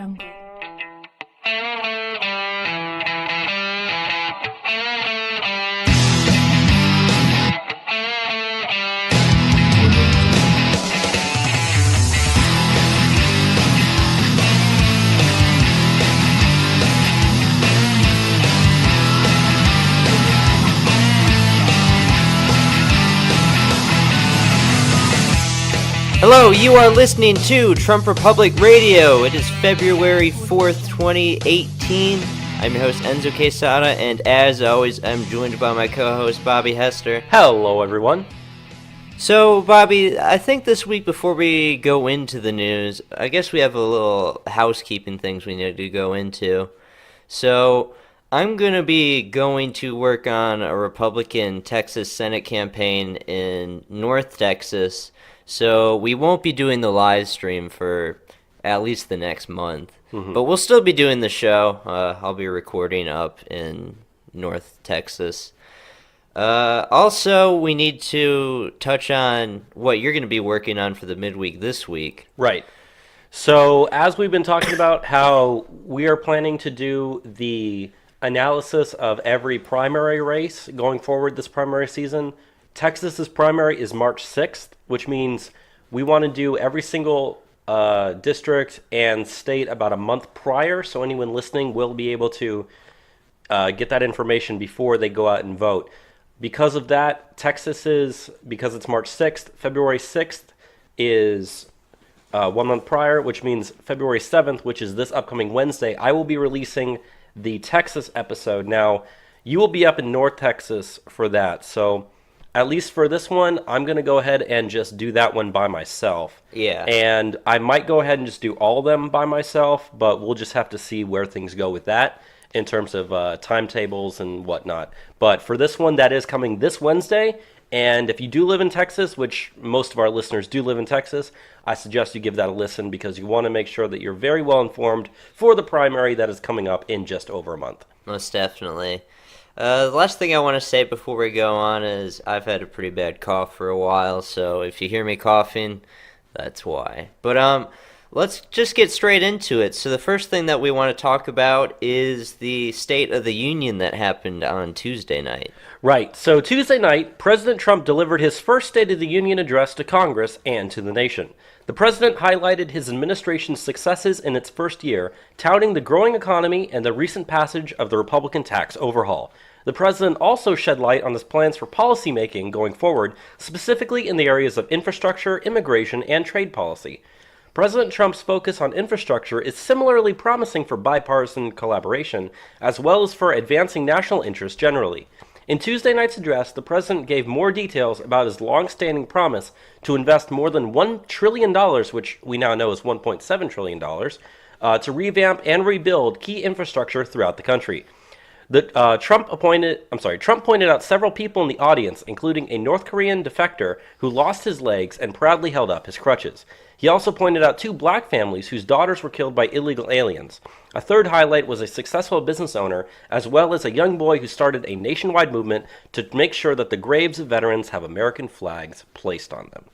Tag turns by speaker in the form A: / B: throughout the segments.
A: jungle.
B: Hello, you are listening to Trump Republic Radio. It is February 4th, 2018. I'm your host, Enzo Quesada, and as always, I'm joined by my co-host, Bobby Hester.
C: Hello, everyone.
B: So, Bobby, I think this week before we go into the news, I guess we have a little housekeeping things we need to go into. So, I'm going to be going to work on a Republican Texas Senate campaign in North Texas. So we won't be doing the live stream for at least the next month. But we'll still be doing the show. I'll be recording up in North Texas. Also, we need to touch on what you're going to be working on for the midweek this week.
C: Right. So as we've been talking about how we are planning to do the analysis of every primary race going forward this primary season, Texas's primary is March 6th, which means we want to do every single district and state about a month prior, so anyone listening will be able to get that information before they go out and vote. Because of that, because it's March 6th, February 6th is 1 month prior, which means February 7th, which is this upcoming Wednesday, I will be releasing the Texas episode. Now, you will be up in North Texas for that, so at least for this one, I'm going to go ahead and just do that one by myself.
B: Yeah.
C: And I might go ahead and just do all of them by myself, but we'll just have to see where things go with that in terms of timetables and whatnot. But for this one, that is coming this Wednesday. And if you do live in Texas, which most of our listeners do live in Texas, I suggest you give that a listen because you want to make sure that you're very well informed for the primary that is coming up in just over a month.
B: Most definitely. The last thing I want to say before we go on is I've had a pretty bad cough for a while, so if you hear me coughing, that's why. But let's just get straight into it. So the first thing that we want to talk about is the State of the Union that happened on Tuesday night.
C: Right. So Tuesday night, President Trump delivered his first State of the Union address to Congress and to the nation. The president highlighted his administration's successes in its first year, touting the growing economy and the recent passage of the Republican tax overhaul. The president also shed light on his plans for policymaking going forward, specifically in the areas of infrastructure, immigration, and trade policy. President Trump's focus on infrastructure is similarly promising for bipartisan collaboration, as well as for advancing national interests generally. In Tuesday night's address, the president gave more details about his long-standing promise to invest more than $1 trillion, which we now know is $1.7 trillion, to revamp and rebuild key infrastructure throughout the country. Trump pointed out several people in the audience, including a North Korean defector who lost his legs and proudly held up his crutches. He also pointed out 2 black families whose daughters were killed by illegal aliens. A third highlight was a successful business owner, as well as a young boy who started a nationwide movement to make sure that the graves of veterans have American flags placed on them.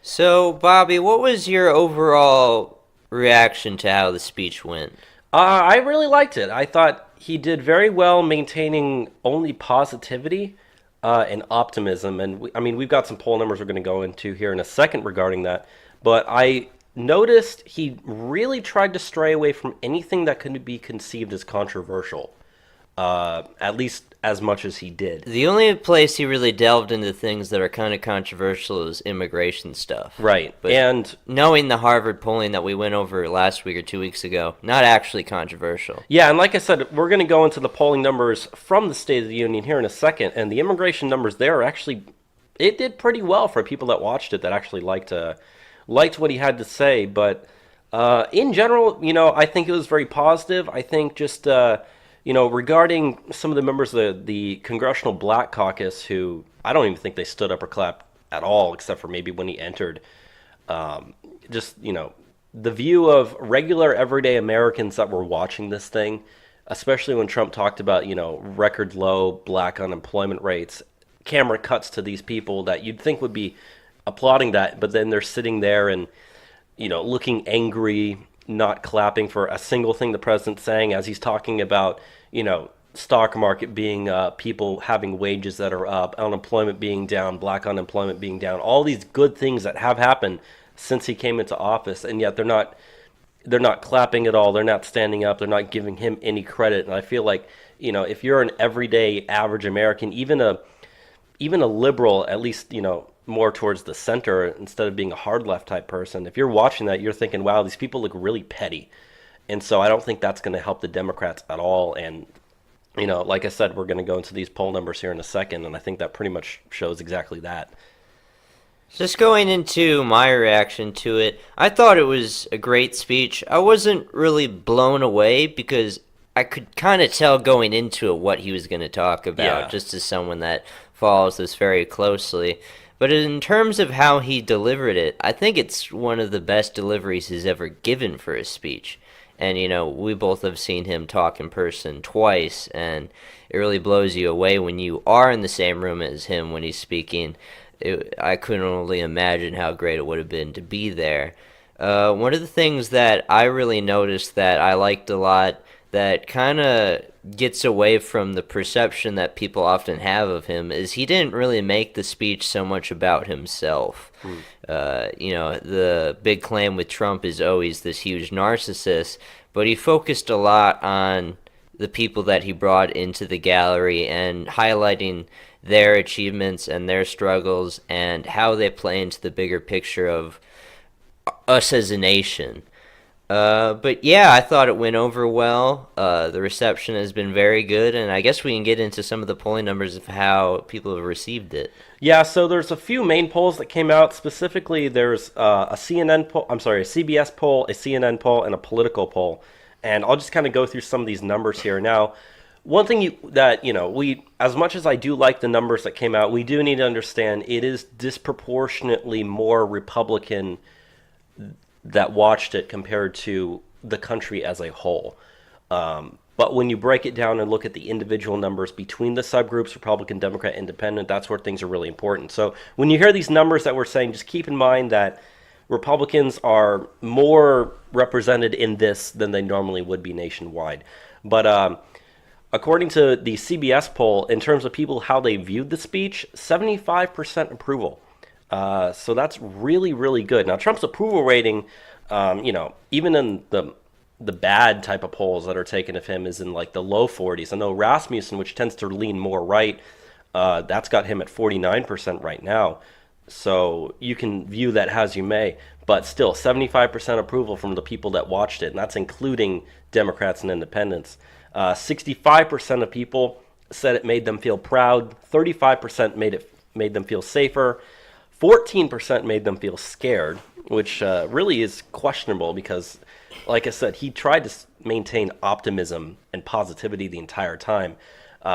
B: So, Bobby, what was your overall reaction to how the speech went?
C: I really liked it. I thought he did very well maintaining only positivity and optimism. And we've got some poll numbers we're going to go into here in a second regarding that. But I noticed he really tried to stray away from anything that could be conceived as controversial, at least as much as he did.
B: The only place he really delved into things that are kind of controversial is immigration stuff.
C: Right.
B: But
C: and
B: knowing the Harvard polling that we went over last week or 2 weeks ago, not actually controversial.
C: Yeah, and like I said, we're going to go into the polling numbers from the State of the Union here in a second, and the immigration numbers there are actually, it did pretty well for people that watched it that actually liked what he had to say. But in general, I think it was very positive. I think just regarding some of the members of the Congressional Black Caucus, who I don't even think they stood up or clapped at all, except for maybe when he entered. The view of regular, everyday Americans that were watching this thing, especially when Trump talked about, record low black unemployment rates, camera cuts to these people that you'd think would be applauding that, but then they're sitting there and, looking angry not clapping for a single thing the president's saying as he's talking about, stock market being up, people having wages that are up, unemployment being down, black unemployment being down, all these good things that have happened since he came into office, and yet they're not clapping at all. They're not standing up. They're not giving him any credit. And I feel like, if you're an everyday average American, even a liberal, at least, more towards the center instead of being a hard left type person, if you're watching that, you're thinking, wow, these people look really petty. And so I don't think that's going to help the Democrats at all. And, like I said, we're going to go into these poll numbers here in a second, and I think that pretty much shows exactly that.
B: Just going into my reaction to it, I thought it was a great speech. I wasn't really blown away because I could kind of tell going into it what he was going to talk about,
C: Yeah.
B: just as someone that follows this very closely. But in terms of how he delivered it, I think it's one of the best deliveries he's ever given for his speech. And, we both have seen him talk in person twice, and it really blows you away when you are in the same room as him when he's speaking. I couldn't only imagine how great it would have been to be there. One of the things that I really noticed that I liked a lot that kind of gets away from the perception that people often have of him is he didn't really make the speech so much about himself. The big claim with Trump is always this huge narcissist, but he focused a lot on the people that he brought into the gallery and highlighting their achievements and their struggles and how they play into the bigger picture of us as a nation. But yeah, I thought it went over well. The reception has been very good, and I guess we can get into some of the polling numbers of how people have received it.
C: Yeah, so there's a few main polls that came out. Specifically, there's a CBS poll, a CNN poll, and a political poll. And I'll just kind of go through some of these numbers here. Now, one thing we, as much as I do like the numbers that came out, we do need to understand it is disproportionately more Republican that watched it compared to the country as a whole. But when you break it down and look at the individual numbers between the subgroups, Republican, Democrat, Independent, that's where things are really important. So when you hear these numbers that we're saying, just keep in mind that Republicans are more represented in this than they normally would be nationwide. But according to the CBS poll, in terms of people, how they viewed the speech, 75% approval. So that's really, really good. Now, Trump's approval rating, even in the bad type of polls that are taken of him is in like the low 40s. I know Rasmussen, which tends to lean more right, that's got him at 49% right now. So you can view that as you may, but still 75% approval from the people that watched it, and that's including Democrats and independents. 65% of people said it made them feel proud. 35% made them feel safer. 14% made them feel scared, which really is questionable because, like I said, he tried to maintain optimism and positivity the entire time.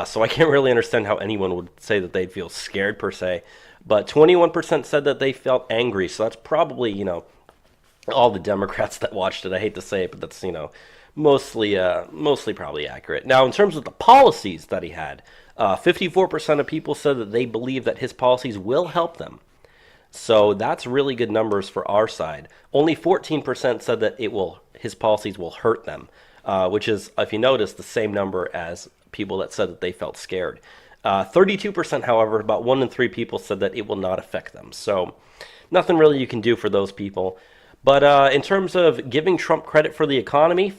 C: So I can't really understand how anyone would say that they'd feel scared per se. But 21% said that they felt angry. So that's probably, all the Democrats that watched it. I hate to say it, but that's, mostly probably accurate. Now, in terms of the policies that he had, 54% of people said that they believe that his policies will help them. So that's really good numbers for our side. Only 14% said that his policies will hurt them, which is, if you notice, the same number as people that said that they felt scared. 32%, however, about 1 in 3 people said that it will not affect them. So nothing really you can do for those people. But in terms of giving Trump credit for the economy,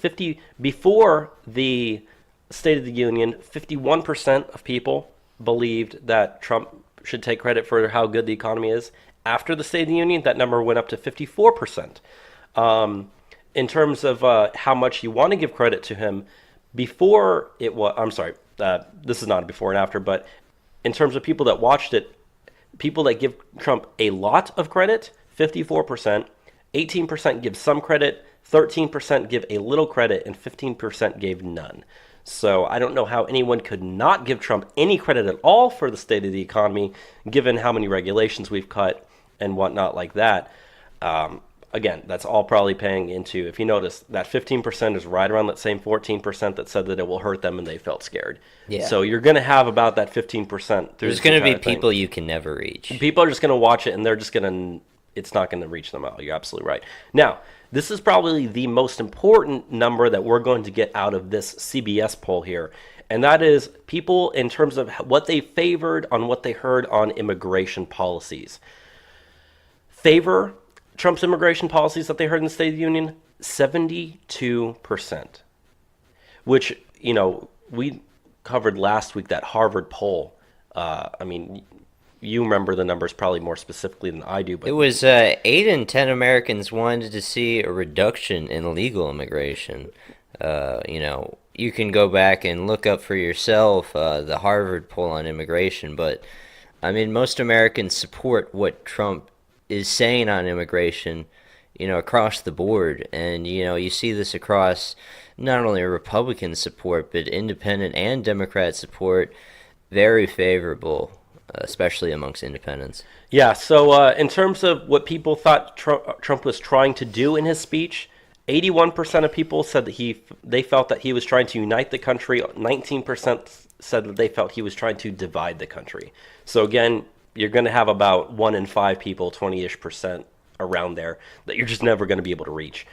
C: before the State of the Union, 51% of people believed that Trump should take credit for how good the economy is. After the State of the Union, that number went up to 54%. In terms of how much you want to give credit to him, before it was, I'm sorry, this is not a before and after, but in terms of people that watched it, people that give Trump a lot of credit, 54%, 18% give some credit, 13% give a little credit, and 15% gave none. So I don't know how anyone could not give Trump any credit at all for the state of the economy, given how many regulations we've cut and whatnot like that. Again, that's all probably paying into, if you notice, that 15% is right around that same 14% that said that it will hurt them and they felt scared.
B: Yeah.
C: So you're going to have about that 15%.
B: There's going to be people you can never reach.
C: People are just going to watch it and they're just going to, it's not going to reach them out. You're absolutely right. Now, This is probably the most important number that we're going to get out of this CBS poll here. And that is people in terms of what they favored on what they heard on immigration policies. Favor Trump's immigration policies that they heard in the State of the Union, 72%. Which, we covered last week that Harvard poll. You remember the numbers probably more specifically than I do. But
B: It was 8 in 10 Americans wanted to see a reduction in illegal immigration. You can go back and look up for yourself the Harvard poll on immigration, but most Americans support what Trump is saying on immigration, across the board. And, you see this across not only Republican support, but independent and Democrat support, very favorable, especially amongst independents.
C: yeah, so in terms of what people thought Trump was trying to do in his speech, 81% of people said that they felt that he was trying to unite the country. 19% said that they felt he was trying to divide the country. So again, you're going to have about 1 in 5 people, 20-ish% around there, that you're just never going to be able to reach.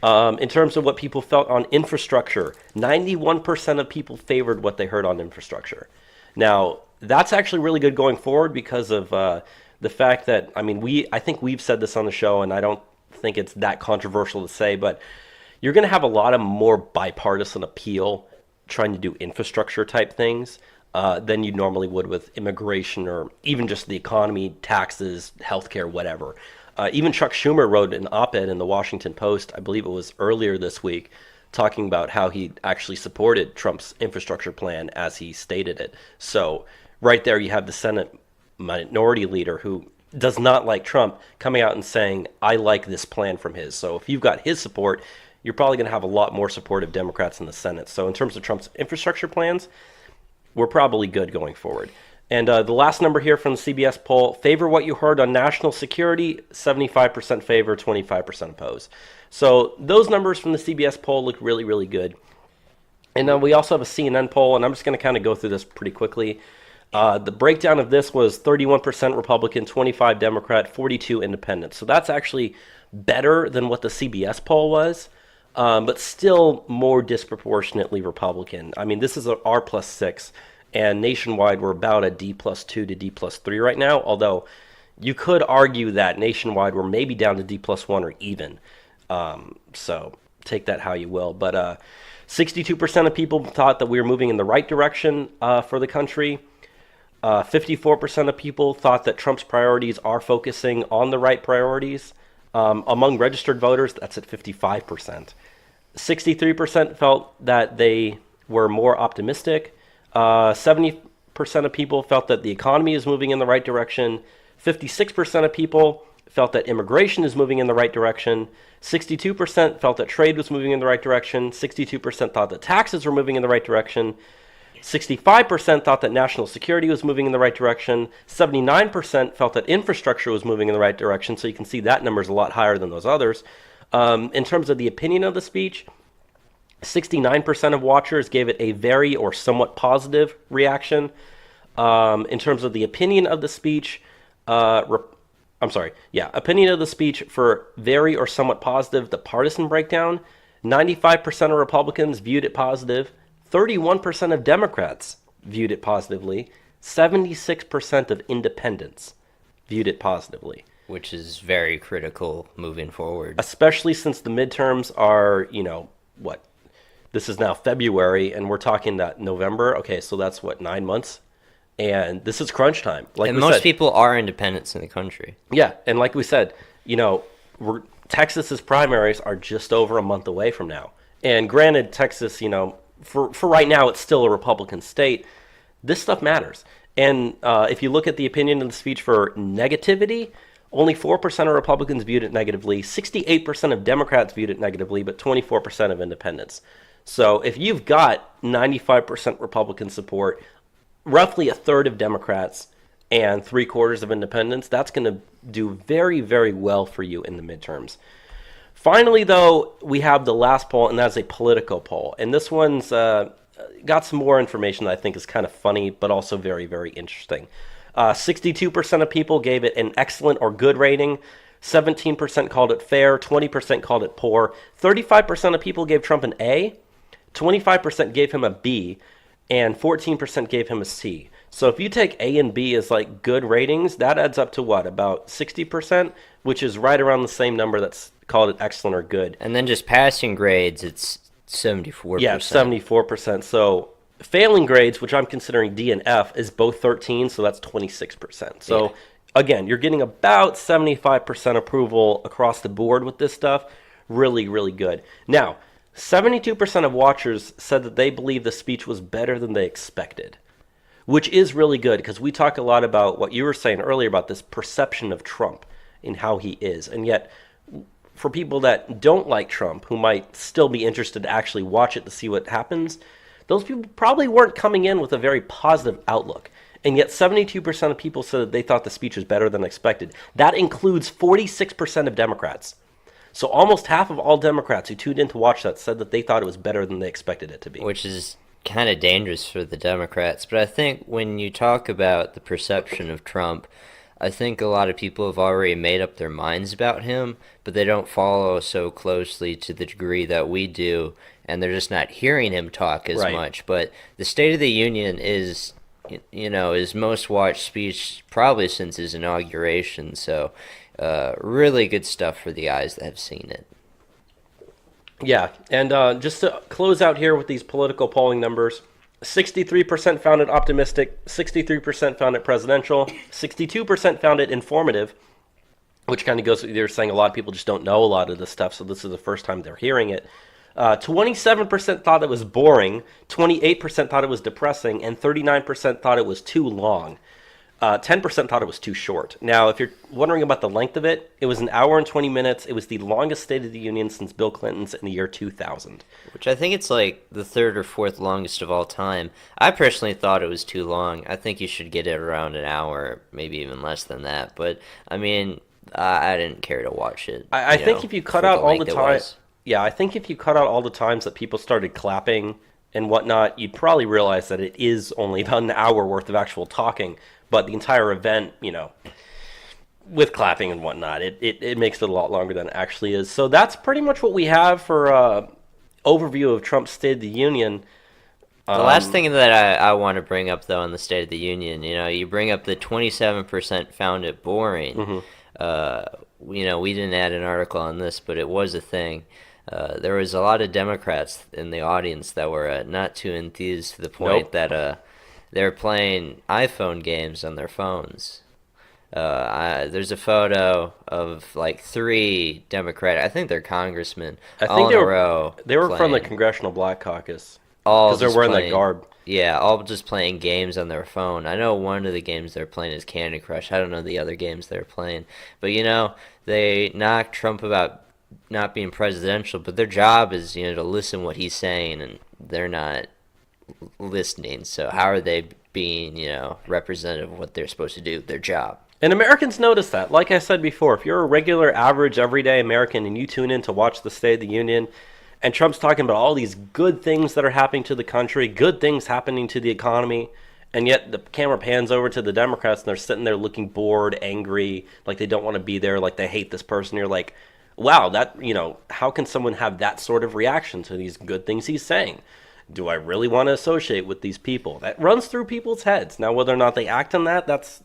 C: In terms of what people felt on infrastructure, 91% of people favored what they heard on infrastructure. Now, that's actually really good going forward because of the fact that, I think we've said this on the show, and I don't think it's that controversial to say, but you're going to have a lot of more bipartisan appeal trying to do infrastructure type things than you normally would with immigration or even just the economy, taxes, healthcare, whatever. Even Chuck Schumer wrote an op-ed in the Washington Post, I believe it was earlier this week, talking about how he actually supported Trump's infrastructure plan as he stated it. So right there you have the Senate minority leader who does not like Trump coming out and saying, I like this plan from his. So if you've got his support, you're probably going to have a lot more support of Democrats in the Senate. So in terms of Trump's infrastructure plans, we're probably good going forward. And the last number here from the CBS poll, favor what you heard on national security, 75% favor, 25% oppose. So those numbers from the CBS poll look really, really good. And we also have a CNN poll, and I'm just going to kind of go through this pretty quickly. The breakdown of this was 31% Republican, 25 Democrat, 42 independent. So that's actually better than what the CBS poll was, but still more disproportionately Republican. This is an R+6. And nationwide, we're about a D+2 to D+3 right now, although you could argue that nationwide we're maybe down to D+1 or even. So take that how you will. But 62% of people thought that we were moving in the right direction for the country. 54% of people thought that Trump's priorities are focusing on the right priorities. Among registered voters, that's at 55%. 63% felt that they were more optimistic. 70% of people felt that the economy is moving in the right direction. 56% of people felt that immigration is moving in the right direction. 62% felt that trade was moving in the right direction. 62% thought that taxes were moving in the right direction. 65% thought that national security was moving in the right direction. 79% felt that infrastructure was moving in the right direction. So you can see that number is a lot higher than those others. In terms of the opinion of the speech, 69% of watchers gave it a very or somewhat positive reaction. In terms of the opinion of the speech, opinion of the speech for very or somewhat positive, the partisan breakdown, 95% of Republicans viewed it positive, 31% of Democrats viewed it positively, 76% of independents viewed it positively.
B: Which is very critical moving forward.
C: Especially since the midterms are, this is now February, and we're talking that November. Okay, so that's 9 months? And this is crunch time.
B: And most people are independents in the country.
C: Yeah, and like we said, Texas's primaries are just over a month away from now. And granted, Texas, for right now, it's still a Republican state. This stuff matters. And if you look at the opinion of the speech for negativity, only 4% of Republicans viewed it negatively, 68% of Democrats viewed it negatively, but 24% of independents. So if you've got 95% Republican support, roughly a third of Democrats, and 3/4 of independents, that's going to do very, very well for you in the midterms. Finally, though, we have the last poll, and that's a Politico poll. And this one's got some more information that I think is kind of funny, but also very, very interesting. 62% of people gave it an excellent or good rating. 17% called it fair, 20% called it poor, 35% of people gave Trump an A, 25% gave him a B, and 14% gave him a C. So if you take A and B as like good ratings, that adds up to what, about 60%, which is right around the same number that's called it excellent or good.
B: And then just passing grades, it's 74%.
C: Yeah, 74%. So failing grades, which I'm considering D and F, is both 13, so that's 26%. So
B: Yeah.
C: again, you're getting about 75% approval across the board with this stuff. Really, really good. Now, 72% of watchers said that they believe the speech was better than they expected, which is really good because we talk a lot about what you were saying earlier about this perception of Trump and how he is. And yet, for people that don't like Trump, who might still be interested to actually watch it to see what happens, those people probably weren't coming in with a very positive outlook. And yet 72% of people said that they thought the speech was better than expected. That includes 46% of Democrats. So almost half of all Democrats who tuned in to watch that said that they thought it was better than they expected it to be.
B: Which is kind of dangerous for the Democrats. But I think when you talk about the perception of Trump, I think a lot of people have already made up their minds about him, but they don't follow so closely to the degree that we do, and they're just not hearing him talk as
C: Right.
B: much. But the State of the Union is, his most watched speech probably since his inauguration. So, really good stuff for the eyes that have seen it.
C: Yeah, and just to close out here with these political polling numbers, 63% found it optimistic, 63% found it presidential, 62% found it informative, which kind of goes, they're saying a lot of people just don't know a lot of this stuff, so this is the first time they're hearing it. 27% thought it was boring, 28% thought it was depressing, and 39% thought it was too long. 10% thought it was too short. Now, if you're wondering about the length of it, it was an hour and 20 minutes. It was the longest State of the Union since Bill Clinton's in the year 2000.
B: Which I think it's like the third or fourth longest of all time. I personally thought it was too long. I think you should get it around an hour, maybe even less than that. But, I mean, I didn't care to watch it.
C: I think if you cut
B: for
C: out all the
B: length it
C: time,
B: was.
C: yeah, I think if you cut out all the times that people started clapping and whatnot, you'd probably realize that it is only about an hour worth of actual talking. But the entire event, with clapping and whatnot, it makes it a lot longer than it actually is. So that's pretty much what we have for overview of Trump's State of the Union.
B: The last thing that I want to bring up, though, in the State of the Union, you bring up the 27% found it boring.
C: Mm-hmm.
B: We didn't add an article on this, but it was a thing. There was a lot of Democrats in the audience that were not too enthused to the point
C: Nope.
B: that they were playing iPhone games on their phones. There's a photo of like 3 Democratic, I think they're congressmen,
C: I
B: all
C: think
B: in a row.
C: they were from the
B: playing.
C: Congressional Black Caucus
B: All
C: because they're
B: just
C: wearing that
B: playing-
C: garb.
B: Yeah, all just playing games on their phone. I know one of the games they're playing is Candy Crush. I don't know the other games they're playing. But, they knock Trump about not being presidential, but their job is, to listen what he's saying, and they're not listening. So how are they being, representative of what they're supposed to do, their job?
C: And Americans notice that. Like I said before, if you're a regular, average, everyday American and you tune in to watch the State of the Union, and Trump's talking about all these good things that are happening to the country, good things happening to the economy, and yet the camera pans over to the Democrats and they're sitting there looking bored, angry, like they don't want to be there, like they hate this person. You're like, wow, how can someone have that sort of reaction to these good things he's saying? Do I really want to associate with these people? That runs through people's heads. Now, whether or not they act on that, that's,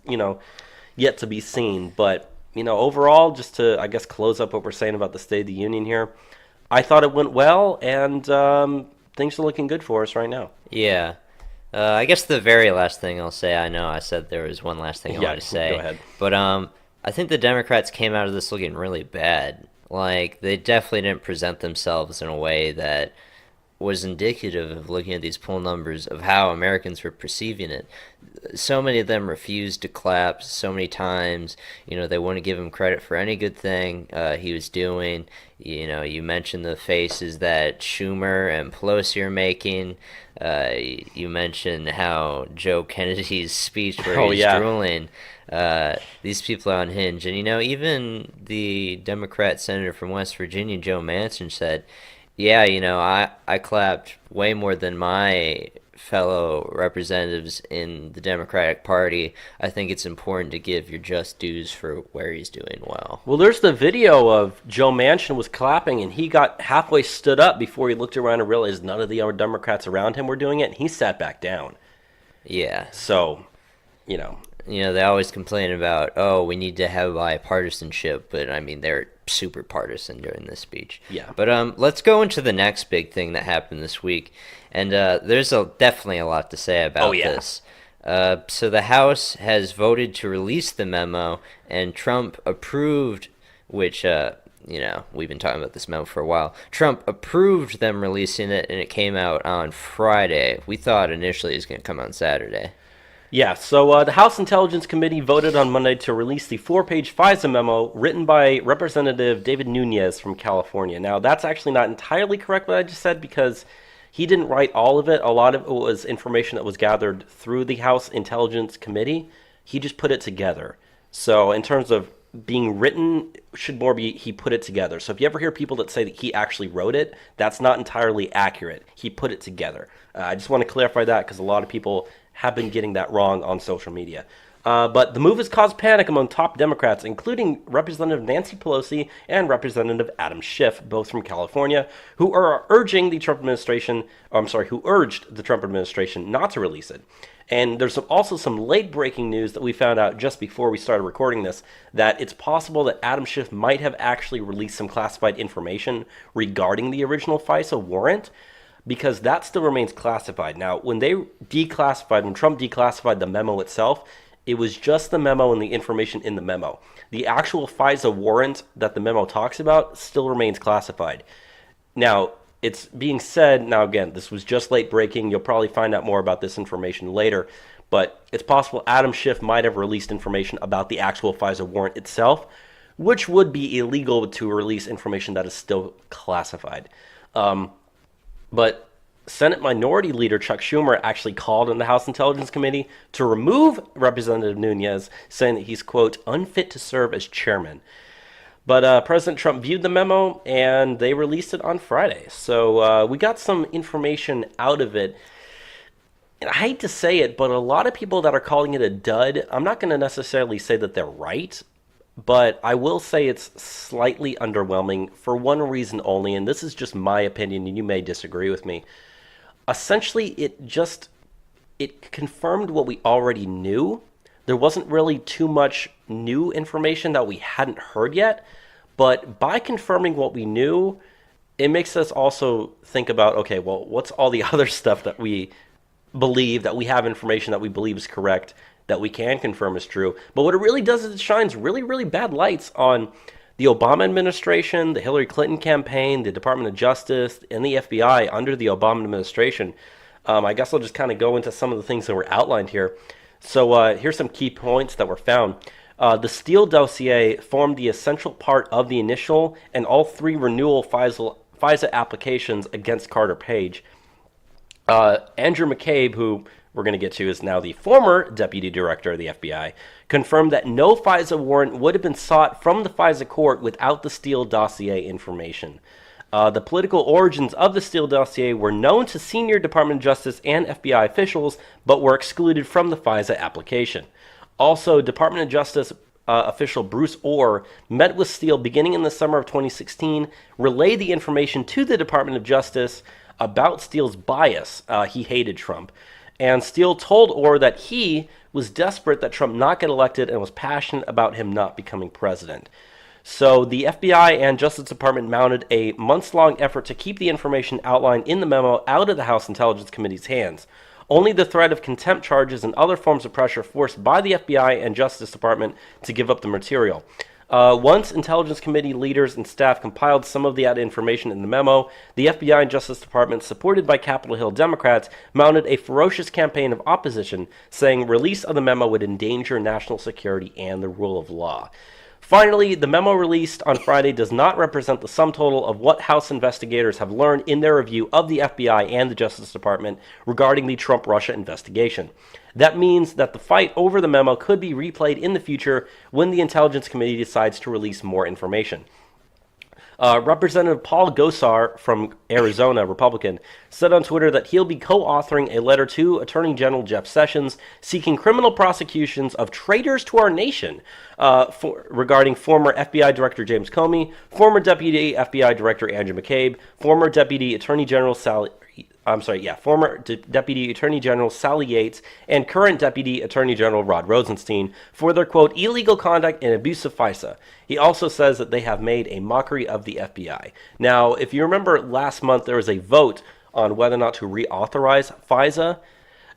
C: yet to be seen. But, overall, just to, I guess, close up what we're saying about the State of the Union here, I thought it went well, and things are looking good for us right now.
B: Yeah. I guess the very last thing I'll say, I know I said there was one last thing I wanted to say.
C: Go ahead.
B: But I think the Democrats came out of this looking really bad. Like, they definitely didn't present themselves in a way that was indicative of looking at these poll numbers of how Americans were perceiving it. So many of them refused to clap so many times. They wouldn't give him credit for any good thing he was doing. You mentioned the faces that Schumer and Pelosi are making. You mentioned how Joe Kennedy's speech where he's drooling. These people are unhinged. And, even the Democrat senator from West Virginia, Joe Manchin, said, yeah, I clapped way more than my fellow representatives in the Democratic Party, I think it's important to give your just dues for where he's doing well.
C: Well, there's the video of Joe Manchin was clapping, and he got halfway stood up before he looked around and realized none of the other Democrats around him were doing it, and he sat back down.
B: Yeah.
C: So, you know.
B: They always complain about, oh, we need to have bipartisanship, but I mean, they're super partisan during this speech.
C: Yeah.
B: But let's go into the next big thing that happened this week, and there's definitely a lot to say about this. So the House has voted to release the memo, and Trump approved, which, we've been talking about this memo for a while. Trump approved them releasing it, and it came out on Friday. We thought initially it was going to come on Saturday.
C: Yeah, so the House Intelligence Committee voted on Monday to release the 4-page FISA memo written by Representative David Nunes from California. Now, that's actually not entirely correct what I just said, because he didn't write all of it. A lot of it was information that was gathered through the House Intelligence Committee. He just put it together. So in terms of being written, should more be he put it together. So if you ever hear people that say that he actually wrote it, that's not entirely accurate. He put it together. I just want to clarify that because a lot of people have been getting that wrong on social media. But the move has caused panic among top Democrats, including Representative Nancy Pelosi and Representative Adam Schiff, both from California, who are urging the Trump administration, who urged the Trump administration not to release it. And there's also some late-breaking news that we found out just before we started recording this, that it's possible that Adam Schiff might have actually released some classified information regarding the original FISA warrant, because that still remains classified. Now, when Trump declassified the memo itself, it was just the memo and the information in the memo. The actual FISA warrant that the memo talks about still remains classified. Now, it's being said, now again, this was just late breaking. You'll probably find out more about this information later, but it's possible Adam Schiff might have released information about the actual FISA warrant itself, which would be illegal to release information that is still classified. But Senate Minority Leader Chuck Schumer actually called on the House Intelligence Committee to remove Representative Nunes, saying that he's, quote, unfit to serve as chairman. But President Trump viewed the memo, and they released it on Friday. So we got some information out of it. And I hate to say it, but a lot of people that are calling it a dud, I'm not going to necessarily say that they're right, but I will say it's slightly underwhelming for one reason only, and this is just my opinion, and you may disagree with me. Essentially, it confirmed what we already knew. There wasn't really too much new information that we hadn't heard yet, but by confirming what we knew, it makes us also think about, okay, well, what's all the other stuff that we believe, that we have information that we believe is correct, that we can confirm is true. But what it really does is it shines really, really bad lights on the Obama administration, the Hillary Clinton campaign, the Department of Justice, and the FBI under the Obama administration. I guess I'll just kind of go into some of the things that were outlined here. So here's some key points that were found. The Steele dossier formed the essential part of the initial and all three renewal FISA applications against Carter Page. Andrew McCabe, who we're going to get to, is now the former deputy director of the FBI, confirmed that no FISA warrant would have been sought from the FISA court without the Steele dossier information. The political origins of the Steele dossier were known to senior Department of Justice and FBI officials, but were excluded from the FISA application. Also, Department of Justice official Bruce Orr met with Steele beginning in the summer of 2016, relayed the information to the Department of Justice about Steele's bias. He hated Trump. And Steele told Orr that he was desperate that Trump not get elected and was passionate about him not becoming president. So the FBI and Justice Department mounted a months-long effort to keep the information outlined in the memo out of the House Intelligence Committee's hands. Only the threat of contempt charges and other forms of pressure forced by the FBI and Justice Department to give up the material. Once Intelligence Committee leaders and staff compiled some of the added information in the memo, the FBI and Justice Department, supported by Capitol Hill Democrats, mounted a ferocious campaign of opposition, saying release of the memo would endanger national security and the rule of law. Finally, the memo released on Friday does not represent the sum total of what House investigators have learned in their review of the FBI and the Justice Department regarding the Trump-Russia investigation. That means that the fight over the memo could be replayed in the future when the Intelligence Committee decides to release more information. Representative Paul Gosar from Arizona, Republican, said on Twitter that he'll be co-authoring a letter to Attorney General Jeff Sessions seeking criminal prosecutions of traitors to our nation regarding former FBI Director James Comey, former Deputy FBI Director Andrew McCabe, former Deputy Attorney General former Deputy Attorney General Sally Yates and current Deputy Attorney General Rod Rosenstein for their, quote, illegal conduct and abuse of FISA. He also says that they have made a mockery of the FBI. Now, if you remember last month, there was a vote on whether or not to reauthorize FISA.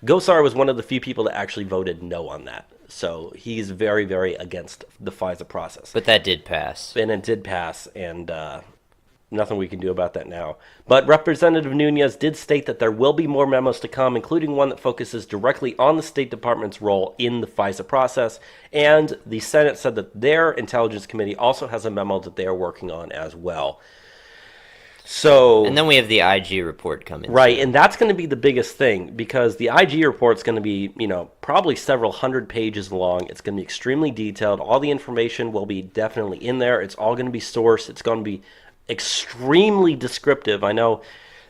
C: Gosar was one of the few people that actually voted no on that. So he's very, very against the FISA process.
B: But that did pass.
C: And it did pass, and nothing we can do about that now. But Representative Nunes did state that there will be more memos to come, including one that focuses directly on the State Department's role in the FISA process. And the Senate said that their Intelligence Committee also has a memo that they are working on as well. So,
B: and then we have the IG report coming.
C: Right, and that's going to be the biggest thing, because the IG report is going to be, probably several hundred pages long. It's going to be extremely detailed. All the information will be definitely in there. It's all going to be sourced. It's going to be extremely descriptive. I know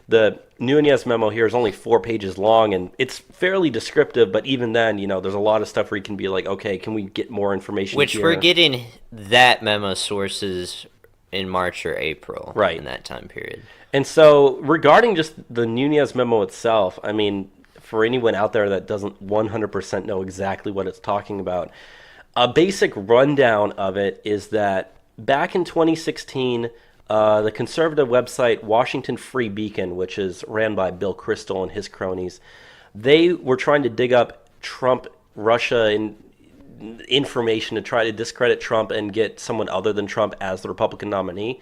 C: the Nunes memo here is only 4 pages long, and it's fairly descriptive, but even then, there's a lot of stuff where you can be like, okay, can we get more information
B: Which
C: here?
B: we're getting that memo sources in March or April,
C: right,
B: in that time period.
C: And so regarding just the Nunes memo itself, I mean, for anyone out there that doesn't 100% know exactly what it's talking about, a basic rundown of it is that back in 2016, the conservative website Washington Free Beacon, which is ran by Bill Kristol and his cronies, they were trying to dig up Trump, Russia information to try to discredit Trump and get someone other than Trump as the Republican nominee.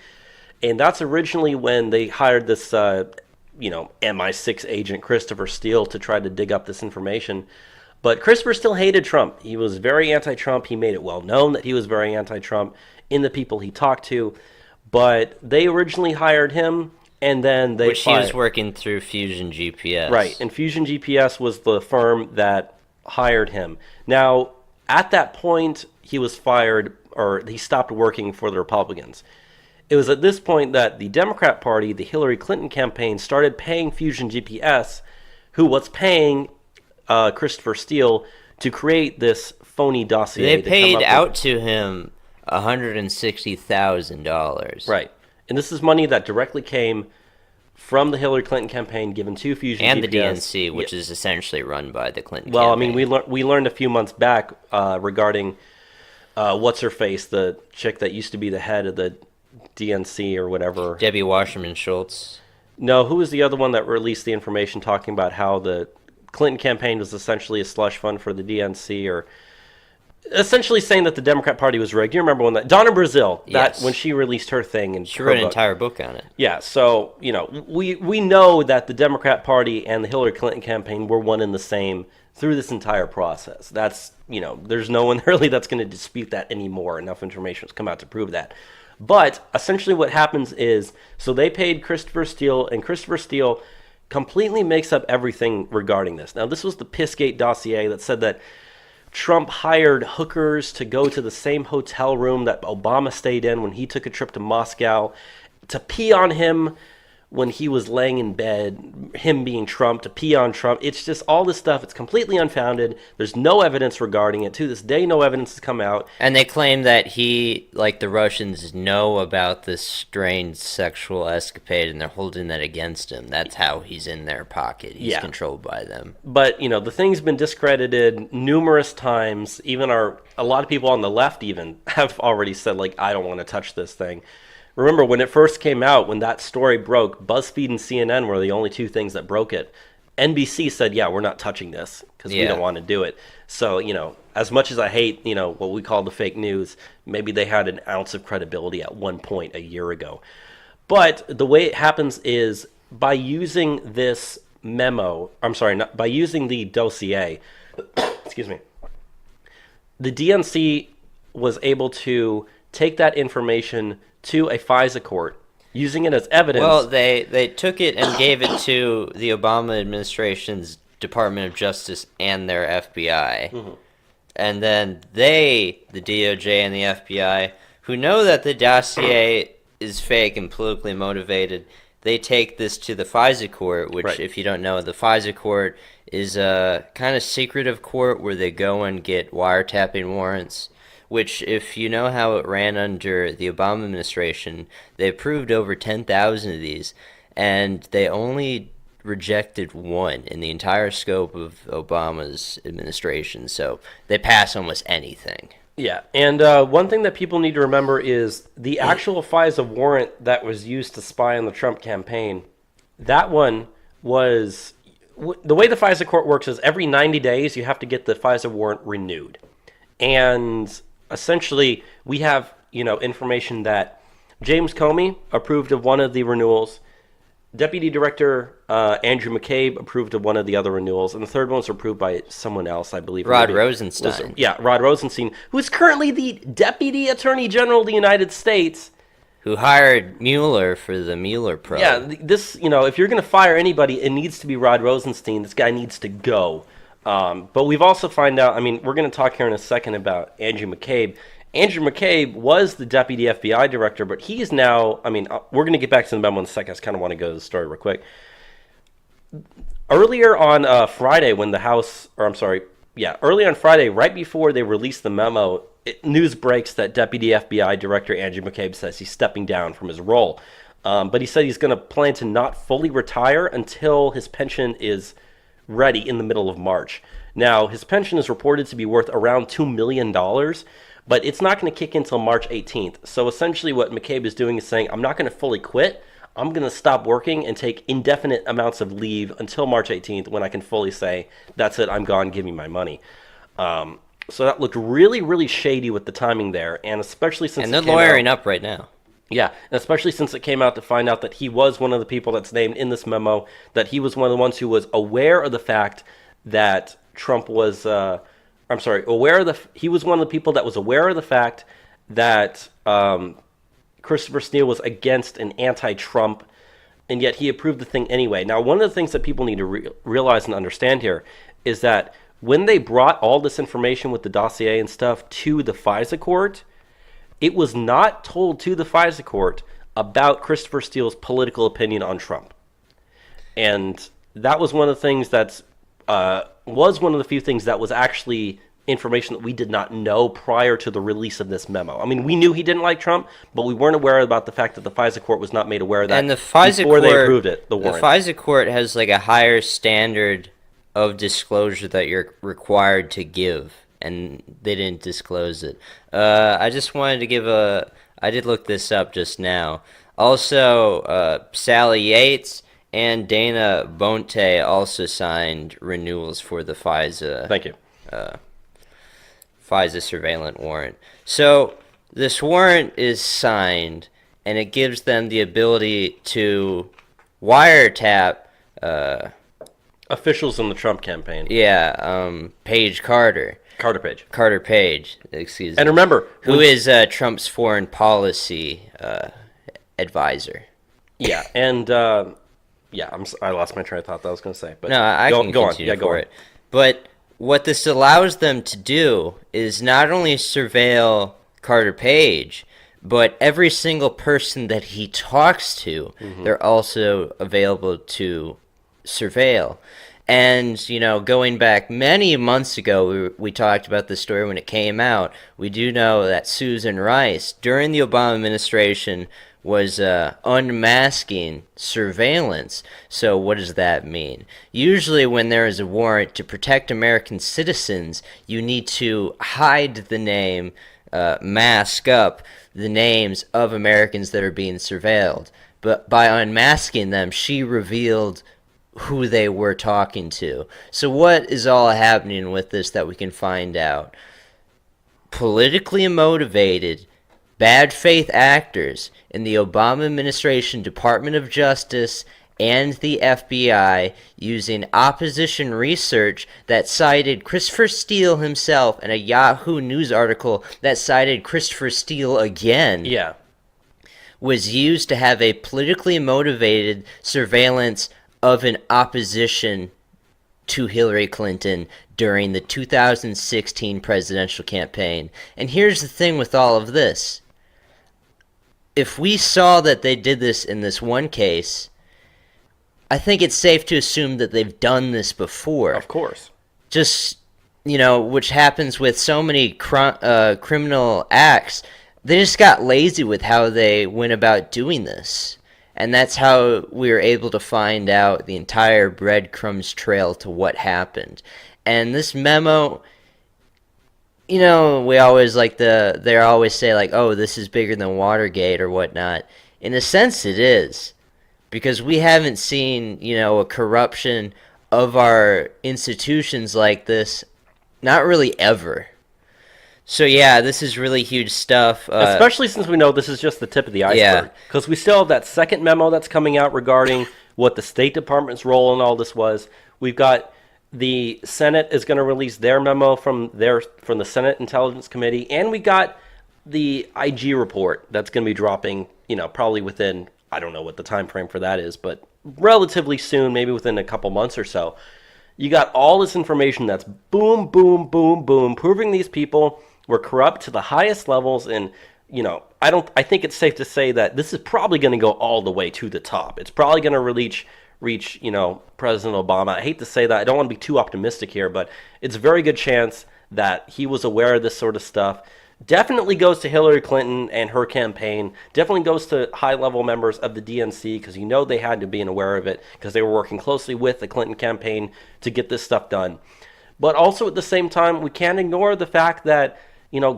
C: And that's originally when they hired this, MI6 agent Christopher Steele to try to dig up this information. But Christopher Steele hated Trump. He was very anti-Trump. He made it well known that he was very anti-Trump in the people he talked to. But they originally hired him, and then they
B: Which he was working through Fusion GPS.
C: Right, and Fusion GPS was the firm that hired him. Now, at that point, he was fired, or he stopped working for the Republicans. It was at this point that the Democrat Party, the Hillary Clinton campaign, started paying Fusion GPS, who was paying Christopher Steele to create this phony dossier.
B: They paid out to him $160,000.
C: Right. And this is money that directly came from the Hillary Clinton campaign given to Fusion
B: and
C: GPS.
B: the DNC, which is essentially run by the Clinton
C: Well,
B: campaign.
C: I mean, we learned a few months back regarding what's-her-face, the chick that used to be the head of the DNC or whatever.
B: Debbie Wasserman Schultz.
C: No, who was the other one that released the information talking about how the Clinton campaign was essentially a slush fund for the DNC, or essentially saying that the Democrat Party was rigged? You remember when that Donna Brazile,
B: Yes.
C: when she released her thing, and
B: She wrote an entire book on it.
C: Yeah, so we know that the Democrat Party and the Hillary Clinton campaign were one and the same through this entire process. That's there's no one really that's going to dispute that anymore. Enough information has come out to prove that. But essentially, what happens is, so they paid Christopher Steele, and Christopher Steele completely makes up everything regarding this. Now, this was the Pissgate dossier that said that Trump hired hookers to go to the same hotel room that Obama stayed in when he took a trip to Moscow, to pee on him when he was laying in bed, him being Trump, to pee on Trump. It's just all this stuff. It's completely unfounded. There's no evidence regarding it. To this day, no evidence has come out.
B: And they claim that he, like the Russians, know about this strange sexual escapade, and they're holding that against him. That's how he's in their pocket. He's controlled by them.
C: But, the thing's been discredited numerous times. Even a lot of people on the left even have already said, I don't want to touch this thing. Remember, when it first came out, when that story broke, BuzzFeed and CNN were the only two things that broke it. NBC said, yeah, we're not touching this because we don't want to do it. So, as much as I hate, what we call the fake news, maybe they had an ounce of credibility at one point a year ago. But the way it happens is by using this memo, by using the dossier, excuse me, the DNC was able to take that information to a FISA court, using it as evidence.
B: Well, they took it and gave it to the Obama administration's Department of Justice and their FBI. Mm-hmm. And then the DOJ and the FBI, who know that the dossier is fake and politically motivated, they take this to the FISA court, which,
C: Right.
B: if you don't know, the FISA court is a kind of secretive court where they go and get wiretapping warrants. Which, if you know how it ran under the Obama administration, they approved over 10,000 of these, and they only rejected one in the entire scope of Obama's administration. So they pass almost anything.
C: Yeah, and one thing that people need to remember is the actual FISA warrant that was used to spy on the Trump campaign. That one was the way the FISA court works is every 90 days you have to get the FISA warrant renewed, and essentially we have information that James Comey approved of one of the renewals. Deputy Director Andrew McCabe approved of one of the other renewals, and the third one was approved by someone else, I believe.
B: Rod Rosenstein.
C: Rod Rosenstein, who is currently the Deputy Attorney General of the United States.
B: Who hired Mueller for the Mueller probe.
C: Yeah, if you're going to fire anybody, it needs to be Rod Rosenstein. This guy needs to go. But we've also found out, we're going to talk here in a second about Andrew McCabe. Andrew McCabe was the deputy FBI director, but he is now, we're going to get back to the memo in a second. I just kind of want to go to the story real quick. Earlier on Friday, early on Friday, right before they released the memo, news breaks that Deputy FBI Director Andrew McCabe says he's stepping down from his role. But he said he's going to plan to not fully retire until his pension is ready in the middle of March. Now, his pension is reported to be worth around $2 million, but it's not going to kick in until March 18th. So essentially what McCabe is doing is saying, I'm not going to fully quit. I'm going to stop working and take indefinite amounts of leave until March 18th when I can fully say, that's it, I'm gone, give me my money. So that looked really, really shady with the timing there, and especially since
B: they're lawyering up right now.
C: Yeah, and especially since it came out to find out that he was one of the people that's named in this memo, that he was one of the ones who was aware of the fact that Trump was, he was one of the people that was aware of the fact that Christopher Steele was against an anti-Trump, and yet he approved the thing anyway. Now, one of the things that people need to realize and understand here is that when they brought all this information with the dossier and stuff to the FISA court, it was not told to the FISA court about Christopher Steele's political opinion on Trump. And that was one of the things that's was one of the few things that was actually information that we did not know prior to the release of this memo. We knew he didn't like Trump, but we weren't aware about the fact that the FISA court was not made aware of that
B: and the FISA
C: before
B: court,
C: they approved it, the warrant.
B: The FISA court has like a higher standard of disclosure that you're required to give, and they didn't disclose it. I just wanted to give I did look this up just now. Also, Sally Yates and Dana Bonte also signed renewals for the FISA.
C: Thank you.
B: FISA surveillance warrant. So this warrant is signed, and it gives them the ability to wiretap
C: officials in the Trump campaign.
B: Page Carter.
C: Carter Page.
B: Excuse me.
C: And remember,
B: who is Trump's foreign policy advisor.
C: Yeah, and I lost my train of thought that I was going to say. But
B: no, I can continue for it. But what this allows them to do is not only surveil Carter Page, but every single person that he talks to, they're also available to surveil. And, going back many months ago, we talked about this story when it came out. We do know that Susan Rice, during the Obama administration, was unmasking surveillance. So what does that mean? Usually when there is a warrant to protect American citizens, you need to hide the name, mask up the names of Americans that are being surveilled. But by unmasking them, she revealed who they were talking to. So what is all happening with this that we can find out? Politically motivated, bad faith actors in the Obama administration Department of Justice and the FBI using opposition research that cited Christopher Steele himself and a Yahoo News article that cited Christopher Steele again.
C: Yeah.
B: Was used to have a politically motivated surveillance of an opposition to Hillary Clinton during the 2016 presidential campaign. And here's the thing with all of this. if we saw that they did this in this one case, I think it's safe to assume that they've done this before.
C: Of course.
B: Just, which happens with so many criminal acts. They just got lazy with how they went about doing this. And that's how we were able to find out the entire breadcrumbs trail to what happened. And this memo, we always they always say like, oh, this is bigger than Watergate or whatnot. In a sense, it is. Because we haven't seen, a corruption of our institutions like this, not really ever. So yeah, this is really huge stuff.
C: Especially since we know this is just the tip of the iceberg. Because we still have that second memo that's coming out regarding what the State Department's role in all this was. We've got the Senate is going to release their memo from the Senate Intelligence Committee, and we got the IG report that's going to be dropping, probably within, I don't know what the time frame for that is, but relatively soon, maybe within a couple months or so. You got all this information that's boom, boom, boom, boom, proving these people were corrupt to the highest levels, and I think it's safe to say that this is probably going to go all the way to the top. It's probably going to reach President Obama. I hate to say that. I don't want to be too optimistic here, but it's a very good chance that he was aware of this sort of stuff. Definitely goes to Hillary Clinton and her campaign. Definitely goes to high-level members of the DNC, because they had to be aware of it because they were working closely with the Clinton campaign to get this stuff done. But also at the same time, we can't ignore the fact that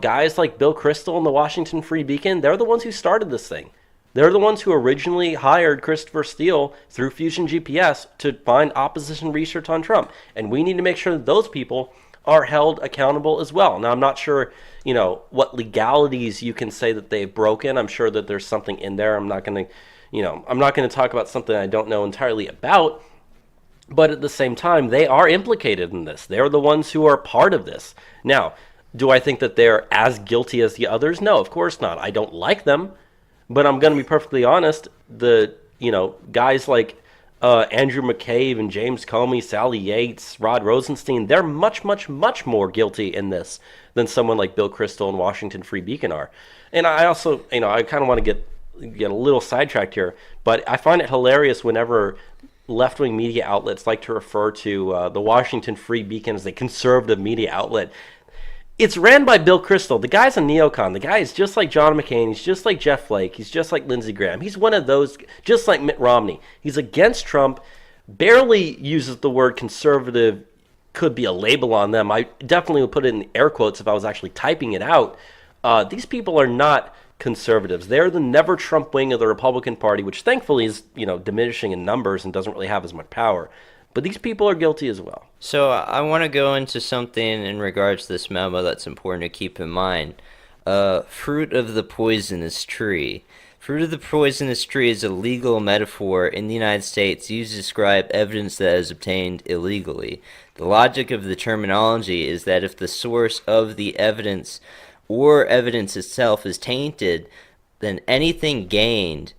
C: guys like Bill Kristol and the Washington Free Beacon, they're the ones who started this thing. They're the ones who originally hired Christopher Steele through Fusion GPS to find opposition research on Trump. And we need to make sure that those people are held accountable as well. Now, I'm not sure, what legalities you can say that they've broken. I'm sure that there's something in there. I'm not going to talk about something I don't know entirely about. But at the same time, they are implicated in this. They're the ones who are part of this. Now, do I think that they're as guilty as the others? No, of course not. I don't like them. But I'm going to be perfectly honest. Guys like Andrew McCabe and James Comey, Sally Yates, Rod Rosenstein, they're much, much, much more guilty in this than someone like Bill Kristol and Washington Free Beacon are. And I also, I kind of want to get a little sidetracked here, but I find it hilarious whenever left-wing media outlets like to refer to the Washington Free Beacon as a conservative media outlet. It's ran by Bill Kristol. The guy's a neocon. The guy is just like John McCain. He's just like Jeff Flake. He's just like Lindsey Graham. He's one of those, just like Mitt Romney. He's against Trump, barely uses the word conservative, could be a label on them. I definitely would put it in air quotes if I was actually typing it out. These people are not conservatives. They're the never Trump wing of the Republican Party, which thankfully is, diminishing in numbers and doesn't really have as much power. But these people are guilty as well.
B: So I want to go into something in regards to this memo that's important to keep in mind. Fruit of the poisonous tree. Fruit of the poisonous tree is a legal metaphor in the United States used to describe evidence that is obtained illegally. The logic of the terminology is that if the source of the evidence or evidence itself is tainted, then anything gained,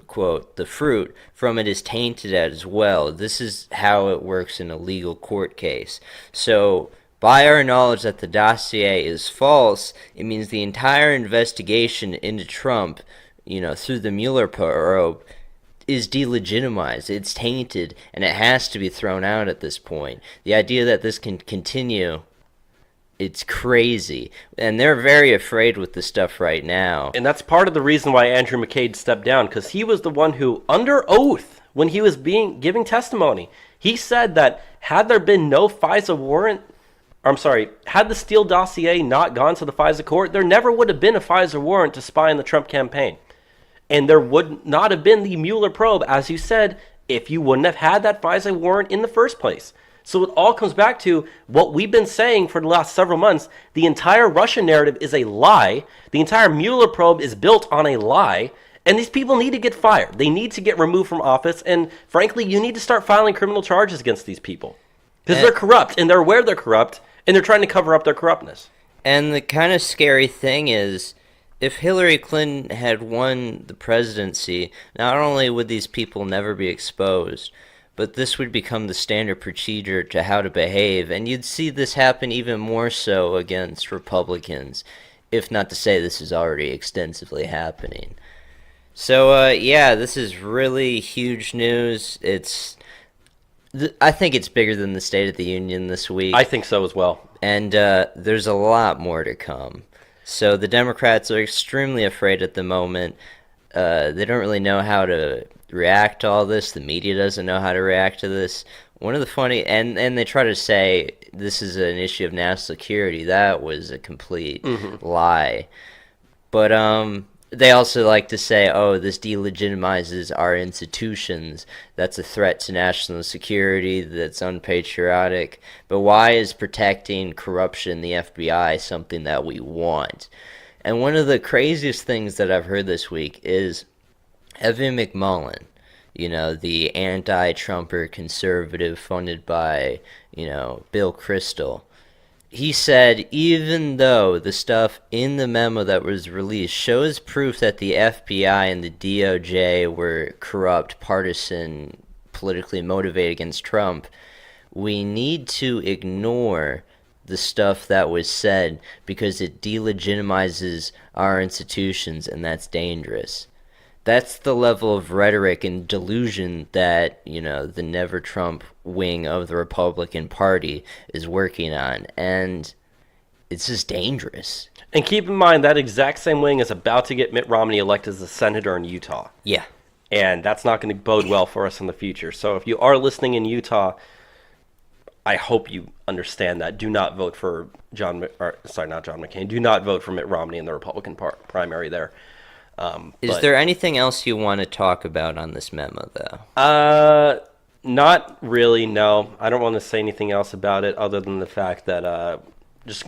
B: quote, the fruit from it is tainted as well. This is how it works in a legal court case. So, by our knowledge that the dossier is false, it means the entire investigation into Trump, through the Mueller probe, is delegitimized. It's tainted, and it has to be thrown out at this point. The idea that this can continue, it's crazy. And they're very afraid with this stuff right now.
C: And that's part of the reason why Andrew McCabe stepped down, because he was the one who, under oath, when he was giving testimony, he said that had there been no FISA warrant, had the Steele dossier not gone to the FISA court, there never would have been a FISA warrant to spy on the Trump campaign. And there would not have been the Mueller probe, as you said, if you wouldn't have had that FISA warrant in the first place. So it all comes back to what we've been saying for the last several months. The entire Russia narrative is a lie. The entire Mueller probe is built on a lie. And these people need to get fired. They need to get removed from office. And frankly, you need to start filing criminal charges against these people. Because they're corrupt, and they're aware they're corrupt, and they're trying to cover up their corruptness.
B: And the kind of scary thing is, if Hillary Clinton had won the presidency, not only would these people never be exposed, but this would become the standard procedure to how to behave, and you'd see this happen even more so against Republicans, if not to say this is already extensively happening. So, yeah, this is really huge news. I think it's bigger than the State of the Union this
C: I
B: week,
C: think so as well.
B: and there's a lot more to come. So the Democrats are extremely afraid at the moment. They don't really know how to react to all this. The media doesn't know how to react to this. One of the funny, and they try to say this is an issue of national security. That was a complete lie. But they also like to say, "Oh, this delegitimizes our institutions. That's a threat to national security. That's unpatriotic." But why is protecting corruption in the FBI something that we want? And one of the craziest things that I've heard this week is Evan McMullin, the anti-Trumper conservative funded by, Bill Kristol. He said even though the stuff in the memo that was released shows proof that the FBI and the DOJ were corrupt, partisan, politically motivated against Trump, we need to ignore the stuff that was said because it delegitimizes our institutions, and that's dangerous. That's the level of rhetoric and delusion that, the Never Trump wing of the Republican Party is working on. And it's just dangerous.
C: And keep in mind that exact same wing is about to get Mitt Romney elected as a senator in Utah.
B: Yeah.
C: And that's not going to bode well for us in the future. So if you are listening in Utah, I hope you understand that. Do not vote for not John McCain. Do not vote for Mitt Romney in the Republican primary there.
B: Is there anything else you want to talk about on this memo, though?
C: Not really, no. I don't want to say anything else about it other than the fact that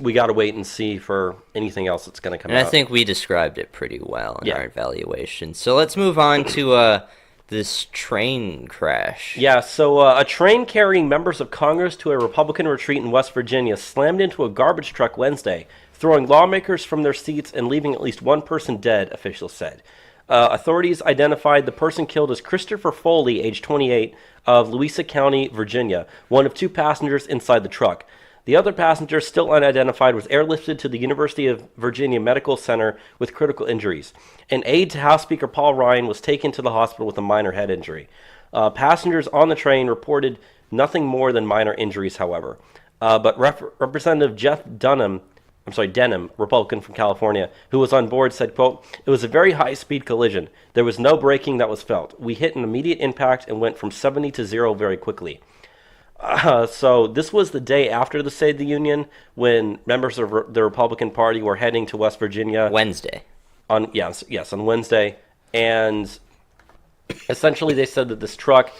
C: we got to wait and see for anything else that's going to come out.
B: And I think we described it pretty well in our evaluation. So let's move on to this train crash.
C: Yeah, so a train carrying members of Congress to a Republican retreat in West Virginia slammed into a garbage truck Wednesday, throwing lawmakers from their seats and leaving at least one person dead, officials said. Authorities identified the person killed as Christopher Foley, age 28, of Louisa County, Virginia, one of two passengers inside the truck. The other passenger, still unidentified, was airlifted to the University of Virginia Medical Center with critical injuries. An aide to House Speaker Paul Ryan was taken to the hospital with a minor head injury. Passengers on the train reported nothing more than minor injuries, however. But Representative Jeff Denham, Republican from California, who was on board, said, quote, "It was a very high-speed collision. There was no braking that was felt. We hit an immediate impact and went from 70 to 0 very quickly." So this was the day after the State of the Union when members of the Republican Party were heading to West Virginia.
B: Wednesday.
C: On Wednesday. And essentially they said that this truck,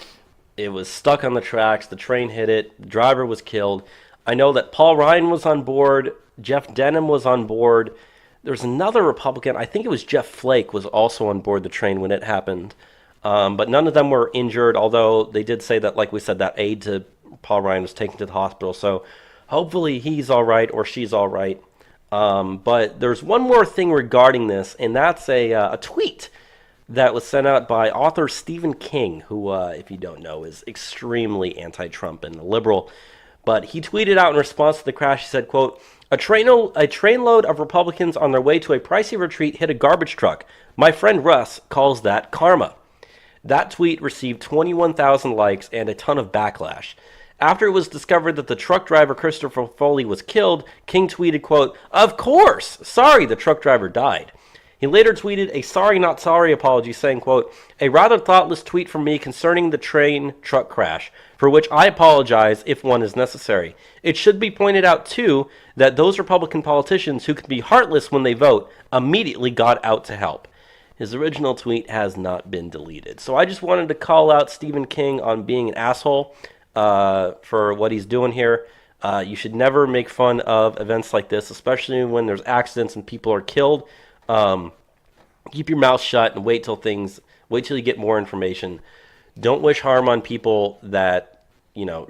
C: it was stuck on the tracks, the train hit it, the driver was killed. I know that Paul Ryan was on board, Jeff Denham was on board. There's another Republican, I think it was Jeff Flake, was also on board the train when it happened. But none of them were injured, although they did say that, like we said, that aide to Paul Ryan was taken to the hospital. So hopefully he's all right or she's all right. But there's one more thing regarding this, and that's a tweet that was sent out by author Stephen King, who, if you don't know, is extremely anti-Trump and a liberal. But he tweeted out in response to the crash, he said, quote, a trainload of Republicans on their way to a pricey retreat hit a garbage truck. My friend Russ calls that karma. That tweet received 21,000 likes and a ton of backlash. After it was discovered that the truck driver Christopher Foley was killed, King tweeted, quote, "Of course! Sorry the truck driver died." He later tweeted a sorry not sorry apology saying, quote, "A rather thoughtless tweet from me concerning the train truck crash, for which I apologize if one is necessary. It should be pointed out, too, that those Republican politicians who can be heartless when they vote immediately got out to help." His original tweet has not been deleted. So I just wanted to call out Stephen King on being an asshole for what he's doing here. You should never make fun of events like this, especially when there's accidents and people are killed. Keep your mouth shut and wait till you get more information. Don't wish harm on people that,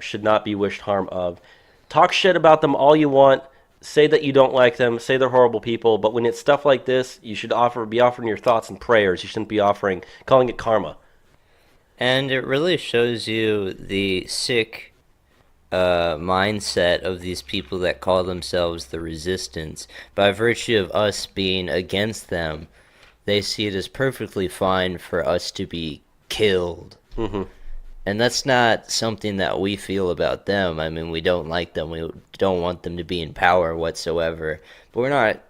C: should not be wished harm of. Talk shit about them all you want. Say that you don't like them. Say they're horrible people. But when it's stuff like this, you should be offering your thoughts and prayers. You shouldn't be calling it karma.
B: And it really shows you the sick mindset of these people that call themselves the resistance. By virtue of us being against them, they see it as perfectly fine for us to be killed.
C: Mm-hmm.
B: And that's not something that we feel about them. I mean, we don't like them. We don't want them to be in power whatsoever. But we're not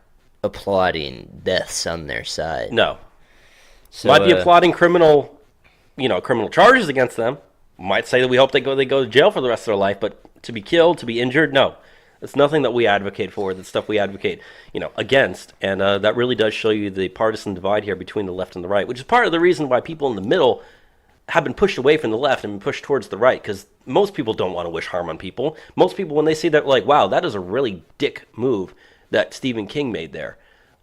B: applauding deaths on their side.
C: No.
B: So,
C: Might be applauding criminal charges against them. Might say that we hope they go to jail for the rest of their life, but to be killed, to be injured, no. It's nothing that we advocate for. That's stuff we advocate, against. And that really does show you the partisan divide here between the left and the right, which is part of the reason why people in the middle have been pushed away from the left and been pushed towards the right, because most people don't want to wish harm on people. Most people, when they see that, like, wow, that is a really dick move that Stephen King made there.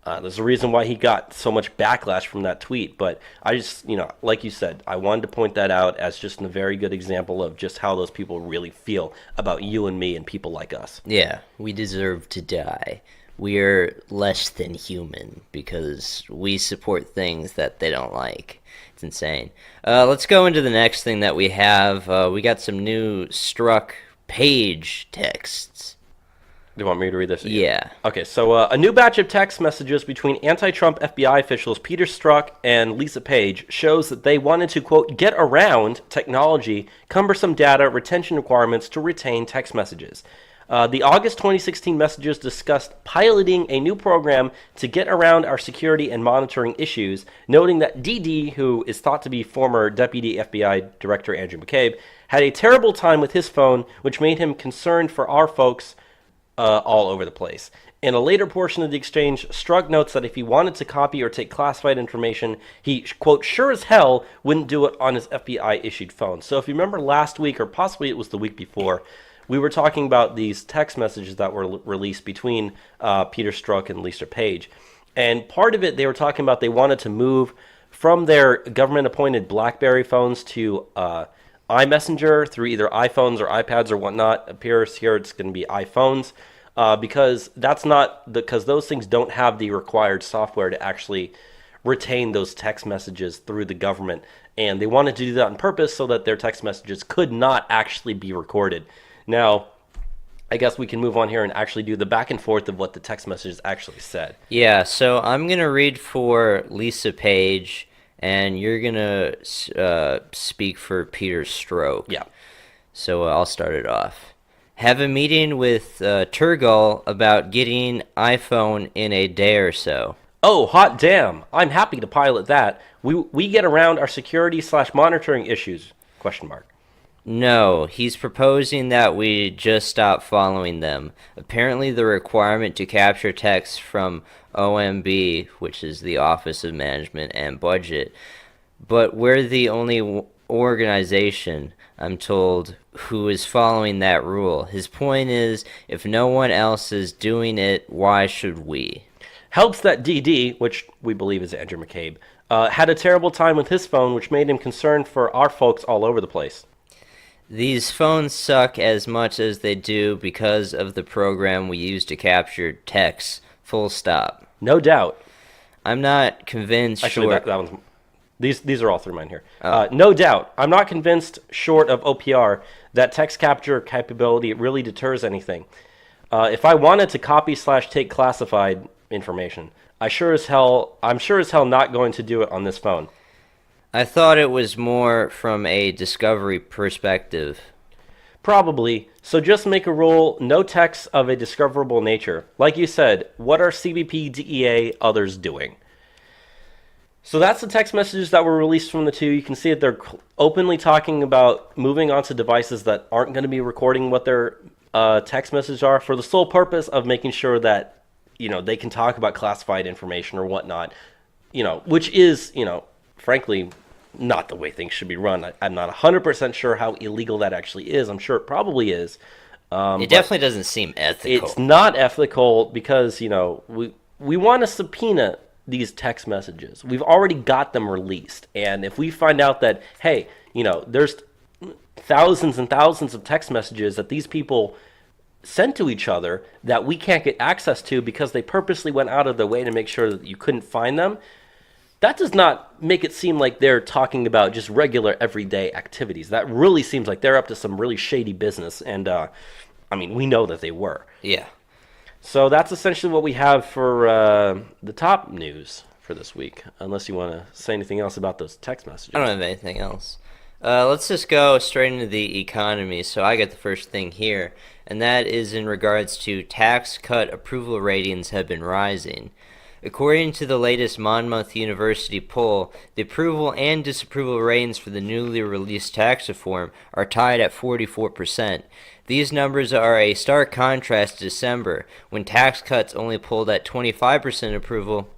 C: There's a reason why he got so much backlash from that tweet. But I just, like you said, I wanted to point that out as just a very good example of just how those people really feel about you and me and people like us.
B: Yeah, we deserve to die. We're less than human because we support things that they don't like. It's insane. Let's go into the next thing that we have. We got some new Strzock-Page texts.
C: Do you want me to read this?
B: Yeah.
C: Okay, so a new batch of text messages between anti-Trump FBI officials Peter Strzok and Lisa Page shows that they wanted to, quote, get around technology, cumbersome data, retention requirements to retain text messages. The August 2016 messages discussed piloting a new program to get around our security and monitoring issues, noting that DD, who is thought to be former Deputy FBI Director Andrew McCabe, had a terrible time with his phone, which made him concerned for our folks all over the place. In a later portion of the exchange, Strzok notes that if he wanted to copy or take classified information, he, quote, sure as hell wouldn't do it on his FBI-issued phone. So if you remember last week, or possibly it was the week before, we were talking about these text messages that were released between Peter Strzok and Lisa Page. And part of it, they were talking about they wanted to move from their government-appointed BlackBerry phones to iMessenger through either iPhones or iPads or whatnot. It appears here it's going to be iPhones because those things don't have the required software to actually retain those text messages through the government. And they wanted to do that on purpose so that their text messages could not actually be recorded. Now, I guess we can move on here and actually do the back and forth of what the text messages actually said.
B: Yeah, so I'm going to read for Lisa Page, and you're going to speak for Peter Strzok.
C: Yeah.
B: So I'll start it off. Have a meeting with Turgal about getting iPhone in a day or so.
C: Oh, hot damn. I'm happy to pilot that. We get around our security/monitoring issues, question mark.
B: No, he's proposing that we just stop following them. Apparently the requirement to capture text from OMB, which is the Office of Management and Budget, but we're the only organization, I'm told, who is following that rule. His point is, if no one else is doing it, why should we?
C: Helps that DD, which we believe is Andrew McCabe, had a terrible time with his phone, which made him concerned for our folks all over the place.
B: These phones suck as much as they do because of the program we use to capture text. Full stop.
C: No doubt.
B: I'm not convinced.
C: Actually, that one's... These are all through mine here.
B: Oh.
C: No doubt. I'm not convinced, short of OPR, that text capture capability really deters anything. If I wanted to copy/take classified information, I'm sure as hell not going to do it on this phone.
B: I thought it was more from a discovery perspective.
C: Probably. So just make a rule, no texts of a discoverable nature. Like you said, what are CBP, DEA, others doing? So that's the text messages that were released from the two. You can see that they're openly talking about moving onto devices that aren't going to be recording what their text messages are for the sole purpose of making sure that, they can talk about classified information or whatnot, which is, frankly, not the way things should be run. I'm not 100% sure how illegal that actually is. I'm sure it probably is.
B: It definitely doesn't seem ethical.
C: It's not ethical because, we want to subpoena these text messages. We've already got them released. And if we find out that, hey, there's thousands and thousands of text messages that these people sent to each other that we can't get access to because they purposely went out of their way to make sure that you couldn't find them, that does not make it seem like they're talking about just regular everyday activities. That really seems like they're up to some really shady business. And, we know that they were.
B: Yeah.
C: So that's essentially what we have for the top news for this week, unless you want to say anything else about those text messages.
B: I don't have anything else. Let's just go straight into the economy. So I got the first thing here, and that is in regards to tax cut approval ratings have been rising. According to the latest Monmouth University poll, the approval and disapproval ratings for the newly released tax reform are tied at 44%. These numbers are a stark contrast to December, when tax cuts only polled at 25% approval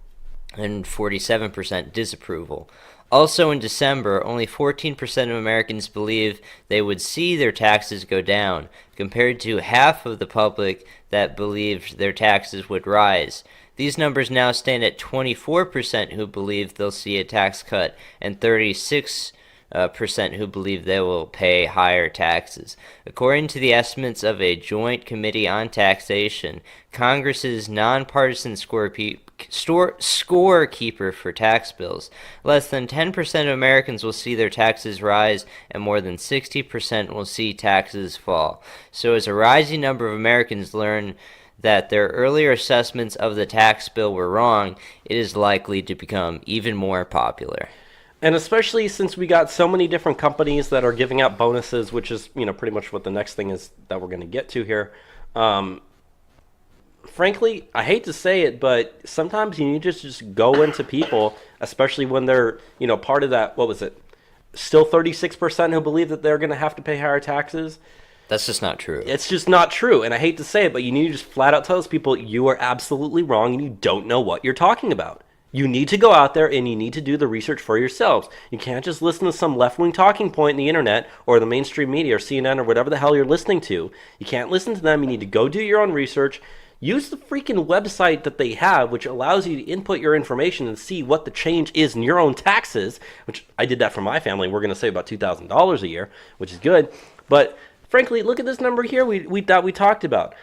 B: and 47% disapproval. Also in December, only 14% of Americans believe they would see their taxes go down, compared to half of the public that believed their taxes would rise. These numbers now stand at 24% who believe they'll see a tax cut and 36% who believe they will pay higher taxes. According to the estimates of a joint committee on taxation, Congress's nonpartisan scorekeeper for tax bills, less than 10% of Americans will see their taxes rise and more than 60% will see taxes fall. So as a rising number of Americans learn that their earlier assessments of the tax bill were wrong, it is likely to become even more popular.
C: And especially since we got so many different companies that are giving out bonuses, which is, pretty much what the next thing is that we're going to get to here. Frankly, I hate to say it, but sometimes you need to just go into people, especially when they're, part of that, what was it? Still 36% who believe that they're going to have to pay higher taxes.
B: That's just not true.
C: It's just not true, and I hate to say it, but you need to just flat out tell those people you are absolutely wrong and you don't know what you're talking about. You need to go out there and you need to do the research for yourselves. You can't just listen to some left-wing talking point in the internet or the mainstream media or CNN or whatever the hell you're listening to. You can't listen to them. You need to go do your own research. Use the freaking website that they have, which allows you to input your information and see what the change is in your own taxes, which I did that for my family. We're going to save about $2,000 a year, which is good. But frankly, look at this number here we talked about.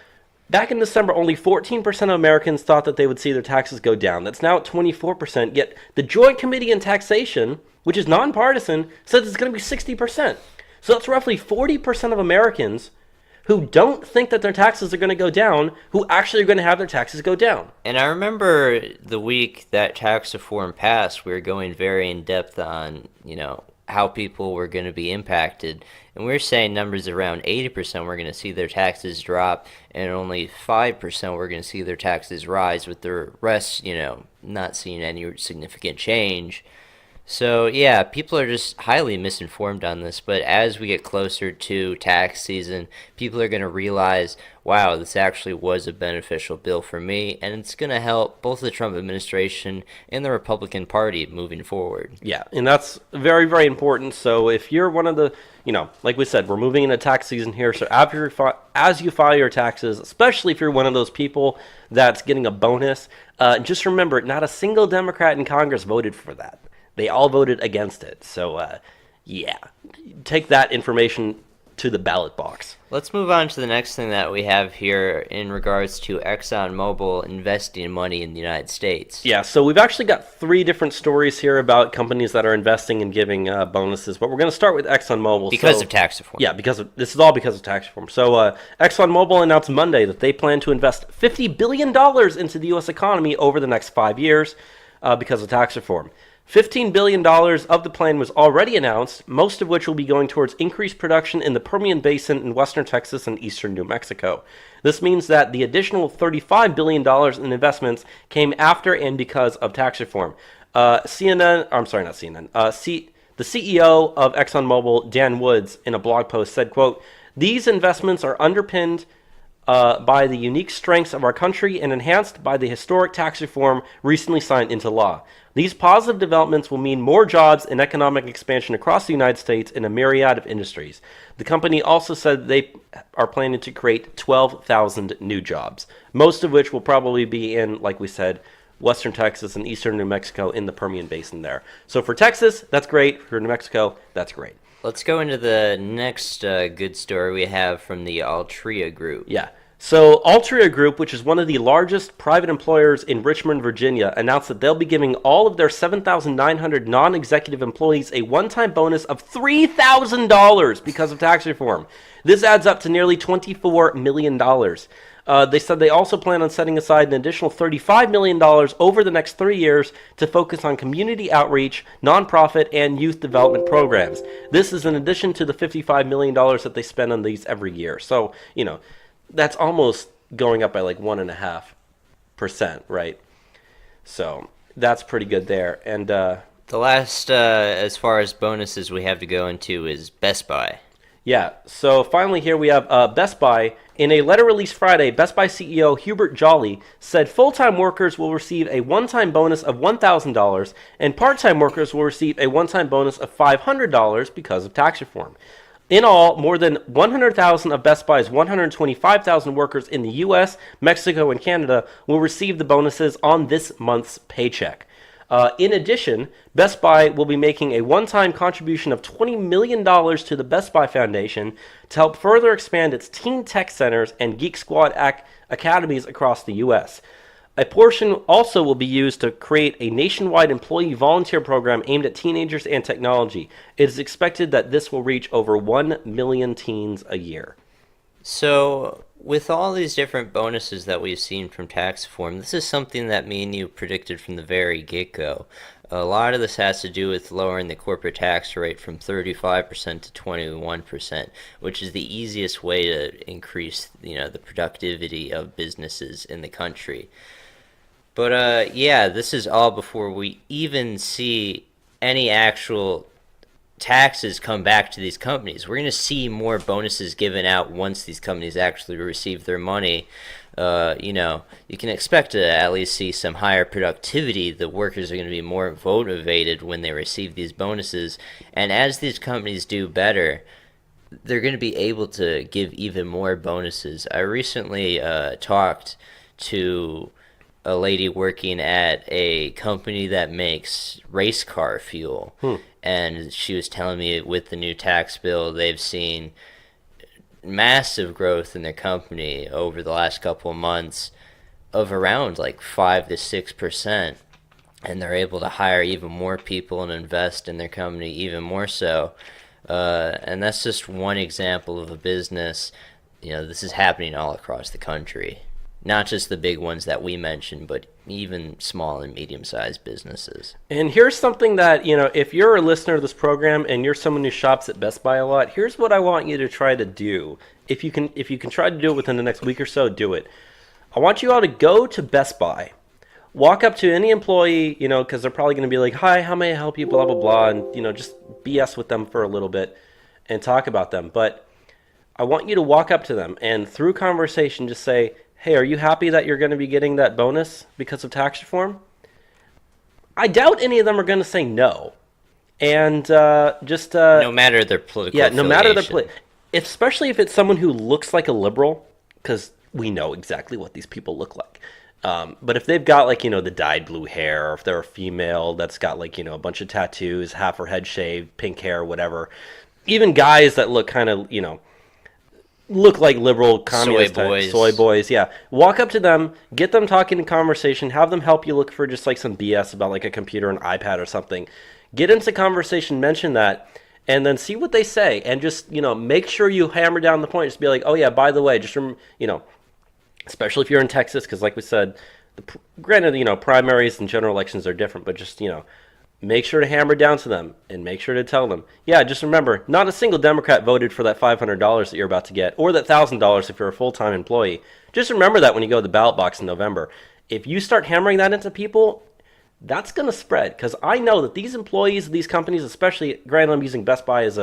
C: Back in December, only 14% of Americans thought that they would see their taxes go down. That's now at 24%, yet the Joint Committee on Taxation, which is nonpartisan, says it's going to be 60%. So that's roughly 40% of Americans who don't think that their taxes are going to go down, who actually are going to have their taxes go down.
B: And I remember the week that tax reform passed, we were going very in depth on, how people were going to be impacted. And we were saying numbers around 80% were going to see their taxes drop, and only 5% were going to see their taxes rise, with the rest, not seeing any significant change. So, yeah, people are just highly misinformed on this, but as we get closer to tax season, people are going to realize, wow, this actually was a beneficial bill for me, and it's going to help both the Trump administration and the Republican Party moving forward.
C: Yeah, and that's very, very important. So if you're one of the, like we said, we're moving into tax season here, so as you file your taxes, especially if you're one of those people that's getting a bonus, just remember, not a single Democrat in Congress voted for that. They all voted against it. So, take that information to the ballot box.
B: Let's move on to the next thing that we have here in regards to ExxonMobil investing money in the United States.
C: Yeah, so we've actually got 3 different stories here about companies that are investing and giving bonuses, but we're going to start with ExxonMobil.
B: Because of tax reform.
C: Yeah, this is all because of tax reform. So ExxonMobil announced Monday that they plan to invest $50 billion into the U.S. economy over the next 5 years because of tax reform. $15 billion of the plan was already announced, most of which will be going towards increased production in the Permian Basin in western Texas and eastern New Mexico. This means that the additional $35 billion in investments came after and because of tax reform. The CEO of ExxonMobil, Dan Woods, in a blog post said, quote, "These investments are underpinned by the unique strengths of our country and enhanced by the historic tax reform recently signed into law. These positive developments will mean more jobs and economic expansion across the United States in a myriad of industries." The company also said they are planning to create 12,000 new jobs, most of which will probably be in, like we said, western Texas and eastern New Mexico in the Permian Basin there. So for Texas, that's great. For New Mexico, that's great.
B: Let's go into the next good story we have from the Altria Group.
C: Yeah. So Altria Group, which is one of the largest private employers in Richmond, Virginia, announced that they'll be giving all of their 7,900 non-executive employees a one-time bonus of $3,000 because of tax reform. This adds up to nearly $24 million. They said they also plan on setting aside an additional $35 million over the next 3 years to focus on community outreach, nonprofit, and youth development programs. This is in addition to the $55 million that they spend on these every year. So, that's almost going up by like 1.5%, right? So that's pretty good there. And
B: The last, as far as bonuses we have to go into, is Best Buy.
C: yeah, so finally here we have Best Buy. In a letter released Friday, Best Buy CEO Hubert Jolly said full-time workers will receive a one-time bonus of $1,000 and part-time workers will receive a one-time bonus of $500 because of tax reform. In all, more than 100,000 of Best Buy's 125,000 workers in the U.S., Mexico, and Canada will receive the bonuses on this month's paycheck. In addition, Best Buy will be making a one-time contribution of $20 million to the Best Buy Foundation to help further expand its teen tech centers and Geek Squad academies across the U.S. A portion also will be used to create a nationwide employee volunteer program aimed at teenagers and technology. It is expected that this will reach over 1 million teens a year.
B: So, with all these different bonuses that we've seen from tax reform, this is something that me and you predicted from the very get-go. A lot of this has to do with lowering the corporate tax rate from 35% to 21%, which is the easiest way to increase, the productivity of businesses in the country. But yeah, this is all before we even see any actual taxes come back to these companies. We're going to see more bonuses given out once these companies actually receive their money. You can expect to at least see some higher productivity. The workers are going to be more motivated when they receive these bonuses. And as these companies do better, they're going to be able to give even more bonuses. I recently talked to a lady working at a company that makes race car fuel. And she was telling me with the new tax bill, they've seen massive growth in their company over the last couple of months of around like 5 to 6%. And they're able to hire even more people and invest in their company even more so. And that's just one example of a business. This is happening all across the country. Not just the big ones that we mentioned, but even small and medium-sized businesses.
C: And here's something that, if you're a listener to this program and you're someone who shops at Best Buy a lot, here's what I want you to try to do. If you can try to do it within the next week or so, do it. I want you all to go to Best Buy, walk up to any employee, because they're probably going to be like, "Hi, how may I help you?" Blah, blah, blah, and, just BS with them for a little bit and talk about them. But I want you to walk up to them and through conversation just say, "Hey, are you happy that you're going to be getting that bonus because of tax reform?" I doubt any of them are going to say no. And
B: no matter their political
C: no matter
B: affiliation.
C: Especially if it's someone who looks like a liberal, because we know exactly what these people look like. But if they've got the dyed blue hair, or if they're a female that's got a bunch of tattoos, half her head shaved, pink hair, whatever. Even guys that look kind of, look like liberal communist soy boys, yeah. Walk up to them, get them talking in conversation, have them help you look for just some BS about a computer, an iPad or something. Get into conversation, mention that, and then see what they say, and just make sure you hammer down the point. Just be like, "Oh yeah, by the way, just especially if you're in Texas, because like we said, granted, primaries and general elections are different, but just make sure to hammer down to them and make sure to tell them, yeah, just remember, not a single Democrat voted for that $500 that you're about to get, or that $1,000 if you're a full-time employee. Just remember that when you go to the ballot box in November. If you start hammering that into people, that's going to spread, because I know that these employees of these companies, especially, granted I'm using Best Buy as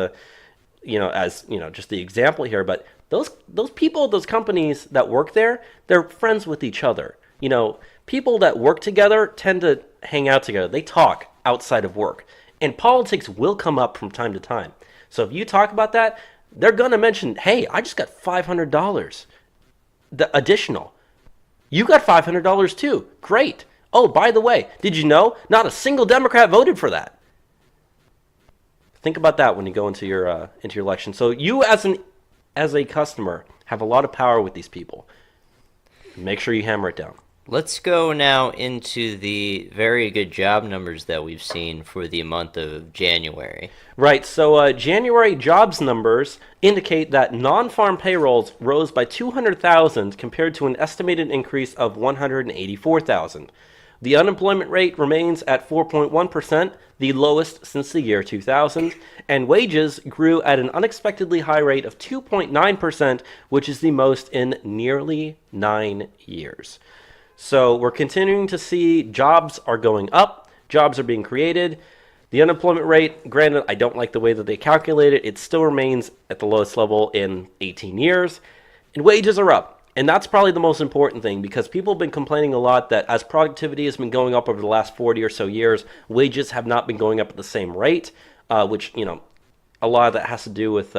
C: just the example here, but those people, those companies that work there, they're friends with each other. People that work together tend to hang out together. They talk outside of work. And politics will come up from time to time. So if you talk about that, they're going to mention, "Hey, I just got $500 additional. You got $500 too. Great. Oh, by the way, did you know not a single Democrat voted for that?" Think about that when you go into your election. So you as a customer have a lot of power with these people. Make sure you hammer it down.
B: Let's go now into the very good job numbers that we've seen for the month of January.
C: Right, so January jobs numbers indicate that non-farm payrolls rose by 200,000 compared to an estimated increase of 184,000. The unemployment rate remains at 4.1%, the lowest since the year 2000, and wages grew at an unexpectedly high rate of 2.9%, which is the most in nearly 9 years. So we're continuing to see jobs are going up, jobs are being created. The unemployment rate, granted, I don't like the way that they calculate it. It still remains at the lowest level in 18 years. And wages are up. And that's probably the most important thing because people have been complaining a lot that as productivity has been going up over the last 40 or so years, wages have not been going up at the same rate, which, a lot of that has to do with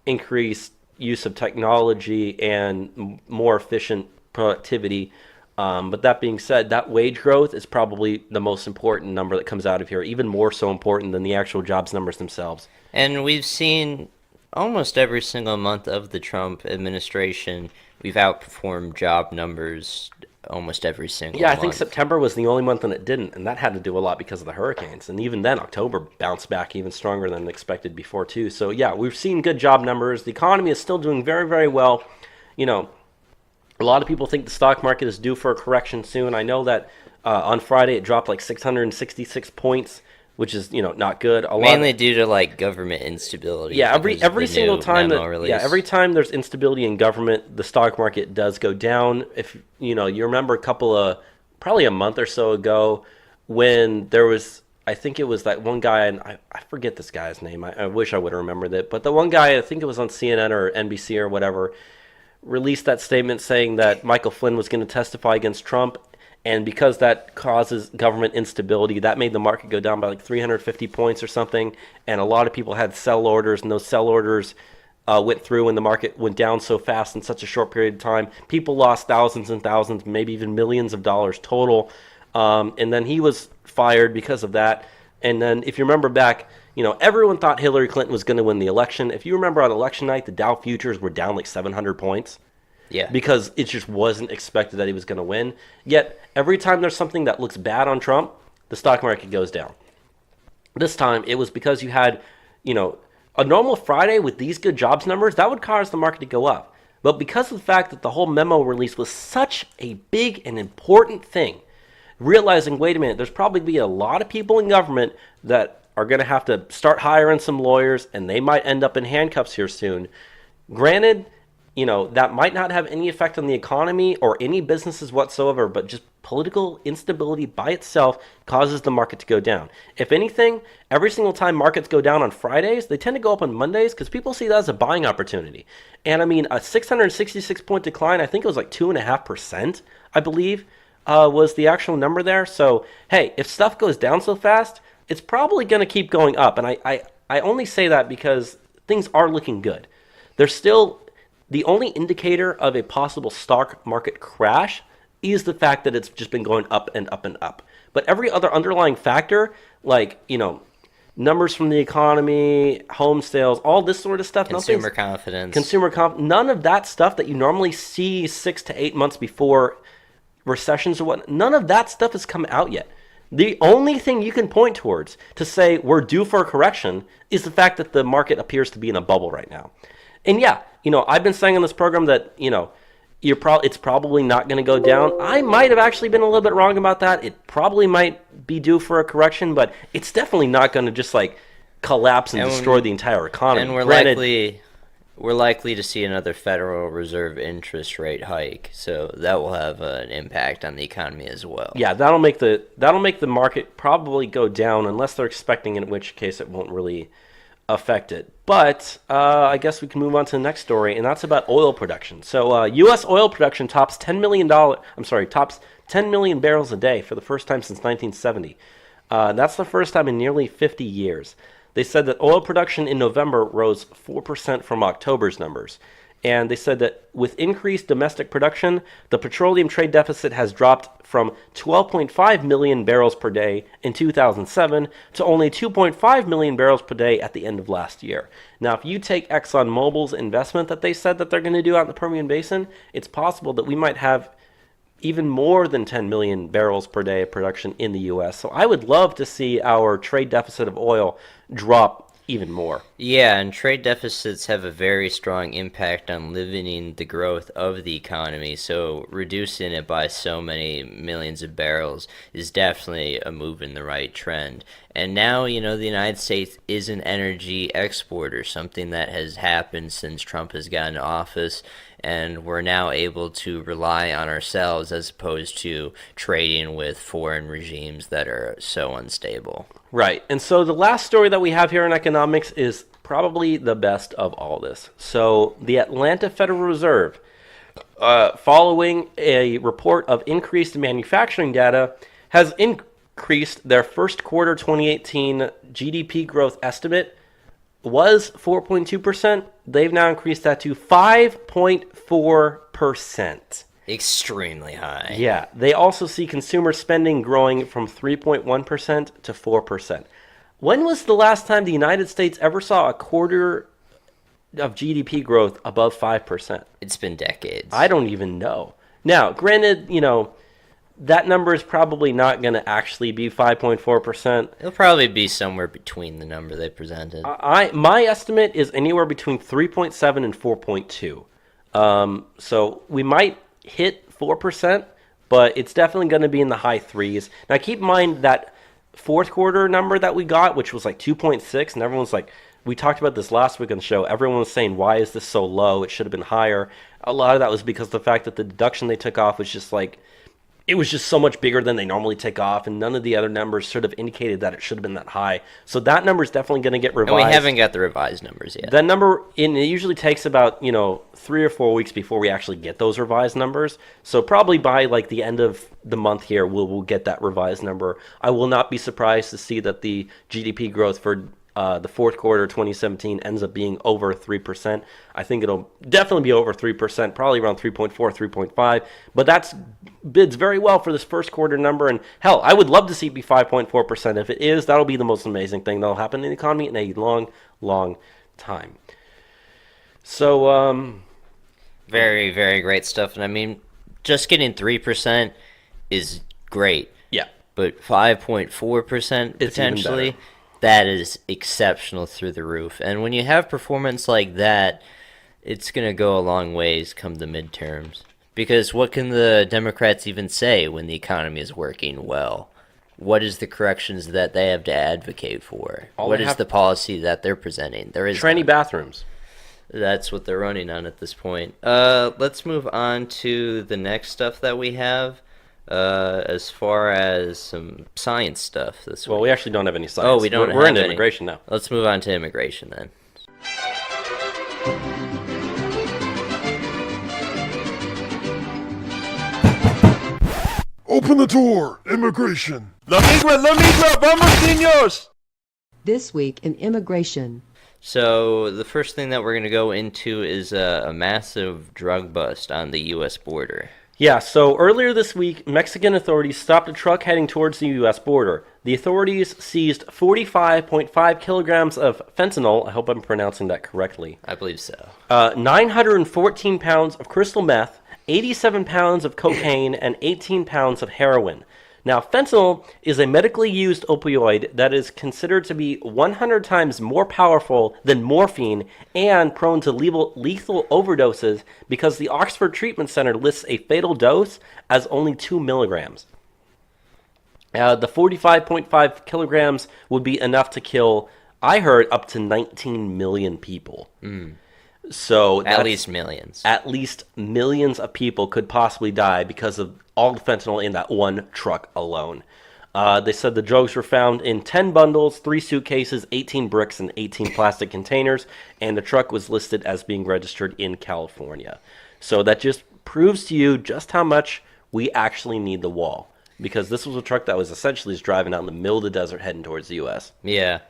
C: increased use of technology and more efficient productivity. But that being said, that wage growth is probably the most important number that comes out of here, even more so important than the actual jobs numbers themselves.
B: And we've seen almost every single month of the Trump administration, we've outperformed job numbers almost every single
C: Yeah, I
B: month.
C: think September was the only month when it didn't, and that had to do a lot because of the hurricanes. And even then, October bounced back even stronger than expected before, too. So, yeah, we've seen good job numbers. The economy is still doing very, very well. You know, a lot of people think the stock market is due for a correction soon. I know that on Friday it dropped like 666 points, which is not good.
B: Mainly due to like government instability.
C: Yeah,
B: because
C: every
B: of the
C: single
B: new
C: time
B: memo
C: that
B: release.
C: every time there's instability in government, the stock market does go down. If you remember probably a month or so ago, when there was, I think it was that one guy, and I forget this guy's name. I wish I would have remembered it, but the one guy, I think it was on CNN or NBC or whatever, released that statement saying that Michael Flynn was going to testify against Trump, and because that causes government instability, that made the market go down by like 350 points or something, and a lot of people had sell orders, and those sell orders went through, and the market went down so fast in such a short period of time. People lost thousands and thousands, maybe even millions of dollars total, and then he was fired because of that. And then if you remember back, everyone thought Hillary Clinton was going to win the election. If you remember on election night, the Dow futures were down like 700 points.
B: Yeah.
C: Because it just wasn't expected that he was going to win. Yet, every time there's something that looks bad on Trump, the stock market goes down. This time, it was because you had, a normal Friday with these good jobs numbers, that would cause the market to go up. But because of the fact that the whole memo release was such a big and important thing, realizing, wait a minute, there's probably be a lot of people in government that are going to have to start hiring some lawyers, and they might end up in handcuffs here soon. Granted, that might not have any effect on the economy or any businesses whatsoever, but just political instability by itself causes the market to go down. If anything, every single time markets go down on Fridays, they tend to go up on Mondays because people see that as a buying opportunity. And I mean, a 666 point decline, I think it was like 2.5%, I believe, was the actual number there. So, hey, if stuff goes down so fast, it's probably going to keep going up. And I only say that because things are looking good. There's still, the only indicator of a possible stock market crash is the fact that it's just been going up and up and up. But every other underlying factor, like, numbers from the economy, home sales, all this sort of stuff.
B: Consumer confidence.
C: None of that stuff that you normally see 6 to 8 months before recessions or what, none of that stuff has come out yet. The only thing you can point towards to say we're due for a correction is the fact that the market appears to be in a bubble right now. And yeah, I've been saying on this program that, it's probably not going to go down. I might have actually been a little bit wrong about that. It probably might be due for a correction, but it's definitely not going to just like collapse and destroy the entire economy.
B: And we're likely to see another Federal Reserve interest rate hike, so that will have an impact on the economy as well.
C: Yeah, that'll make the market probably go down unless they're expecting, in which case it won't really affect it. But I guess we can move on to the next story, and that's about oil production. So U.S. oil production tops $10 million barrels a day for the first time since 1970. That's the first time in nearly 50 years. They said that oil production in November rose 4% from October's numbers. And they said that with increased domestic production, the petroleum trade deficit has dropped from 12.5 million barrels per day in 2007 to only 2.5 million barrels per day at the end of last year. Now, if you take ExxonMobil's investment that they said that they're going to do out in the Permian Basin, it's possible that we might have even more than 10 million barrels per day of production in the U.S. So I would love to see our trade deficit of oil drop even more.
B: Yeah, and trade deficits have a very strong impact on limiting the growth of the economy, so reducing it by so many millions of barrels is definitely a move in the right trend. And now, the United States is an energy exporter, something that has happened since Trump has gotten into office, and we're now able to rely on ourselves as opposed to trading with foreign regimes that are so unstable.
C: Right. And so the last story that we have here in economics is probably the best of all this. So the Atlanta Federal Reserve, following a report of increased manufacturing data, has increased their first quarter 2018 GDP growth estimate was 4.2%. They've now increased that to 5.4%.
B: Extremely high.
C: Yeah. They also see consumer spending growing from 3.1% to 4%. When was the last time the United States ever saw a quarter of GDP growth above 5%?
B: It's been decades.
C: I don't even know. Now, granted, that number is probably not going to actually be 5.4%.
B: It'll probably be somewhere between the number they presented.
C: My estimate is anywhere between 3.7 and 4.2. So we might hit 4%, but it's definitely going to be in the high threes. Now, keep in mind that fourth quarter number that we got, which was like 2.6, and everyone's like, we talked about this last week on the show. Everyone was saying, why is this so low? It should have been higher. A lot of that was because of the fact that the deduction they took off was just like, it was just so much bigger than they normally take off, and none of the other numbers sort of indicated that it should have been that high. So that number is definitely going to get revised.
B: And we haven't got the revised numbers yet.
C: That number, it usually takes about 3 or 4 weeks before we actually get those revised numbers. So probably by like the end of the month here, we'll get that revised number. I will not be surprised to see that the GDP growth for the fourth quarter 2017 ends up being over 3%. I think it'll definitely be over 3%, probably around 3.4, 3.5. But that's bids very well for this first quarter number. And hell, I would love to see it be 5.4%. If it is, that'll be the most amazing thing that'll happen in the economy in a long, long time. So,
B: very, very great stuff. And I mean, just getting 3% is great.
C: Yeah.
B: But 5.4% potentially, that is exceptional through the roof. And when you have performance like that, it's going to go a long ways come the midterms. Because what can the Democrats even say when the economy is working well? What is the corrections that they have to advocate for? What is the policy that they're presenting? There is
C: tranny bathrooms.
B: That's what they're running on at this point. Let's move on to the next stuff that we have. As far as some science stuff this week.
C: Well, we actually don't have any science.
B: Oh, we don't.
C: We're
B: have
C: into
B: any.
C: immigration now.
B: Let's move on to immigration then.
A: Open the door! Immigration!
D: La migra, vamos, niños!
E: This week in immigration.
B: So the first thing that we're going to go into is a massive drug bust on the U.S. border.
C: Yeah, so earlier this week, Mexican authorities stopped a truck heading towards the U.S. border. The authorities seized 45.5 kilograms of fentanyl. I hope I'm pronouncing that correctly.
B: I believe so.
C: 914 pounds of crystal meth, 87 pounds of cocaine, and 18 pounds of heroin. Now, fentanyl is a medically used opioid that is considered to be 100 times more powerful than morphine and prone to lethal overdoses because the Oxford Treatment Center lists a fatal dose as only 2 milligrams. The 45.5 kilograms would be enough to kill, I heard, up to 19 million people. So
B: at least millions.
C: At least millions of people could possibly die because of all the fentanyl in that one truck alone. They said the drugs were found in 10 bundles, 3 suitcases, 18 bricks, and 18 plastic containers, and the truck was listed as being registered in California. So that just proves to you just how much we actually need the wall, because this was a truck that was essentially just driving out in the middle of the desert heading towards the U.S.
B: Yeah.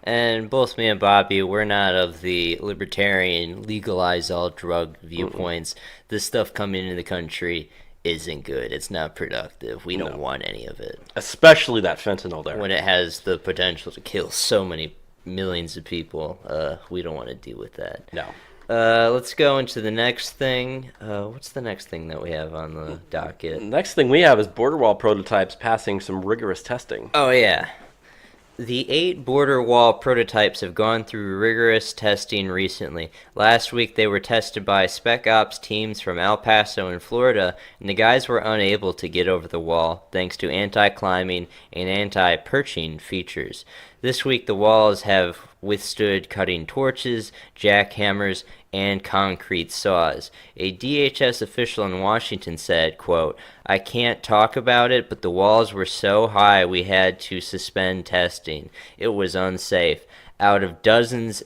B: And both me and Bobby, we're not of the libertarian, legalize all drug viewpoints. This stuff coming into the country isn't good. It's not productive. We don't want any of it.
C: Especially that fentanyl there.
B: When it has the potential to kill so many millions of people, we don't want to deal with that.
C: No.
B: Let's go into the next thing. What's the next thing that we have on the docket?
C: Next thing we have is border wall prototypes passing some rigorous testing.
B: Oh, yeah. The 8 border wall prototypes have gone through rigorous testing recently. Last week they were tested by Spec Ops teams from El Paso in Florida, and the guys were unable to get over the wall thanks to anti-climbing and anti-perching features. This week the walls have withstood cutting torches, jackhammers, and concrete saws. A DHS official in Washington said, quote, "I can't talk about it, but the walls were so high we had to suspend testing. It was unsafe. Out of dozens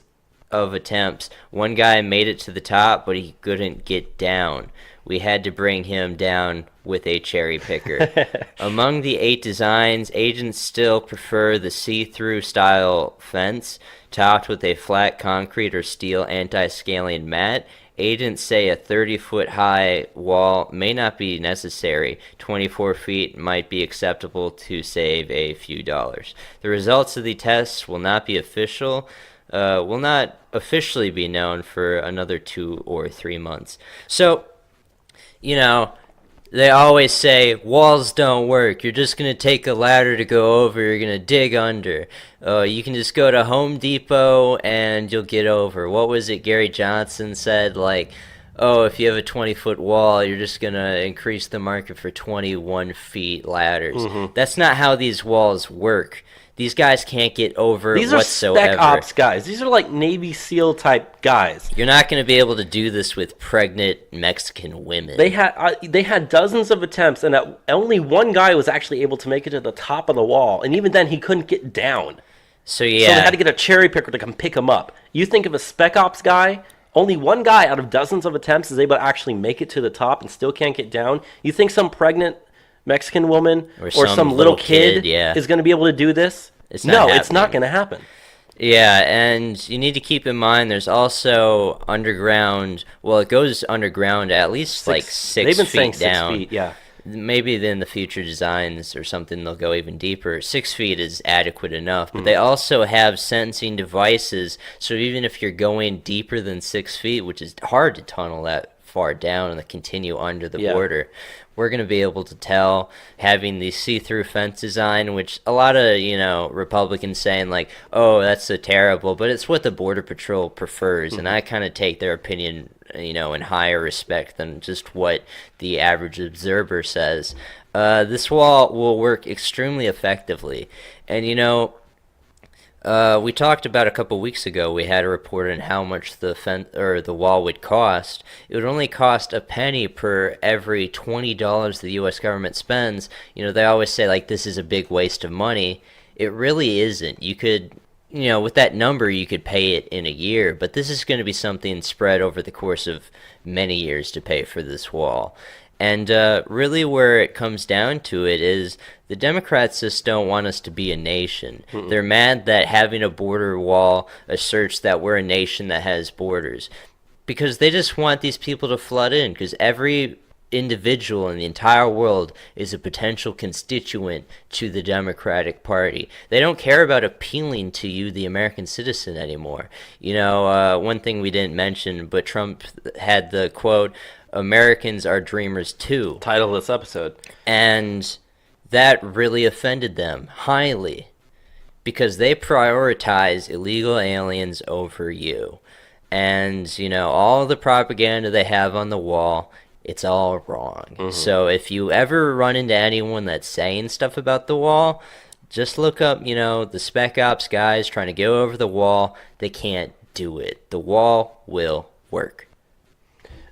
B: of attempts, one guy made it to the top, but he couldn't get down. We had to bring him down with a cherry picker." Among the 8 designs, agents still prefer the see-through style fence, topped with a flat concrete or steel anti-scaling mat. Agents say a 30-foot high wall may not be necessary. 24 feet might be acceptable to save a few dollars. The results of the tests will not officially be known for another 2 or 3 months. So, they always say walls don't work. You're just going to take a ladder to go over. You're going to dig under. You can just go to Home Depot and you'll get over. What was it Gary Johnson said? Like, oh, if you have a 20-foot wall, you're just going to increase the market for 21-feet ladders. Mm-hmm. That's not how these walls work. These guys can't get over
C: These
B: whatsoever.
C: These are Spec Ops guys. These are like Navy SEAL type guys.
B: You're not going to be able to do this with pregnant Mexican women.
C: They had dozens of attempts, and only one guy was actually able to make it to the top of the wall, and even then he couldn't get down.
B: So they
C: had to get a cherry picker to come pick him up. You think of a Spec Ops guy, only one guy out of dozens of attempts is able to actually make it to the top and still can't get down. You think some pregnant Mexican woman or some little kid is going to be able to do this? It's not going to happen.
B: Yeah, and you need to keep in mind there's also underground. Well, it goes underground at least 6 feet
C: they've been saying
B: down.
C: 6 feet, yeah.
B: Maybe in the future designs or something they'll go even deeper. 6 feet is adequate enough, but they also have sensing devices. So even if you're going deeper than 6 feet, which is hard to tunnel that far down and continue under the border, we're going to be able to tell, having the see-through fence design, which a lot of, Republicans saying like, oh, that's so terrible, but it's what the Border Patrol prefers, and I kind of take their opinion, in higher respect than just what the average observer says. This wall will work extremely effectively, and we talked about a couple weeks ago, we had a report on how much the wall would cost. It would only cost a penny per every $20 the U.S. government spends. They always say, like, this is a big waste of money. It really isn't. You could, with that number, you could pay it in a year, but this is going to be something spread over the course of many years to pay for this wall. And really where it comes down to it is the Democrats just don't want us to be a nation. Mm-mm. They're mad that having a border wall asserts that we're a nation that has borders, because they just want these people to flood in, because every individual in the entire world is a potential constituent to the Democratic Party. They don't care about appealing to you, the American citizen, anymore. One thing we didn't mention, but Trump had the quote, "Americans are dreamers too."
C: Title of this episode. And
B: that really offended them highly, because they prioritize illegal aliens over you. And, all the propaganda they have on the wall, it's all wrong. Mm-hmm. So if you ever run into anyone that's saying stuff about the wall, just look up, the Spec Ops guys trying to go over the wall. They can't do it. The wall will work.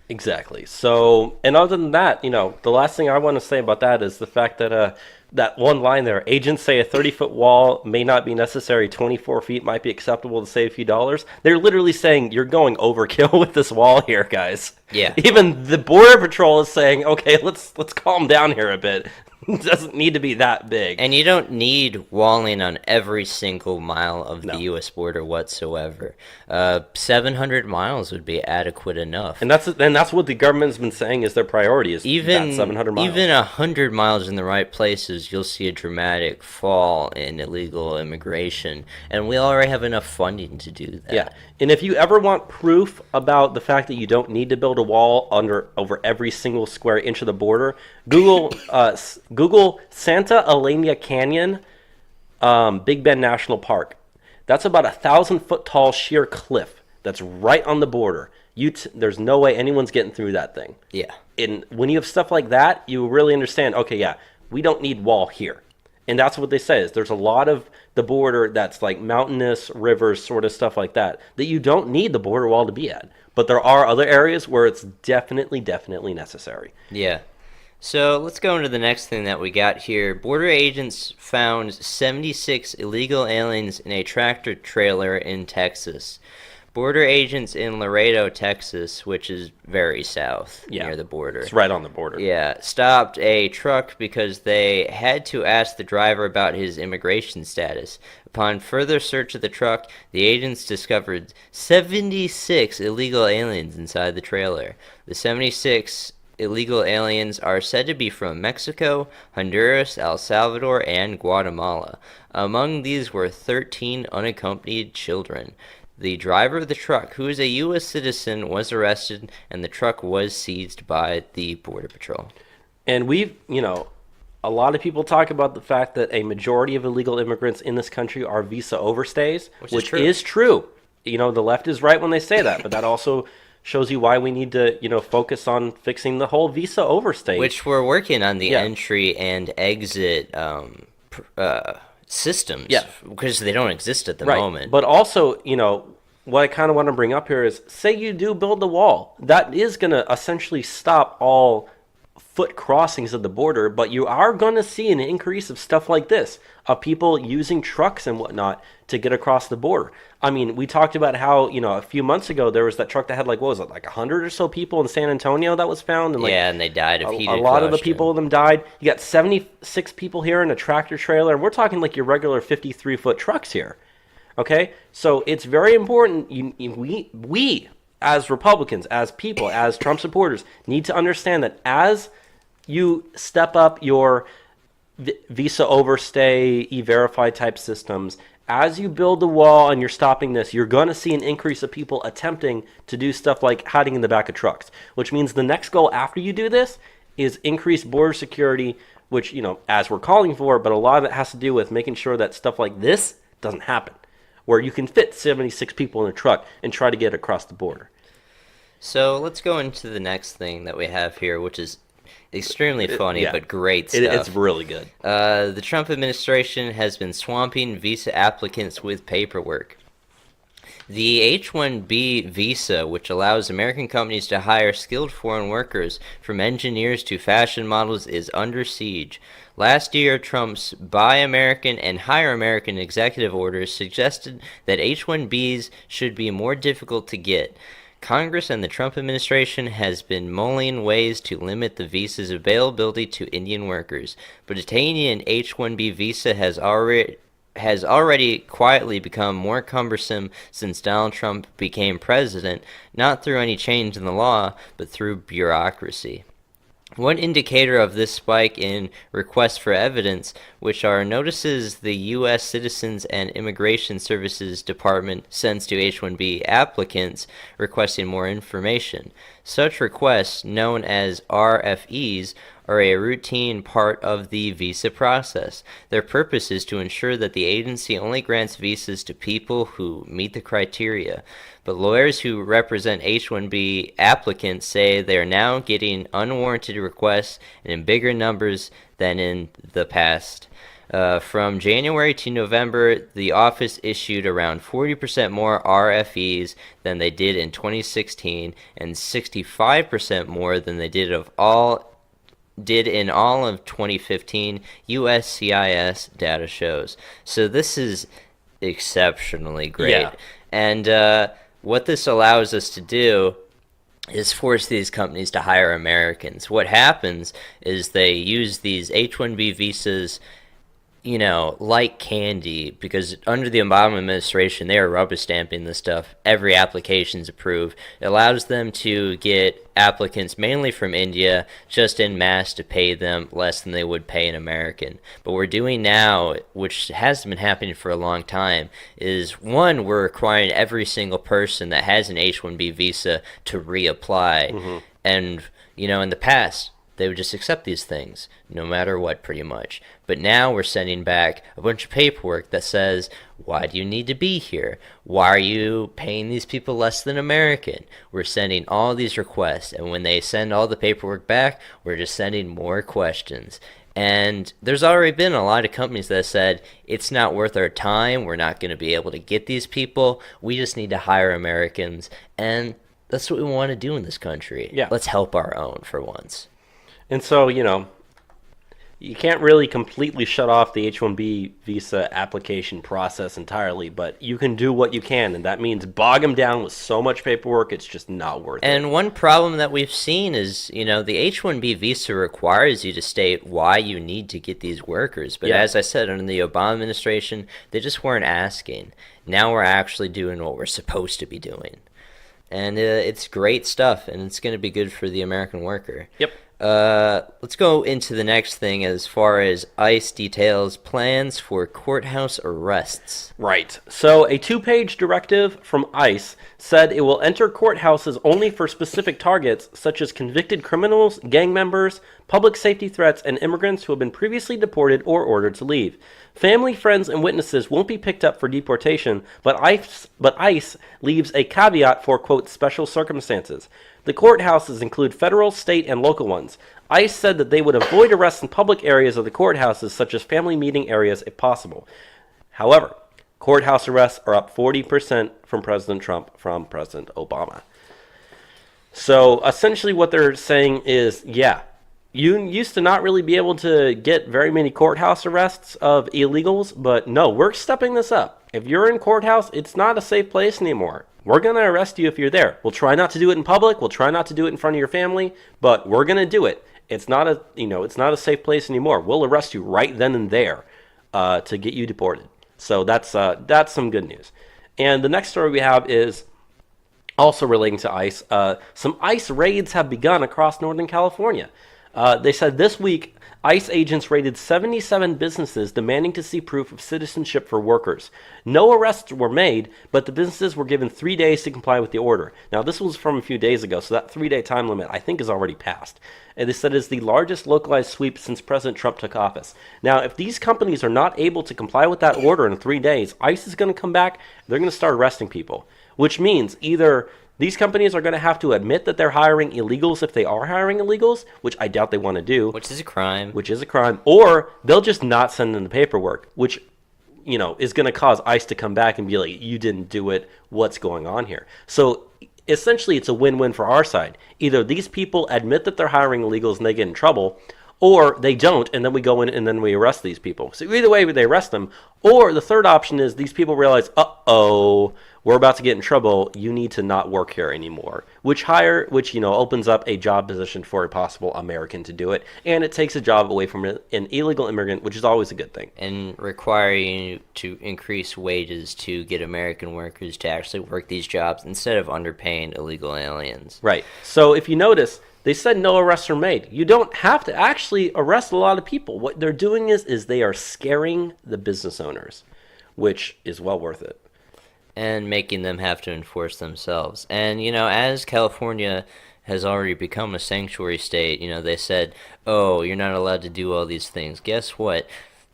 C: Exactly. So, and other than that, the last thing I want to say about that is the fact that that one line there, agents say a 30-foot wall may not be necessary, 24 feet might be acceptable to save a few dollars. They're literally saying you're going overkill with this wall here, guys.
B: Yeah.
C: Even the Border Patrol is saying, okay, let's calm down here a bit. It doesn't need to be that big.
B: And you don't need walling on every single mile of
C: No.
B: the U.S. border whatsoever. 700 miles would be adequate enough.
C: And that's what the government's been saying is their priority is
B: Even
C: that 700 miles.
B: even 100 miles in the right places, you'll see a dramatic fall in illegal immigration, and we already have enough funding to do that.
C: Yeah, and if you ever want proof about the fact that you don't need to build a wall over every single square inch of the border, Google Santa Elena Canyon, Big Bend National Park. That's about 1,000-foot tall sheer cliff that's right on the border. There's no way anyone's getting through that thing.
B: Yeah.
C: And when you have stuff like that, you really understand, okay, yeah, we don't need wall here. And that's what they say is there's a lot of the border that's like mountainous, rivers, sort of stuff like that you don't need the border wall to be at. But there are other areas where it's definitely necessary.
B: Yeah. So let's go into the next thing that we got here. Border agents found 76 illegal aliens in a tractor trailer in Texas. Border agents in Laredo, Texas, which is very south near the border.
C: It's right on the border.
B: Yeah, stopped a truck because they had to ask the driver about his immigration status. Upon further search of the truck, the agents discovered 76 illegal aliens inside the trailer. The 76 illegal aliens are said to be from Mexico, Honduras, El Salvador, and Guatemala. Among these were 13 unaccompanied children. The driver of the truck, who is a U.S. citizen, was arrested, and the truck was seized by the Border Patrol.
C: And a lot of people talk about the fact that a majority of illegal immigrants in this country are visa overstays, which is true. The left is right when they say that, but that also shows you why we need to, focus on fixing the whole visa overstay.
B: Which we're working on the entry and exit systems, because they don't exist at the moment.
C: But also, what I kind of want to bring up here is, say you do build the wall. That is going to essentially stop all foot crossings of the border, but you are going to see an increase of stuff like this, of people using trucks and whatnot to get across the border. I mean, we talked about how, a few months ago, there was that truck that had, what was it, 100 or so people in San Antonio that was found? And
B: and they died of heat
C: exhaustion. A lot of the people of them died. You got 76 people here in a tractor trailer, and we're talking like your regular 53-foot trucks here. Okay? So it's very important. We, as Republicans, as people, as Trump supporters, need to understand that as you step up your visa overstay, e-verify type systems, as you build the wall and you're stopping this, you're going to see an increase of people attempting to do stuff like hiding in the back of trucks, which means the next goal after you do this is increased border security, which, as we're calling for, but a lot of it has to do with making sure that stuff like this doesn't happen, where you can fit 76 people in a truck and try to get across the border.
B: So let's go into the next thing that we have here, which is extremely funny, but great stuff.
C: It's really good.
B: The Trump administration has been swamping visa applicants with paperwork. The H-1B visa, which allows American companies to hire skilled foreign workers from engineers to fashion models, is under siege. Last year, Trump's Buy American and Hire American executive orders suggested that H-1Bs should be more difficult to get. Congress and the Trump administration has been mulling ways to limit the visa's availability to Indian workers, but attaining an H-1B visa has already quietly become more cumbersome since Donald Trump became president, not through any change in the law, but through bureaucracy. One indicator of this spike in requests for evidence, which are notices the U.S. Citizens and Immigration Services Department sends to H-1B applicants requesting more information. Such requests, known as RFEs, are a routine part of the visa process. Their purpose is to ensure that the agency only grants visas to people who meet the criteria. But lawyers who represent H-1B applicants say they are now getting unwarranted requests and in bigger numbers than in the past. From January to November, the office issued around 40% more RFEs than they did in 2016 and 65% more than they did in all of 2015, USCIS data shows. So this is exceptionally great.
C: Yeah.
B: And what this allows us to do is force these companies to hire Americans. What happens is they use these H-1B visas, like candy, because under the Obama administration, they are rubber stamping this stuff. Every application's approved. It allows them to get applicants mainly from India just en masse to pay them less than they would pay an American. But what we're doing now, which has been happening for a long time, is one, we're requiring every single person that has an H-1B visa to reapply. And, in the past, they would just accept these things, no matter what, pretty much. But now we're sending back a bunch of paperwork that says, why do you need to be here? Why are you paying these people less than American? We're sending all these requests, and when they send all the paperwork back, we're just sending more questions. And there's already been a lot of companies that have said, it's not worth our time, we're not going to be able to get these people, we just need to hire Americans. And that's what we want to do in this country.
C: Yeah.
B: Let's help our own for once.
C: And so, you can't really completely shut off the H-1B visa application process entirely, but you can do what you can, and that means bog them down with so much paperwork, it's just not worth it.
B: And one problem that we've seen is, the H-1B visa requires you to state why you need to get these workers. But as I said, under the Obama administration, they just weren't asking. Now we're actually doing what we're supposed to be doing. And it's great stuff, and it's going to be good for the American worker.
C: Yep.
B: Let's go into the next thing as far as ICE details plans for courthouse arrests.
C: Right. So a 2-page directive from ICE said it will enter courthouses only for specific targets such as convicted criminals, gang members, public safety threats, and immigrants who have been previously deported or ordered to leave. Family, friends, and witnesses won't be picked up for deportation, but ICE leaves a caveat for, quote, special circumstances. The courthouses include federal, state, and local ones. ICE said that they would avoid arrests in public areas of the courthouses, such as family meeting areas, if possible. However, courthouse arrests are up 40% from President Trump from President Obama. So essentially what they're saying is, you used to not really be able to get very many courthouse arrests of illegals, but no, we're stepping this up. If you're in courthouse, it's not a safe place anymore. We're going to arrest you if you're there. We'll try not to do it in public. We'll try not to do it in front of your family, but we're going to do it. It's not a safe place anymore. We'll arrest you right then and there to get you deported. So that's some good news. And the next story we have is also relating to ICE. Some ICE raids have begun across Northern California. They said this week, ICE agents raided 77 businesses demanding to see proof of citizenship for workers. No arrests were made, but the businesses were given 3 days to comply with the order. Now, this was from a few days ago, so that 3-day time limit, I think, is already passed. And they said it's the largest localized sweep since President Trump took office. Now, if these companies are not able to comply with that order in 3 days, ICE is going to come back, they're going to start arresting people, which means either these companies are going to have to admit that they're hiring illegals if they are hiring illegals, which I doubt they want to do.
B: Which is a crime.
C: Or they'll just not send in the paperwork, which, is going to cause ICE to come back and be like, you didn't do it. What's going on here? So essentially, it's a win-win for our side. Either these people admit that they're hiring illegals and they get in trouble, or they don't, and then we go in and then we arrest these people. So either way, they arrest them. Or the third option is these people realize, we're about to get in trouble. You need to not work here anymore. Which opens up a job position for a possible American to do it, and it takes a job away from an illegal immigrant, which is always a good thing.
B: And requiring you to increase wages to get American workers to actually work these jobs instead of underpaying illegal aliens.
C: Right. So if you notice, they said no arrests are made. You don't have to actually arrest a lot of people. What they're doing is they are scaring the business owners, which is well worth it.
B: And making them have to enforce themselves. And, as California has already become a sanctuary state, they said, you're not allowed to do all these things. Guess what?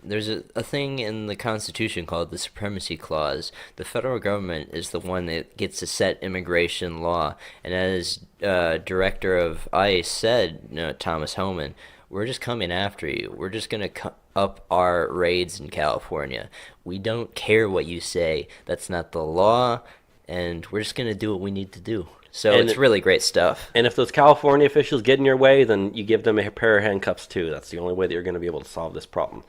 B: There's a thing in the Constitution called the Supremacy Clause. The federal government is the one that gets to set immigration law. And as director of ICE said, Thomas Homan, we're just coming after you. We're just going to up our raids in California. We don't care what you say. That's not the law, and we're just going to do what we need to do. So it's really great stuff.
C: And if those California officials get in your way, then you give them a pair of handcuffs too. That's the only way that you're going to be able to solve this problem.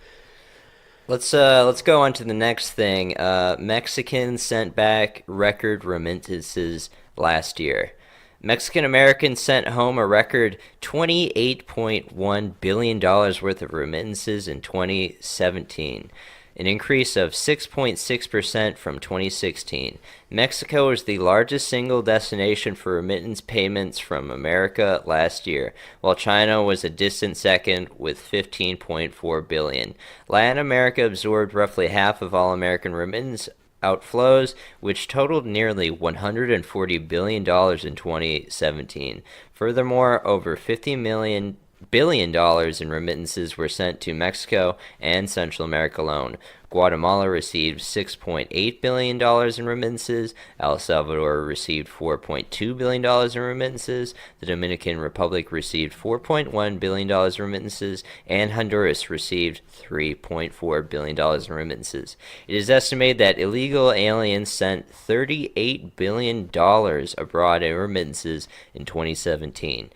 B: Let's go on to the next thing. Mexicans sent back record remittances last year. Mexican Americans sent home a record $28.1 billion worth of remittances in 2017, an increase of 6.6% from 2016. Mexico was the largest single destination for remittance payments from America last year, while China was a distant second with $15.4 billion. Latin America absorbed roughly half of all American remittance outflows, which totaled nearly $140 billion in 2017. Furthermore, over $50 billion in remittances were sent to Mexico and Central America alone. Guatemala received $6.8 billion in remittances, El Salvador received $4.2 billion in remittances, the Dominican Republic received $4.1 billion in remittances, and Honduras received $3.4 billion in remittances. It is estimated that illegal aliens sent $38 billion abroad in remittances in 2017.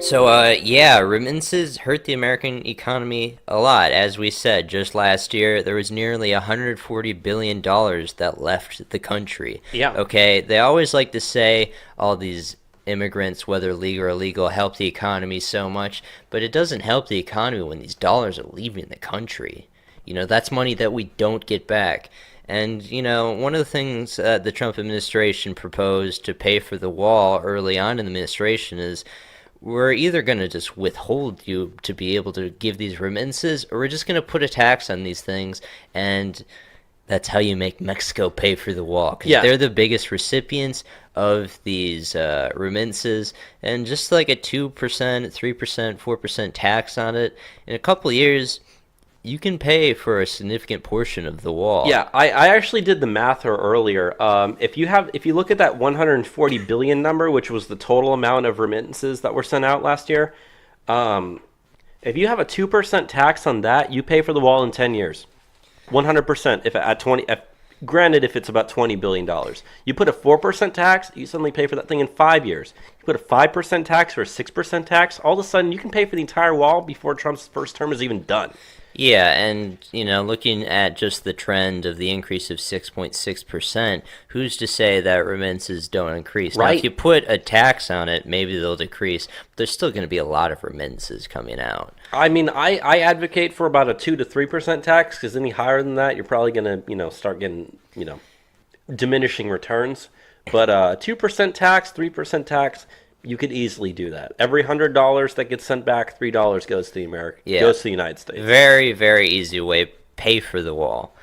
B: So, remittances hurt the American economy a lot. As we said, just last year, there was nearly $140 billion that left the country.
C: Yeah.
B: Okay, they always like to say all these immigrants, whether legal or illegal, help the economy so much, but it doesn't help the economy when these dollars are leaving the country. You know, that's money that we don't get back. And, you know, one of the things the Trump administration proposed to pay for the wall early on in the administration is we're either going to just withhold you to be able to give these remittances, or we're just going to put a tax on these things, and that's how you make Mexico pay for the wall. Because they're the biggest recipients of these remittances, and just like a 2%, 3%, 4% tax on it, in a couple of years, you can pay for a significant portion of the wall.
C: Yeah, I actually did the math earlier. If you look at that 140 billion number, which was the total amount of remittances that were sent out last year, if you have a 2% tax on that, you pay for the wall in 10 years. 100% if at 20 granted if it's about $20 billion. You put a 4% tax, you suddenly pay for that thing in 5 years. You put a 5% tax or a 6% tax, all of a sudden you can pay for the entire wall before Trump's first term is even done.
B: Yeah, and, you know, looking at just the trend of the increase of 6.6%, who's to say that remittances don't increase?
C: Right.
B: Now, if you put a tax on it, maybe they'll decrease, but there's still going to be a lot of remittances coming out.
C: I mean, I advocate for about a 2 to 3% tax, because any higher than that, you're probably going to, start getting, diminishing returns. But 2% tax, 3% tax, you could easily do that. Every $100 that gets sent back, $3 goes to goes to the United States.
B: Very, very easy way. Pay for the wall.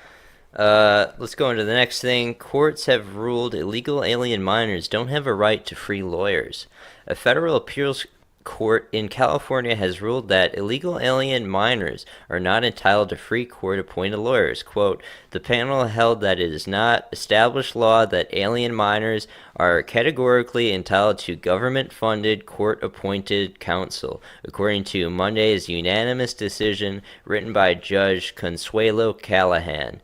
B: Let's go into the next thing. Courts have ruled illegal alien minors don't have a right to free lawyers. A federal appeals court in California has ruled that illegal alien minors are not entitled to free court-appointed lawyers. Quote, the panel held that it is not established law that alien minors are categorically entitled to government-funded court-appointed counsel, according to Monday's unanimous decision written by Judge Consuelo Callahan.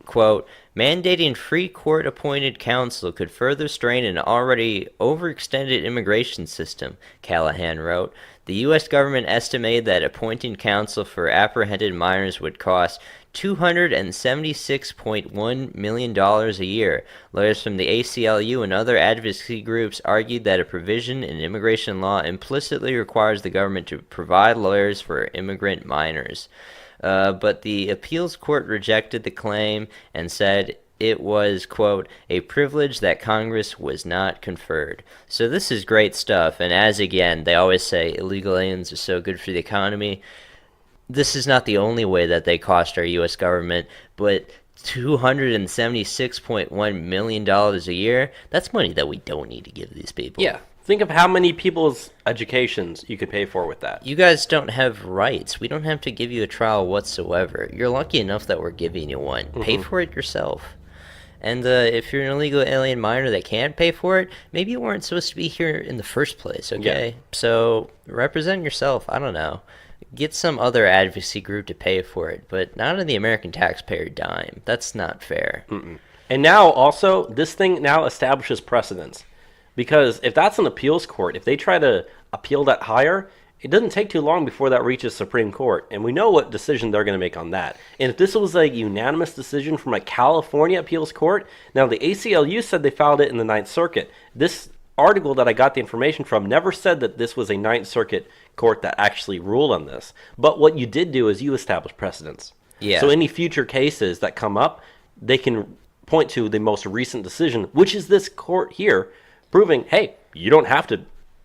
B: Quote, mandating free court-appointed counsel could further strain an already overextended immigration system, Callahan wrote. The U.S. government estimated that appointing counsel for apprehended minors would cost $276.1 million a year. Lawyers from the ACLU and other advocacy groups argued that a provision in immigration law implicitly requires the government to provide lawyers for immigrant minors. But the appeals court rejected the claim and said it was, quote, a privilege that Congress was not conferred. So this is great stuff, and as again, they always say illegal aliens are so good for the economy. This is not the only way that they cost our U.S. government, but $276.1 million a year, that's money that we don't need to give these people.
C: Yeah. Think of how many people's educations you could pay for with that.
B: You guys don't have rights. We don't have to give you a trial whatsoever. You're lucky enough that we're giving you one. Mm-hmm. Pay for it yourself. And if you're an illegal alien minor that can't pay for it, maybe you weren't supposed to be here in the first place, okay? Yeah. So represent yourself. I don't know. Get some other advocacy group to pay for it, but not on the American taxpayer dime. That's not fair.
C: Mm-mm. And now also, this thing now establishes precedents. Because if that's an appeals court, if they try to appeal that higher, it doesn't take too long before that reaches Supreme Court. And we know what decision they're going to make on that. And if this was a unanimous decision from a California appeals court, now the ACLU said they filed it in the Ninth Circuit. This article that I got the information from never said that this was a Ninth Circuit court that actually ruled on this. But what you did do is you established precedents.
B: Yeah.
C: So any future cases that come up, they can point to the most recent decision, which is this court here, proving, hey, you don't have to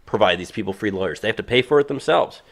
C: provide these people free lawyers. They have to pay for it themselves.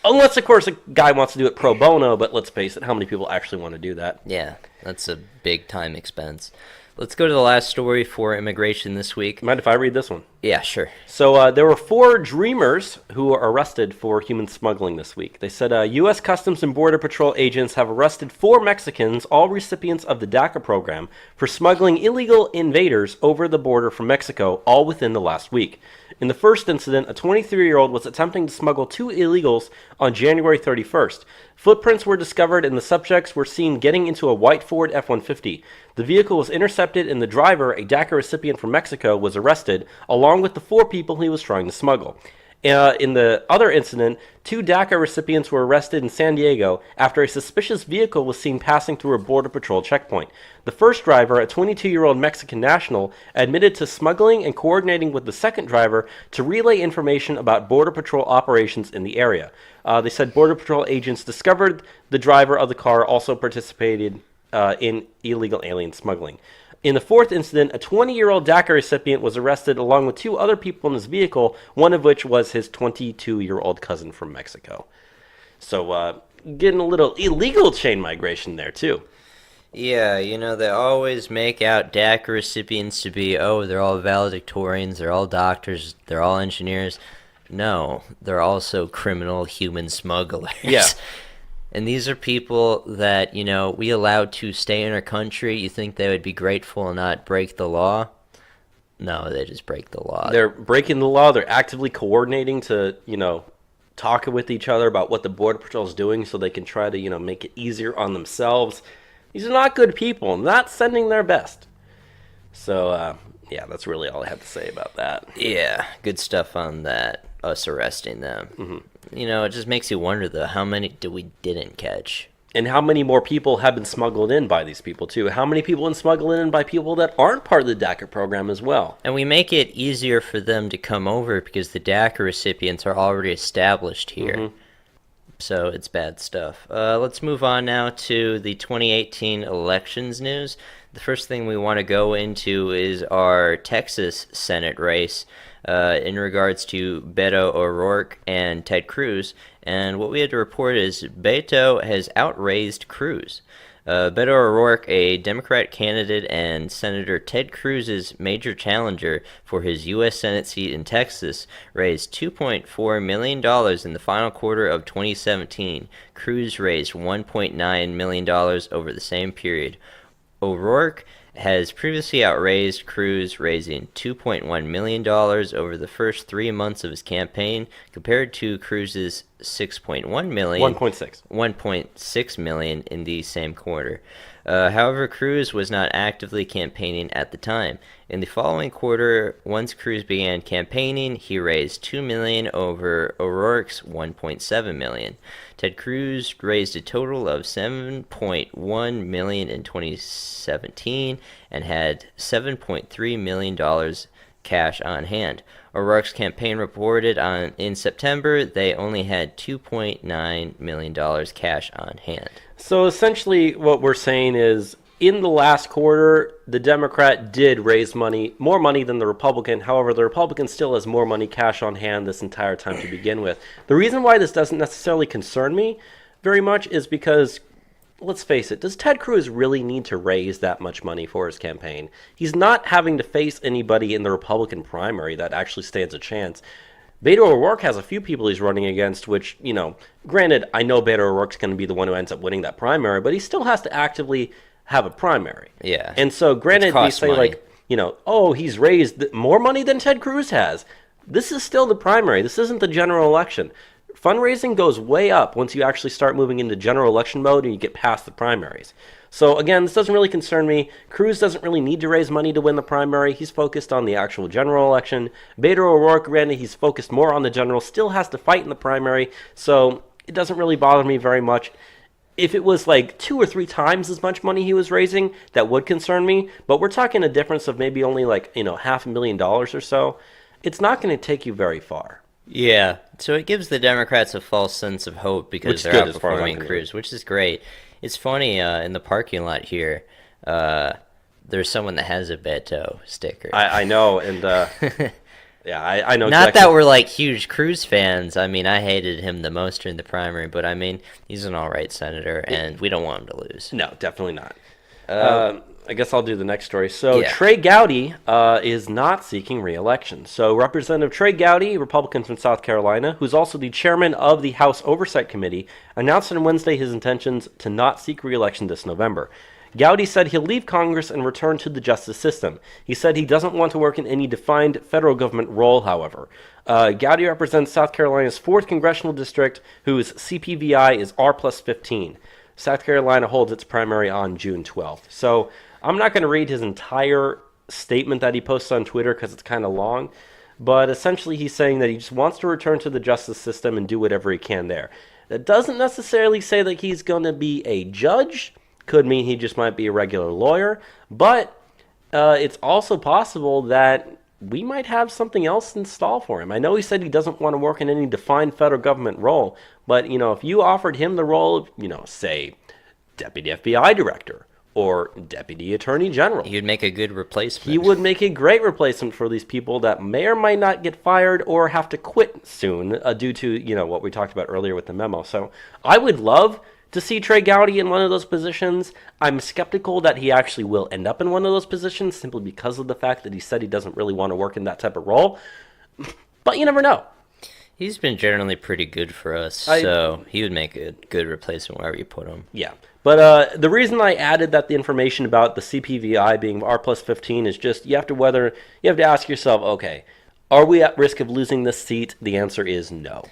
C: Unless, of course, a guy wants to do it pro bono, but let's face it, how many people actually want to do that?
B: Yeah, that's a big time expense. Let's go to the last story for immigration this week.
C: Mind if I read this one?
B: Yeah, sure.
C: So there were 4 dreamers who were arrested for human smuggling this week. They said U.S. Customs and Border Patrol agents have arrested 4 Mexicans, all recipients of the DACA program, for smuggling illegal invaders over the border from Mexico, all within the last week. In the first incident, a 23-year-old was attempting to smuggle 2 illegals on January 31st. Footprints were discovered and the subjects were seen getting into a white Ford F-150. The vehicle was intercepted and the driver, a DACA recipient from Mexico, was arrested, along with the 4 people he was trying to smuggle. In the other incident, 2 DACA recipients were arrested in San Diego after a suspicious vehicle was seen passing through a Border Patrol checkpoint. The first driver, a 22-year-old Mexican national, admitted to smuggling and coordinating with the second driver to relay information about Border Patrol operations in the area. They said Border Patrol agents discovered the driver of the car also participated in illegal alien smuggling. In the fourth incident, a 20-year-old DACA recipient was arrested along with 2 other people in his vehicle, one of which was his 22-year-old cousin from Mexico. So, getting a little illegal chain migration there, too.
B: Yeah, they always make out DACA recipients to be, they're all valedictorians, they're all doctors, they're all engineers. No, they're also criminal human smugglers.
C: Yeah.
B: And these are people that, we allowed to stay in our country. You think they would be grateful and not break the law? No, they just break the law.
C: They're breaking the law. They're actively coordinating to, talking with each other about what the Border Patrol is doing so they can try to, make it easier on themselves. These are not good people, not sending their best. So, yeah, that's really all I have to say about that.
B: Yeah, good stuff on that, us arresting them. Mm-hmm. It just makes you wonder, though, how many we didn't catch?
C: And how many more people have been smuggled in by these people, too? How many people have been smuggled in by people that aren't part of the DACA program as well?
B: And we make it easier for them to come over because the DACA recipients are already established here. Mm-hmm. So it's bad stuff. Let's move on now to the 2018 elections news. The first thing we want to go into is our Texas Senate race in regards to Beto O'Rourke and Ted Cruz. And what we had to report is Beto has outraised Cruz. Beto O'Rourke, a Democrat candidate, and Senator Ted Cruz's major challenger for his U.S. Senate seat in Texas, raised $2.4 million in the final quarter of 2017. Cruz raised $1.9 million over the same period. O'Rourke has previously outraised Cruz, raising $2.1 million over the first 3 months of his campaign, compared to Cruz's $1.6 million in the same quarter. However, Cruz was not actively campaigning at the time. In the following quarter, once Cruz began campaigning, he raised $2 million over O'Rourke's $1.7 million. Ted Cruz raised a total of $7.1 million in 2017 and had $7.3 million cash on hand. O'Rourke's campaign reported in September they only had $2.9 million cash on hand.
C: So essentially what we're saying is, in the last quarter, the Democrat did raise more money than the Republican. However, the Republican still has more money cash on hand this entire time to begin with. The reason why this doesn't necessarily concern me very much is because, let's face it, does Ted Cruz really need to raise that much money for his campaign? He's not having to face anybody in the Republican primary that actually stands a chance. Beto O'Rourke has a few people he's running against, which, granted, I know Beto O'Rourke's going to be the one who ends up winning that primary, but he still has to actively have a primary.
B: Yeah.
C: And so, granted, we say,
B: money.
C: he's raised more money than Ted Cruz has. This is still the primary. This isn't the general election. Fundraising goes way up once you actually start moving into general election mode and you get past the primaries. So again, this doesn't really concern me. Cruz doesn't really need to raise money to win the primary. He's focused on the actual general election. Beto O'Rourke, granted, he's focused more on the general, still has to fight in the primary, so it doesn't really bother me very much. If it was like 2 or 3 times as much money he was raising, that would concern me, but we're talking a difference of maybe only $500,000 or so. it's not going to take you very far.
B: Yeah, so it gives the Democrats a false sense of hope because
C: Which is
B: they're
C: good as far as I'm
B: outperforming
C: concerned.
B: Cruz, which is great. It's funny, in the parking lot here, there's someone that has a Beto sticker.
C: I know, and yeah, I know.
B: Not
C: exactly.
B: that we're like huge Cruz fans. I mean, I hated him the most during the primary, but I mean, he's an all right senator, and we don't want him to lose.
C: No, definitely not. I guess I'll do the next story. So
B: Yeah.
C: Trey Gowdy is not seeking re-election. So Representative Trey Gowdy, Republican from South Carolina, who's also the chairman of the House Oversight Committee, announced on Wednesday his intentions to not seek re-election this November. Gowdy said he'll leave Congress and return to the justice system. He said he doesn't want to work in any defined federal government role, however. Gowdy represents South Carolina's 4th congressional district, whose CPVI is R+15. South Carolina holds its primary on June 12th. So I'm not going to read his entire statement that he posts on Twitter because it's kind of long, but essentially he's saying that he just wants to return to the justice system and do whatever he can there. That doesn't necessarily say that he's going to be a judge. Could mean he just might be a regular lawyer, but it's also possible that we might have something else in stall for him. I know he said he doesn't want to work in any defined federal government role, but, if you offered him the role of, say, Deputy FBI Director or Deputy Attorney General,
B: He would make a good replacement.
C: he would make a great replacement for these people that may or might not get fired or have to quit soon due to, what we talked about earlier with the memo. So I would love to see Trey Gowdy in one of those positions. I'm skeptical that he actually will end up in one of those positions simply because of the fact that he said he doesn't really want to work in that type of role. But you never know.
B: He's been generally pretty good for us, so he would make a good replacement wherever you put him.
C: Yeah. But the reason I added that the information about the CPVI being R+15 is just you have to ask yourself, okay, are we at risk of losing this seat? The answer is no.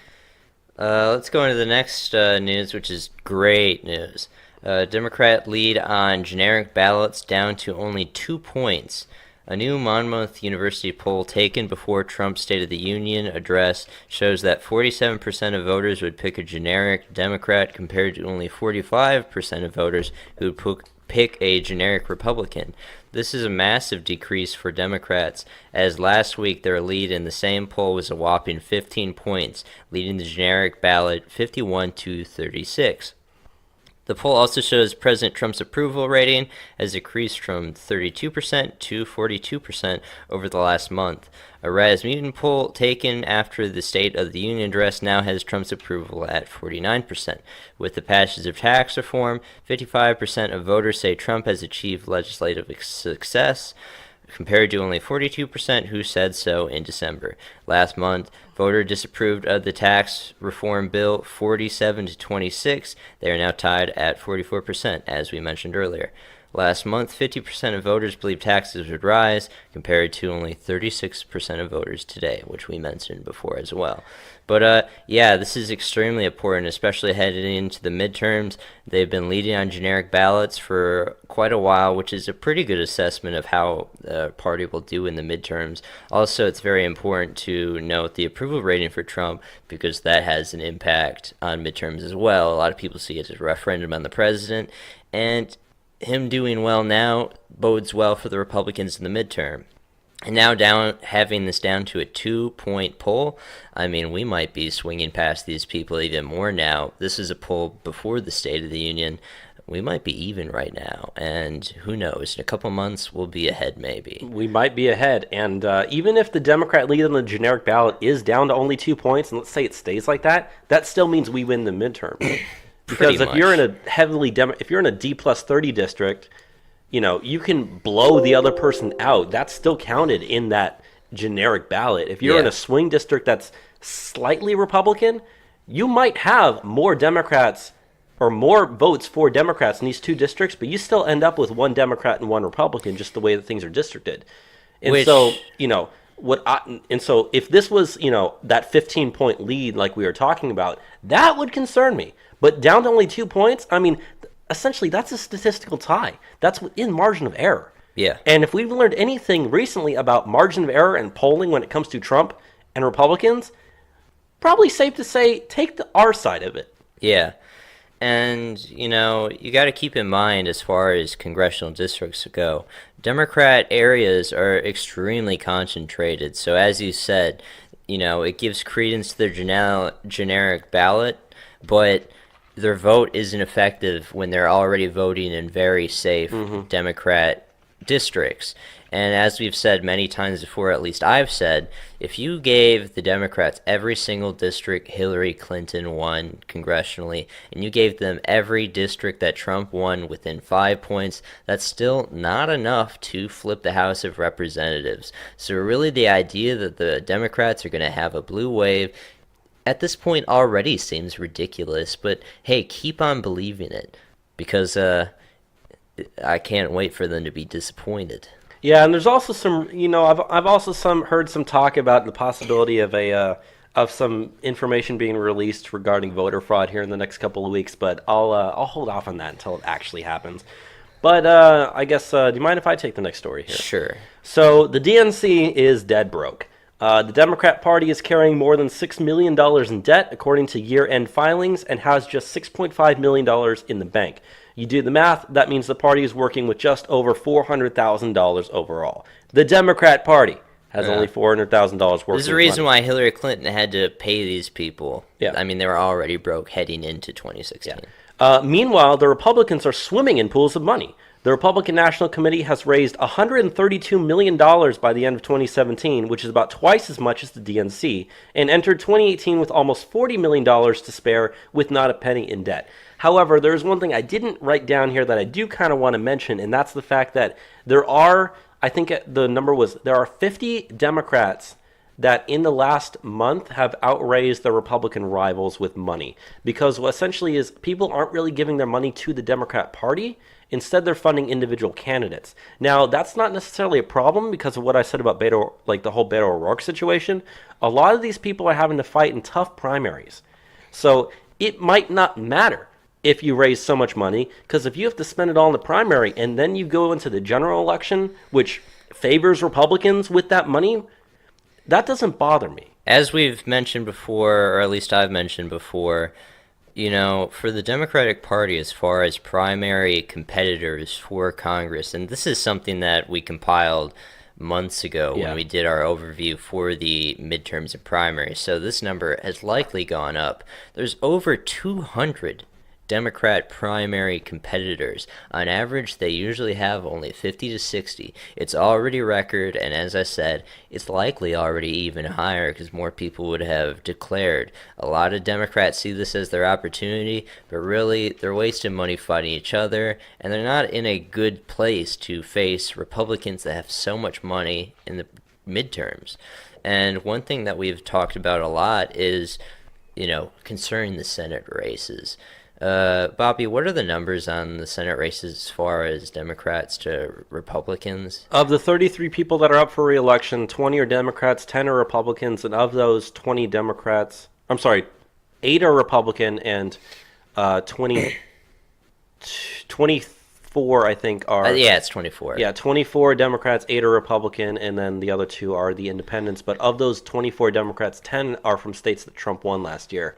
B: Let's go into the next news, which is great news. Democrat lead on generic ballots down to only 2 points. A new Monmouth University poll taken before Trump's State of the Union address shows that 47% of voters would pick a generic Democrat compared to only 45% of voters who would pick a generic Republican. This is a massive decrease for Democrats, as last week their lead in the same poll was a whopping 15 points, leading the generic ballot 51-36. The poll also shows President Trump's approval rating has decreased from 32% to 42% over the last month. A Rasmussen poll taken after the State of the Union address now has Trump's approval at 49%. With the passage of tax reform, 55% of voters say Trump has achieved legislative success, compared to only 42% who said so in December. Last month, voters disapproved of the tax reform bill 47-26. They are now tied at 44%, as we mentioned earlier. Last month, 50% of voters believed taxes would rise, compared to only 36% of voters today, which we mentioned before as well. But yeah, this is extremely important, especially heading into the midterms. They've been leading on generic ballots for quite a while, which is a pretty good assessment of how the party will do in the midterms. Also, it's very important to note the approval rating for Trump, because that has an impact on midterms as well. A lot of people see it as a referendum on the president, and him doing well now bodes well for the Republicans in the midterm. And now having this down to a 2-point poll, I mean, we might be swinging past these people even more now. This is a poll before the State of the Union. We might be even right now, and who knows? In a couple months, we'll be ahead maybe.
C: We might be ahead, and even if the Democrat lead on the generic ballot is down to only 2 points, and let's say it stays like that, that still means we win the midterm. Because if you're in a if you're in a D+30 district, you can blow the other person out. That's still counted in that generic ballot. If you're in a swing district that's slightly Republican, you might have more Democrats or more votes for Democrats in these two districts, but you still end up with one Democrat and one Republican, just the way that things are districted. And so if this was, that 15-point lead like we were talking about, that would concern me. But down to only 2 points, I mean, essentially that's a statistical tie. That's within margin of error.
B: Yeah.
C: And if we've learned anything recently about margin of error and polling when it comes to Trump and Republicans, probably safe to say take our side of it.
B: Yeah. And, you got to keep in mind as far as congressional districts go, Democrat areas are extremely concentrated. So, as you said, it gives credence to their generic ballot, but their vote isn't effective when they're already voting in very safe Democrat districts. And as we've said many times before, at least I've said, if you gave the Democrats every single district Hillary Clinton won congressionally, and you gave them every district that Trump won within 5 points, that's still not enough to flip the House of Representatives. So really the idea that the Democrats are going to have a blue wave at this point already seems ridiculous, but hey, keep on believing it, because I can't wait for them to be disappointed.
C: Yeah, and there's also some, I've also heard some talk about the possibility of of some information being released regarding voter fraud here in the next couple of weeks, but I'll hold off on that until it actually happens. But I guess, do you mind if I take the next story here?
B: Sure.
C: So the DNC is dead broke. The Democrat Party is carrying more than $6 million in debt, according to year-end filings, and has just $6.5 million in the bank. You do the math, that means the party is working with just over $400,000 overall. The Democrat Party has only $400,000 working.
B: There's a reason why Hillary Clinton had to pay these people.
C: Yeah.
B: I mean, they were already broke heading into 2016.
C: Yeah. Meanwhile, the Republicans are swimming in pools of money. The Republican National Committee has raised $132 million by the end of 2017, which is about twice as much as the DNC, and entered 2018 with almost $40 million to spare with not a penny in debt. However, there's one thing I didn't write down here that I do kind of want to mention, and that's the fact that there are, I think the number was, there are 50 Democrats that in the last month have outraised their Republican rivals with money. Because what essentially is people aren't really giving their money to the Democrat Party. Instead, they're funding individual candidates. Now, that's not necessarily a problem because of what I said about the whole Beto O'Rourke situation. A lot of these people are having to fight in tough primaries. So it might not matter if you raise so much money, because if you have to spend it all in the primary and then you go into the general election, which favors Republicans with that money, that doesn't bother me.
B: As we've mentioned before, or at least I've mentioned before, for the Democratic Party, as far as primary competitors for Congress, and this is something that we compiled months ago when we did our overview for the midterms and primaries, so this number has likely gone up. There's over 200 Democrat primary competitors. On average, they usually have only 50 to 60. It's already record, and as I said, it's likely already even higher because more people would have declared. A lot of Democrats see this as their opportunity, but really, they're wasting money fighting each other, and they're not in a good place to face Republicans that have so much money in the midterms. And one thing that we've talked about a lot is, concerning the Senate races. Bobby, what are the numbers on the Senate races as far as Democrats to Republicans?
C: Of the 33 people that are up for re-election, 20 are Democrats, 10 are Republicans, and of those 20 Democrats, 8 are Republican, and 24, I think, are...
B: it's 24.
C: Yeah, 24 Democrats, 8 are Republican, and then the other 2 are the independents. But of those 24 Democrats, 10 are from states that Trump won last year.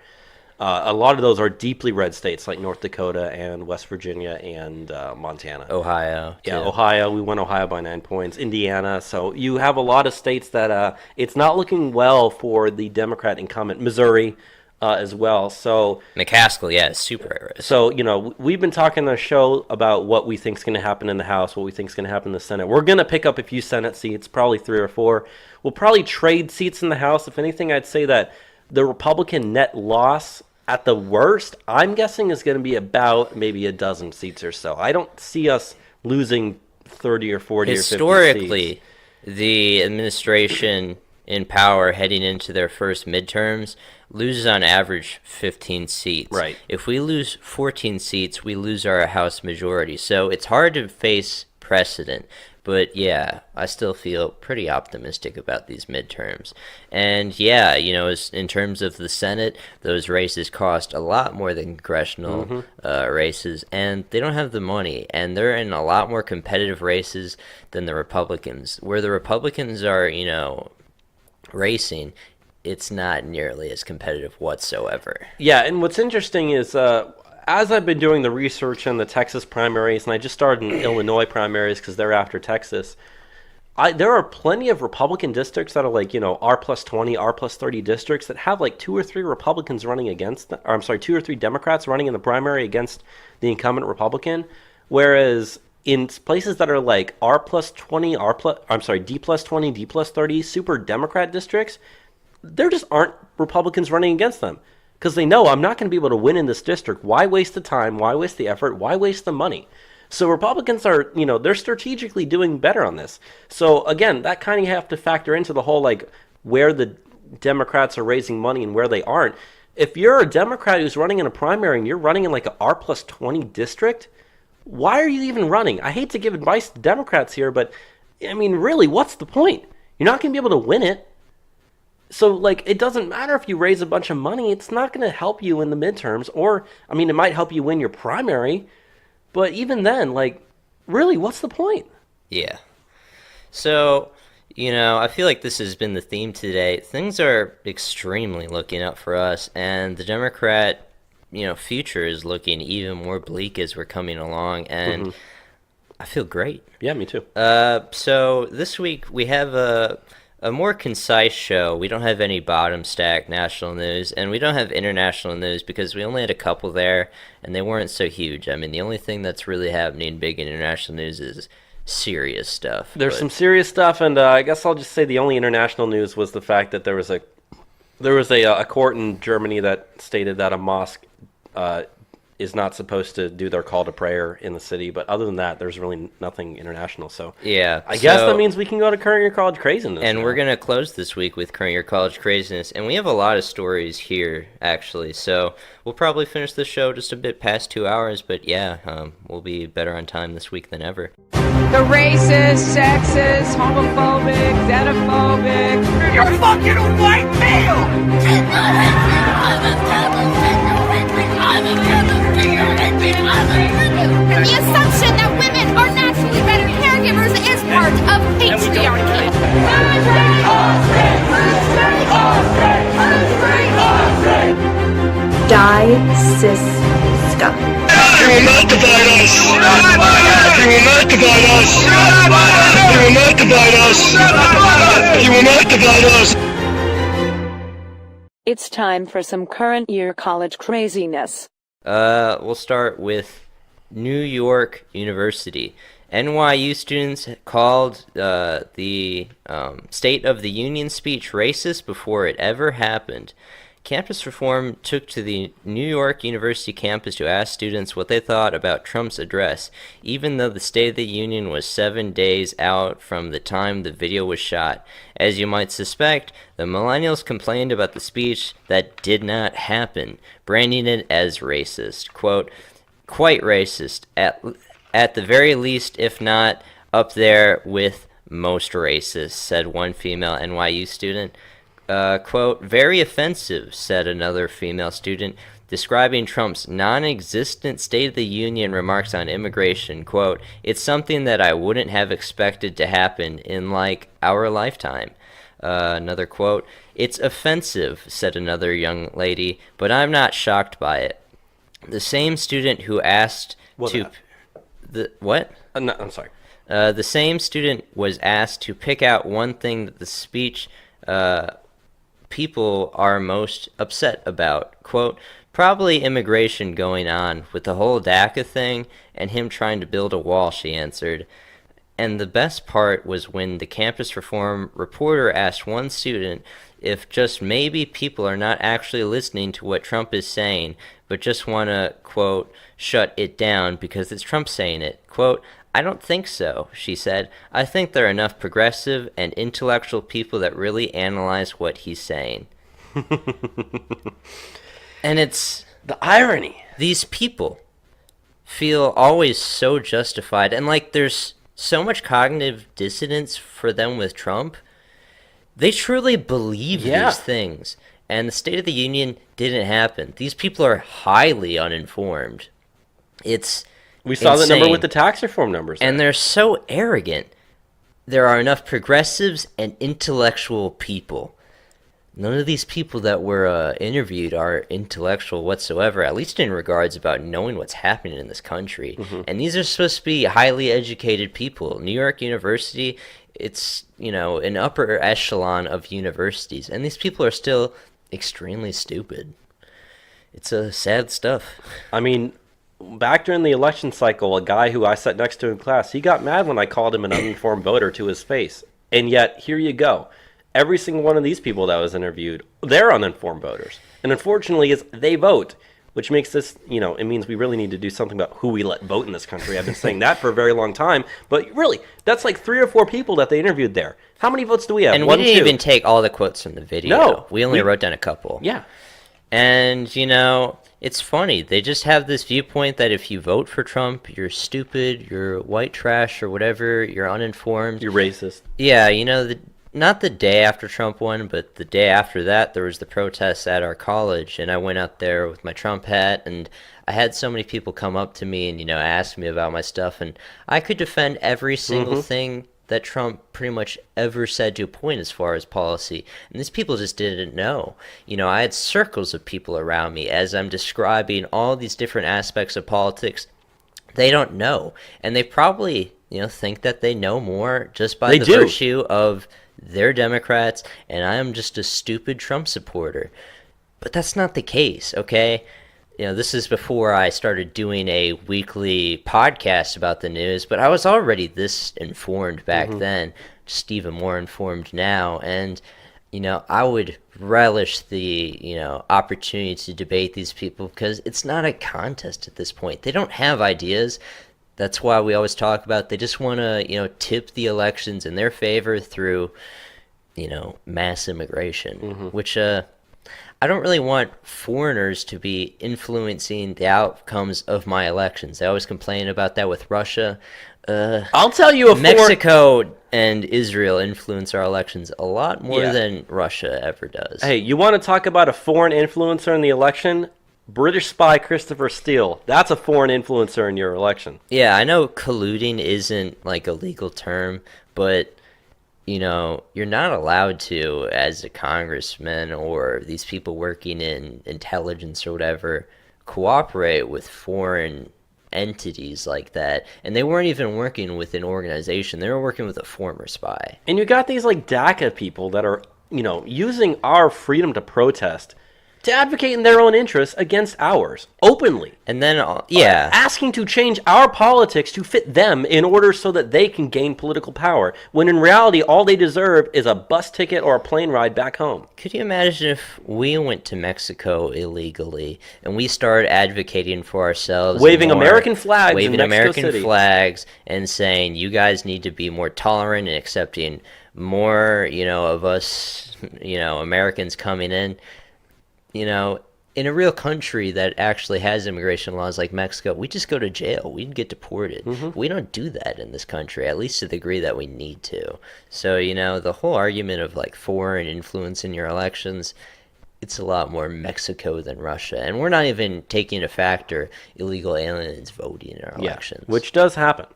C: A lot of those are deeply red states like North Dakota and West Virginia and Montana.
B: Ohio.
C: Yeah, Ohio. We won Ohio by 9 points. Indiana. So you have a lot of states that it's not looking well for the Democrat incumbent. Missouri as well. So
B: McCaskill, yeah, super red.
C: So, we've been talking on the show about what we think is going to happen in the House, what we think is going to happen in the Senate. We're going to pick up a few Senate seats, probably 3 or 4. We'll probably trade seats in the House. If anything, I'd say that the Republican net loss at the worst, I'm guessing, is going to be about maybe a dozen seats or so. I don't see us losing 30 or 40 or 50 seats.
B: Historically, the administration in power heading into their first midterms loses on average 15 seats.
C: Right.
B: If we lose 14 seats, we lose our House majority. So it's hard to face precedent. But yeah, I still feel pretty optimistic about these midterms. And yeah, in terms of the Senate, those races cost a lot more than congressional races, and they don't have the money, and they're in a lot more competitive races than the Republicans. Where the Republicans are, racing, it's not nearly as competitive whatsoever.
C: Yeah, and what's interesting is as I've been doing the research in the Texas primaries, and I just started in Illinois primaries because they're after Texas, there are plenty of Republican districts that are like, R plus 20, R plus 30 districts that have like 2 or 3 Republicans running against, or I'm sorry, 2 or 3 Democrats running in the primary against the incumbent Republican. Whereas in places that are like R plus 20, D plus 20, D plus 30, super Democrat districts, there just aren't Republicans running against them. Because they know I'm not going to be able to win in this district. Why waste the time? Why waste the effort? Why waste the money? So Republicans are, they're strategically doing better on this. So again, that kind of have to factor into the whole, like, where the Democrats are raising money and where they aren't. If you're a Democrat who's running in a primary and you're running in like a R plus 20 district, why are you even running? I hate to give advice to Democrats here, but I mean, really, what's the point? You're not going to be able to win it. So, like, it doesn't matter if you raise a bunch of money. It's not going to help you in the midterms. Or, I mean, it might help you win your primary. But even then, like, really, what's the point?
B: Yeah. So, I feel like this has been the theme today. Things are extremely looking up for us. And the Democrat, future is looking even more bleak as we're coming along. And I feel great.
C: Yeah, me too.
B: So this week we have a more concise show. We don't have any bottom stack national news, and we don't have international news because we only had a couple there, and they weren't so huge. I mean, the only thing that's really happening big in international news is serious stuff.
C: There's some serious stuff, and I guess I'll just say the only international news was the fact that there was a court in Germany that stated that a mosque is not supposed to do their call to prayer in the city. But other than that, there's really nothing international. So
B: yeah,
C: I guess that means we can go to Current Year College Craziness.
B: And
C: now.
B: We're going to close this week with Current Year College Craziness. And we have a lot of stories here, actually. So we'll probably finish the show just a bit past 2 hours. But yeah, we'll be better on time this week than ever.
F: The racist, sexist, homophobic, xenophobic. You're fucking a white male!
G: The assumption that women are naturally better caregivers is part of patriarchy.
H: Die, cis, scum.
A: You will not divide us! You will not divide us! You will not divide us! You will not divide us!
I: It's time for some current year college craziness.
B: We'll start with New York University. NYU students called the State of the Union speech racist before it ever happened. Campus Reform took to the New York University campus to ask students what they thought about Trump's address, even though the State of the Union was 7 days out from the time the video was shot. As you might suspect, the millennials complained about the speech that did not happen, branding it as racist. Quote, quite racist, at the very least, if not up there with most racist, said one female NYU student. Quote, very offensive, said another female student, describing Trump's non-existent State of the Union remarks on immigration. Quote, it's something that I wouldn't have expected to happen in, like, our lifetime. Another quote, it's offensive, said another young lady, but I'm not shocked by it. The same student who asked what?
C: No, I'm sorry.
B: The same student was asked to pick out one thing that the speech people are most upset about. Quote, probably immigration going on with the whole DACA thing and him trying to build a wall, she answered. And the best part was when the Campus Reform reporter asked one student if just maybe people are not actually listening to what Trump is saying, but just want to, quote, shut it down because it's Trump saying it. Quote, I don't think so, she said. I think there are enough progressive and intellectual people that really analyze what he's saying. And it's
C: the irony.
B: These people feel always so justified. And, like, there's so much cognitive dissonance for them with Trump. They truly believe these things. And the State of the Union didn't happen. These people are highly uninformed.
C: We saw the number with the tax reform numbers.
B: And they're so arrogant. There are enough progressives and intellectual people none of these people that were interviewed are intellectual whatsoever, at least in regards about knowing what's happening in this country. And these are supposed to be highly educated people. New York University, it's, an upper echelon of universities, and these people are still extremely stupid. It's sad stuff.
C: I mean, back during the election cycle, a guy who I sat next to in class, he got mad when I called him an uninformed voter to his face. And yet, here you go. Every single one of these people that was interviewed, they're uninformed voters. And unfortunately, they vote, which makes this, it means we really need to do something about who we let vote in this country. I've been saying that for a very long time. But really, that's like 3 or 4 people that they interviewed there. How many votes do we have?
B: And
C: One,
B: we didn't
C: 2.
B: even take all the quotes from the video.
C: No.
B: We only wrote down a couple.
C: Yeah.
B: And, it's funny. They just have this viewpoint that if you vote for Trump, you're stupid, you're white trash or whatever, you're uninformed.
C: You're racist.
B: Yeah, not the day after Trump won, but the day after that, there was the protests at our college, and I went out there with my Trump hat, and I had so many people come up to me and, ask me about my stuff, and I could defend every single thing that Trump pretty much ever said to a point as far as policy. And these people just didn't know. I had circles of people around me as I'm describing all these different aspects of politics. They don't know. And they probably, think that they know more just by the virtue of they're Democrats and I am just a stupid Trump supporter. But that's not the case, okay? This is before I started doing a weekly podcast about the news, but I was already this informed back then, just even more informed now. And, I would relish the, opportunity to debate these people because it's not a contest at this point. They don't have ideas. That's why we always talk about they just want to, tip the elections in their favor through, mass immigration, which I don't really want foreigners to be influencing the outcomes of my elections. I always complain about that with Russia.
C: I'll tell you
B: Mexico and Israel influence our elections a lot more than Russia ever does.
C: Hey, you want to talk about a foreign influencer in the election? British spy Christopher Steele. That's a foreign influencer in your election.
B: Yeah, I know colluding isn't like a legal term, but you're not allowed to, as a congressman or these people working in intelligence or whatever, cooperate with foreign entities like that. And they weren't even working with an organization. They were working with a former spy.
C: And you got these like DACA people that are, using our freedom to protest to advocate in their own interests against ours, openly.
B: And then,
C: asking to change our politics to fit them in order so that they can gain political power, when in reality, all they deserve is a bus ticket or a plane ride back home.
B: Could you imagine if we went to Mexico illegally and we started advocating for ourselves?
C: Waving American flags
B: waving
C: in Mexico
B: American
C: City.
B: flags and saying, you guys need to be more tolerant and accepting more, of us, Americans coming in. In a real country that actually has immigration laws like Mexico, we just go to jail. We'd get deported. We don't do that in this country, at least to the degree that we need to. So, the whole argument of like foreign influence in your elections, it's a lot more Mexico than Russia. And we're not even taking into factor illegal aliens voting in our elections.
C: Which does happen.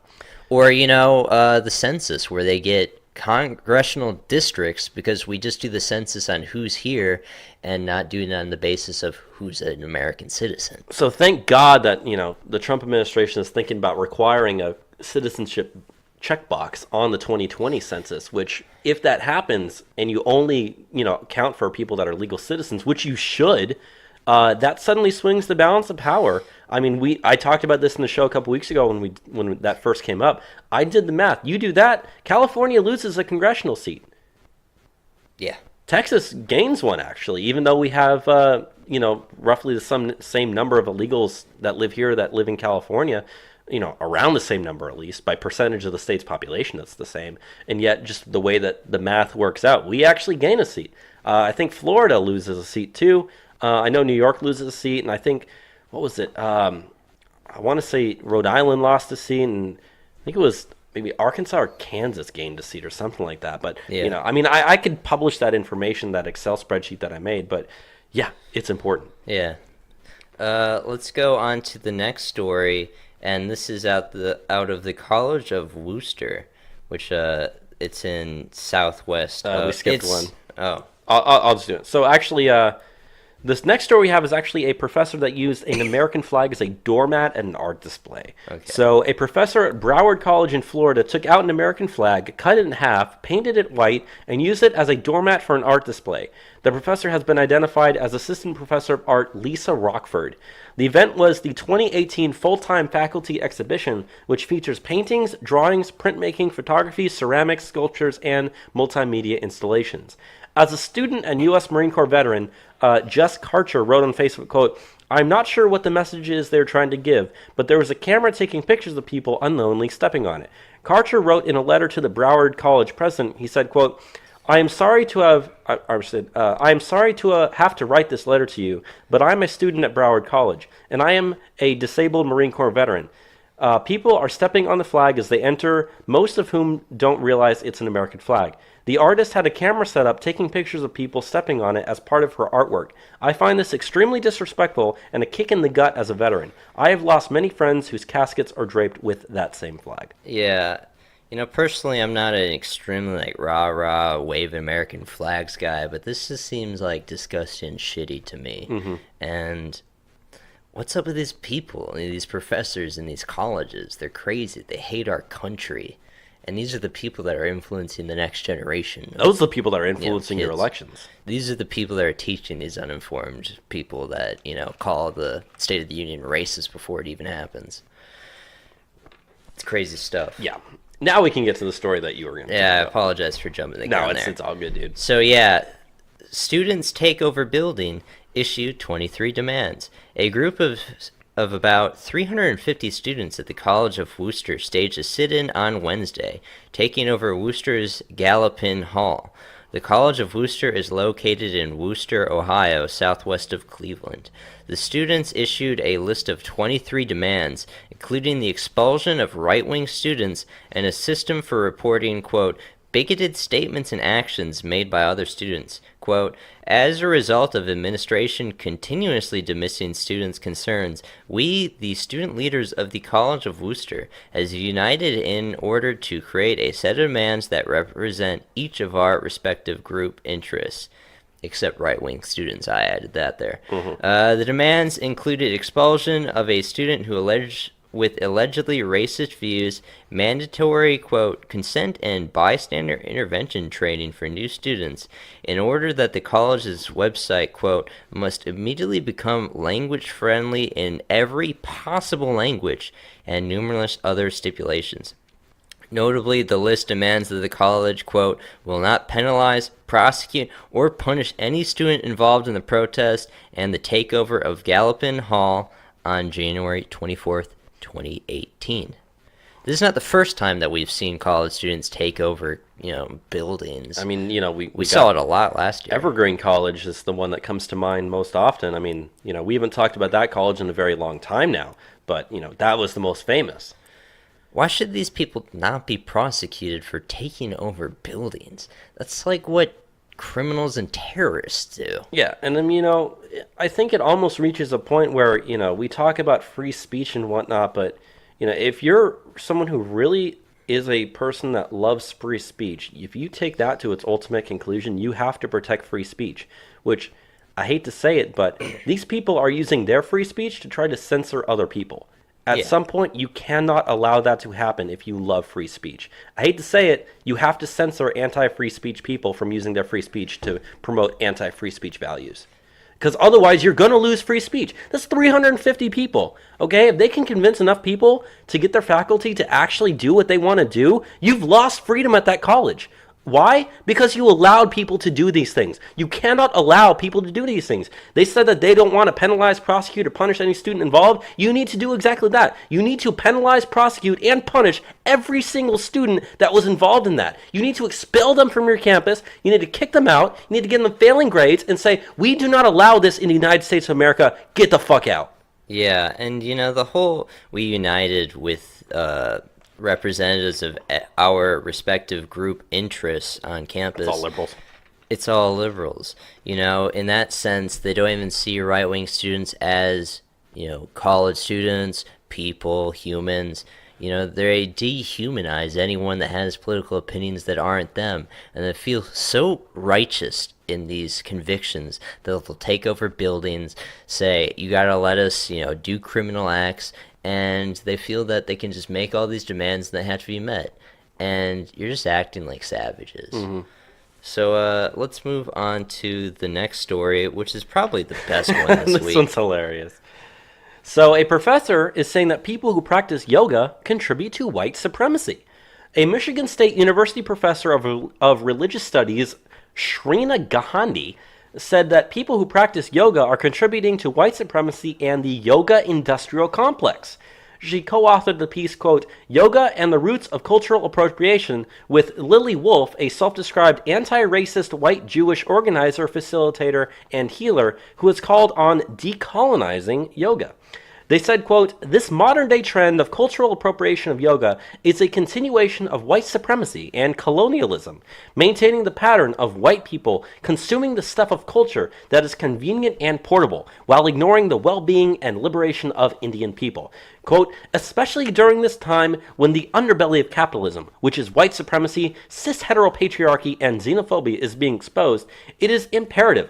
B: Or, the census where they get congressional districts because we just do the census on who's here and not doing it on the basis of who's an American citizen.
C: So thank God that, the Trump administration is thinking about requiring a citizenship checkbox on the 2020 census, which if that happens and you only, count for people that are legal citizens, which you should, that suddenly swings the balance of power. I mean, I talked about this in the show a couple weeks ago when that first came up. I did the math. You do that, California loses a congressional seat.
B: Yeah.
C: Texas gains one, actually, even though we have, roughly the same number of illegals that live here that live in California, around the same number at least, by percentage of the state's population that's the same. And yet, just the way that the math works out, we actually gain a seat. I think Florida loses a seat too. I know New York loses a seat, and I think, what was it? I want to say Rhode Island lost a seat, and I think it was maybe Arkansas or Kansas gained a seat or something like that. But, I could publish that information, that Excel spreadsheet that I made, but yeah, it's important.
B: Yeah. Let's go on to the next story, and this is out of the College of Worcester, which it's in Southwest.
C: We skipped one.
B: Oh.
C: I'll just do it. So actually, this next story we have is actually a professor that used an American flag as a doormat at an art display.
B: Okay.
C: So a professor at Broward College in Florida took out an American flag, cut it in half, painted it white, and used it as a doormat for an art display. The professor has been identified as Assistant Professor of Art Lisa Rockford. The event was the 2018 full-time faculty exhibition, which features paintings, drawings, printmaking, photography, ceramics, sculptures, and multimedia installations. As a student and U.S. Marine Corps veteran, Jess Karcher wrote on Facebook, quote, "I'm not sure what the message is they're trying to give, but there was a camera taking pictures of people unknowingly stepping on it." Karcher wrote in a letter to the Broward College president, he said, quote, I am sorry to have to write this letter to you, but I'm a student at Broward College, and I am a disabled Marine Corps veteran. People are stepping on the flag as they enter, most of whom don't realize it's an American flag. The artist had a camera set up taking pictures of people stepping on it as part of her artwork. I find this extremely disrespectful and a kick in the gut as a veteran. I have lost many friends whose caskets are draped with that same flag.
B: Yeah. Personally, I'm not an extremely, rah-rah, wave American flags guy, but this just seems, disgusting and shitty to me.
C: Mm-hmm.
B: And what's up with these people, these professors in these colleges? They're crazy. They hate our country. And these are the people that are influencing the next generation.
C: Those are the people that are influencing your elections.
B: These are the people that are teaching these uninformed people that, call the State of the Union racist before it even happens. It's crazy stuff.
C: Yeah. Now we can get to the story that you were going to
B: I apologize for jumping the gun there.
C: No, it's all good, dude.
B: So, students take over building, issue 23 demands. A group of about 350 students at the College of Worcester staged a sit-in on Wednesday, taking over Worcester's Gallopin Hall. The College of Worcester is located in Worcester, Ohio, southwest of Cleveland. The students issued a list of 23 demands, including the expulsion of right-wing students and a system for reporting, quote, bigoted statements and actions made by other students. Quote, as a result of administration continuously dismissing students' concerns, we, the student leaders of the College of Worcester, has united in order to create a set of demands that represent each of our respective group interests. Except right-wing students, I added that there.
C: Mm-hmm.
B: The demands included expulsion of a student who with allegedly racist views, mandatory, quote, consent and bystander intervention training for new students in order that the college's website, quote, must immediately become language-friendly in every possible language, and numerous other stipulations. Notably, the list demands that the college, quote, will not penalize, prosecute, or punish any student involved in the protest and the takeover of Gallopin Hall on January 24th, 2018. This is not the first time that we've seen college students take over, buildings.
C: I mean, we
B: saw it a lot last year.
C: Evergreen College is the one that comes to mind most often. I mean, we haven't talked about that college in a very long time now, but, that was the most famous.
B: Why should these people not be prosecuted for taking over buildings? That's like what criminals and terrorists do.
C: Yeah, and I think it almost reaches a point where, we talk about free speech and whatnot, but, if you're someone who really is a person that loves free speech, if you take that to its ultimate conclusion, you have to protect free speech, which, I hate to say it, but these people are using their free speech to try to censor other people. At some point, you cannot allow that to happen if you love free speech. I hate to say it, you have to censor anti-free speech people from using their free speech to promote anti-free speech values. Because otherwise, you're going to lose free speech. That's 350 people, okay? If they can convince enough people to get their faculty to actually do what they want to do, you've lost freedom at that college. Why? Because you allowed people to do these things. You cannot allow people to do these things. They said that they don't want to penalize, prosecute, or punish any student involved. You need to do exactly that. You need to penalize, prosecute, and punish every single student that was involved in that. You need to expel them from your campus. You need to kick them out. You need to give them failing grades and say, we do not allow this in the United States of America. Get the fuck out.
B: Yeah, and the whole we united with representatives of our respective group interests on campus.
C: It's all liberals.
B: It's all liberals. In that sense, they don't even see right-wing students as, college students, people, humans. They dehumanize anyone that has political opinions that aren't them. And they feel so righteous in these convictions. They'll take over buildings, say, you gotta let us, do criminal acts, and they feel that they can just make all these demands and they have to be met. And you're just acting like savages. Mm-hmm. So let's move on to the next story, which is probably the best one this week.
C: This one's hilarious. So a professor is saying that people who practice yoga contribute to white supremacy. A Michigan State University professor of religious studies, Shrina Gandhi, said that people who practice yoga are contributing to white supremacy and the yoga industrial complex. She co-authored the piece, quote, Yoga and the Roots of Cultural Appropriation, with Lily Wolf, a self-described anti-racist white Jewish organizer, facilitator, and healer, who is called on decolonizing yoga. They said, quote, this modern-day trend of cultural appropriation of yoga is a continuation of white supremacy and colonialism, maintaining the pattern of white people consuming the stuff of culture that is convenient and portable, while ignoring the well-being and liberation of Indian people. Quote, especially during this time when the underbelly of capitalism, which is white supremacy, cis-heteropatriarchy, and xenophobia is being exposed, it is imperative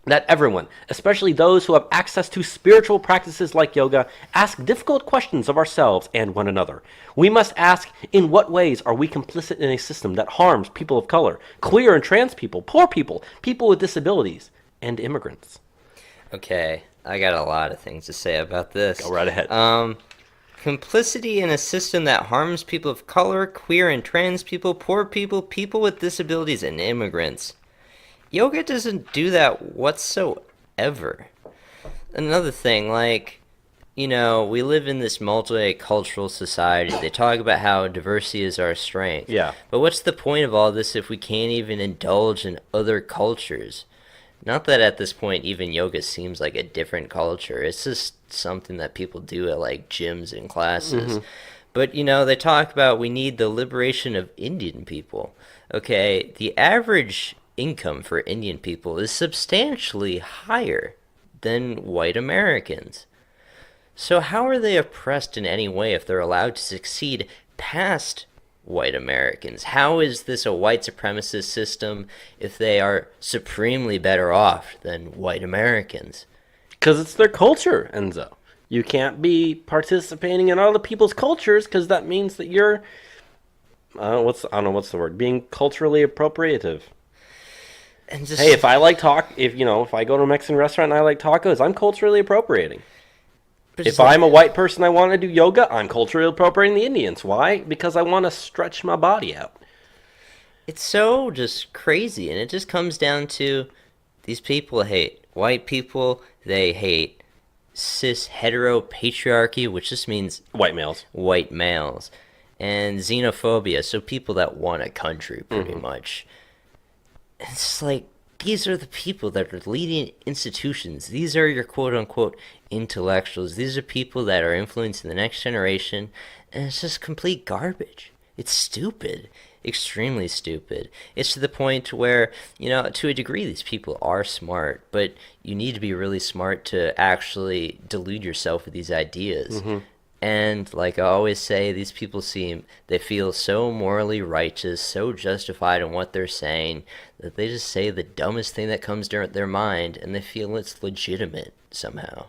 C: that everyone, especially those who have access to spiritual practices like yoga, ask difficult questions of ourselves and one another. We must ask, in what ways are we complicit in a system that harms people of color, queer and trans people, poor people, people with disabilities, and immigrants?
B: Okay, I got a lot of things to say about this.
C: Go right ahead.
B: Complicity in a system that harms people of color, queer and trans people, poor people, people with disabilities, and immigrants. Yoga doesn't do that whatsoever. Another thing, we live in this multicultural society. They talk about how diversity is our strength.
C: Yeah.
B: But what's the point of all this if we can't even indulge in other cultures? Not that at this point even yoga seems like a different culture. It's just something that people do at gyms and classes. Mm-hmm. But, they talk about we need the liberation of Indian people. Okay, the average income for Indian people is substantially higher than white Americans. So how are they oppressed in any way if they're allowed to succeed past white Americans? How is this a white supremacist system if they are supremely better off than white Americans?
C: Because it's their culture, Enzo. You can't be participating in other people's cultures because that means that you're, I don't know what's the word, being culturally appropriative.
B: And just,
C: hey, if I go to a Mexican restaurant and I like tacos, I'm culturally appropriating. If I'm a white person, I want to do yoga, I'm culturally appropriating the Indians. Why? Because I want to stretch my body out.
B: It's so just crazy, and it just comes down to these people hate white people, they hate cis-heteropatriarchy, which just means
C: white males,
B: and xenophobia, so people that want a country, pretty much. It's these are the people that are leading institutions. These are your quote-unquote intellectuals. These are people that are influencing the next generation, and it's just complete garbage. It's stupid. Extremely stupid. It's to the point where, to a degree, these people are smart, but you need to be really smart to actually delude yourself with these ideas. Mm-hmm. And like I always say, these people they feel so morally righteous, so justified in what they're saying, that they just say the dumbest thing that comes to their mind, and they feel it's legitimate somehow.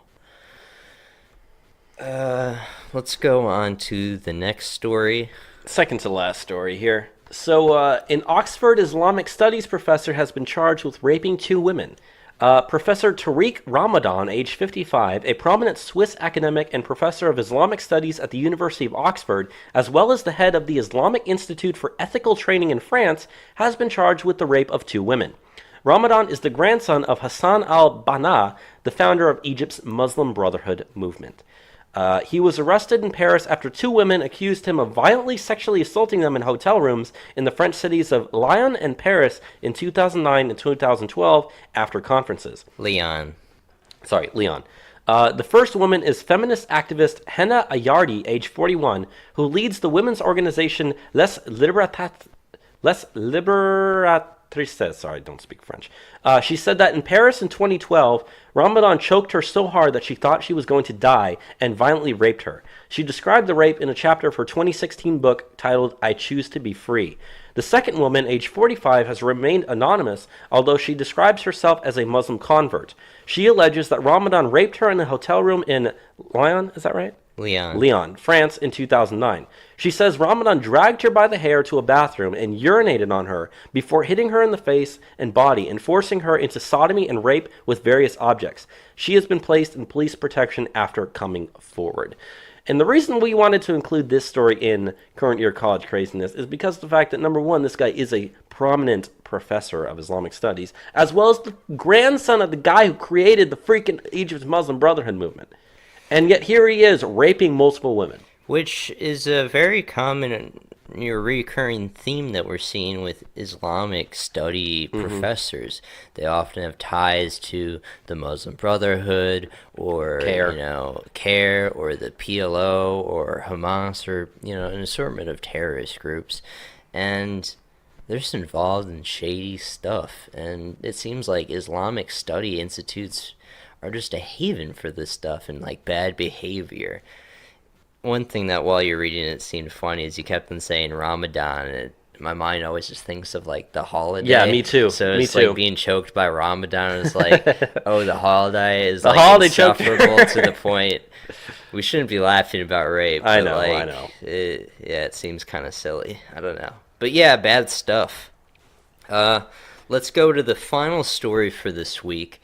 B: Let's go on to the next story.
C: Second to last story here. So, an Oxford Islamic Studies professor has been charged with raping 2 women. Professor Tariq Ramadan, age 55, a prominent Swiss academic and professor of Islamic Studies at the University of Oxford, as well as the head of the Islamic Institute for Ethical Training in France, has been charged with the rape of 2 women. Ramadan is the grandson of Hassan al-Banna, the founder of Egypt's Muslim Brotherhood movement. He was arrested in Paris after 2 women accused him of violently sexually assaulting them in hotel rooms in the French cities of Lyon and Paris in 2009 and 2012 after conferences.
B: Leon.
C: The first woman is feminist activist Henna Ayardi, age 41, who leads the women's organization Les Liberates Tristesse. Sorry, I don't speak French. She said that in Paris in 2012, Ramadan choked her so hard that she thought she was going to die and violently raped her. She described the rape in a chapter of her 2016 book titled I Choose to Be Free. The second woman, age 45, has remained anonymous, although she describes herself as a Muslim convert. She alleges that Ramadan raped her in a hotel room in Lyon, is that right? Lyon, France in 2009. She says Ramadan dragged her by the hair to a bathroom and urinated on her before hitting her in the face and body and forcing her into sodomy and rape with various objects. She has been placed in police protection after coming forward. And the reason we wanted to include this story in Current Year College Craziness is because of the fact that, number one, this guy is a prominent professor of Islamic studies, as well as the grandson of the guy who created the freaking Egypt Muslim Brotherhood movement. And yet here he is raping multiple women.
B: Which is a very common recurring theme that we're seeing with Islamic study professors. They often have ties to the Muslim Brotherhood or CARE or the PLO or Hamas or an assortment of terrorist groups, and they're just involved in shady stuff. And it seems like Islamic study institutes are just a haven for this stuff and like bad behavior. One thing that while you're reading it seemed funny is you kept on saying Ramadan, and my mind always just thinks of like the holiday.
C: Yeah, me too.
B: So
C: me
B: it's
C: too.
B: like being choked by Ramadan is like, oh, the holiday is
C: the
B: like
C: holiday
B: insufferable to the point. We shouldn't be laughing about rape.
C: I
B: but
C: know.
B: It seems kind of silly. I don't know. But yeah, bad stuff. Let's go to the final story for this week.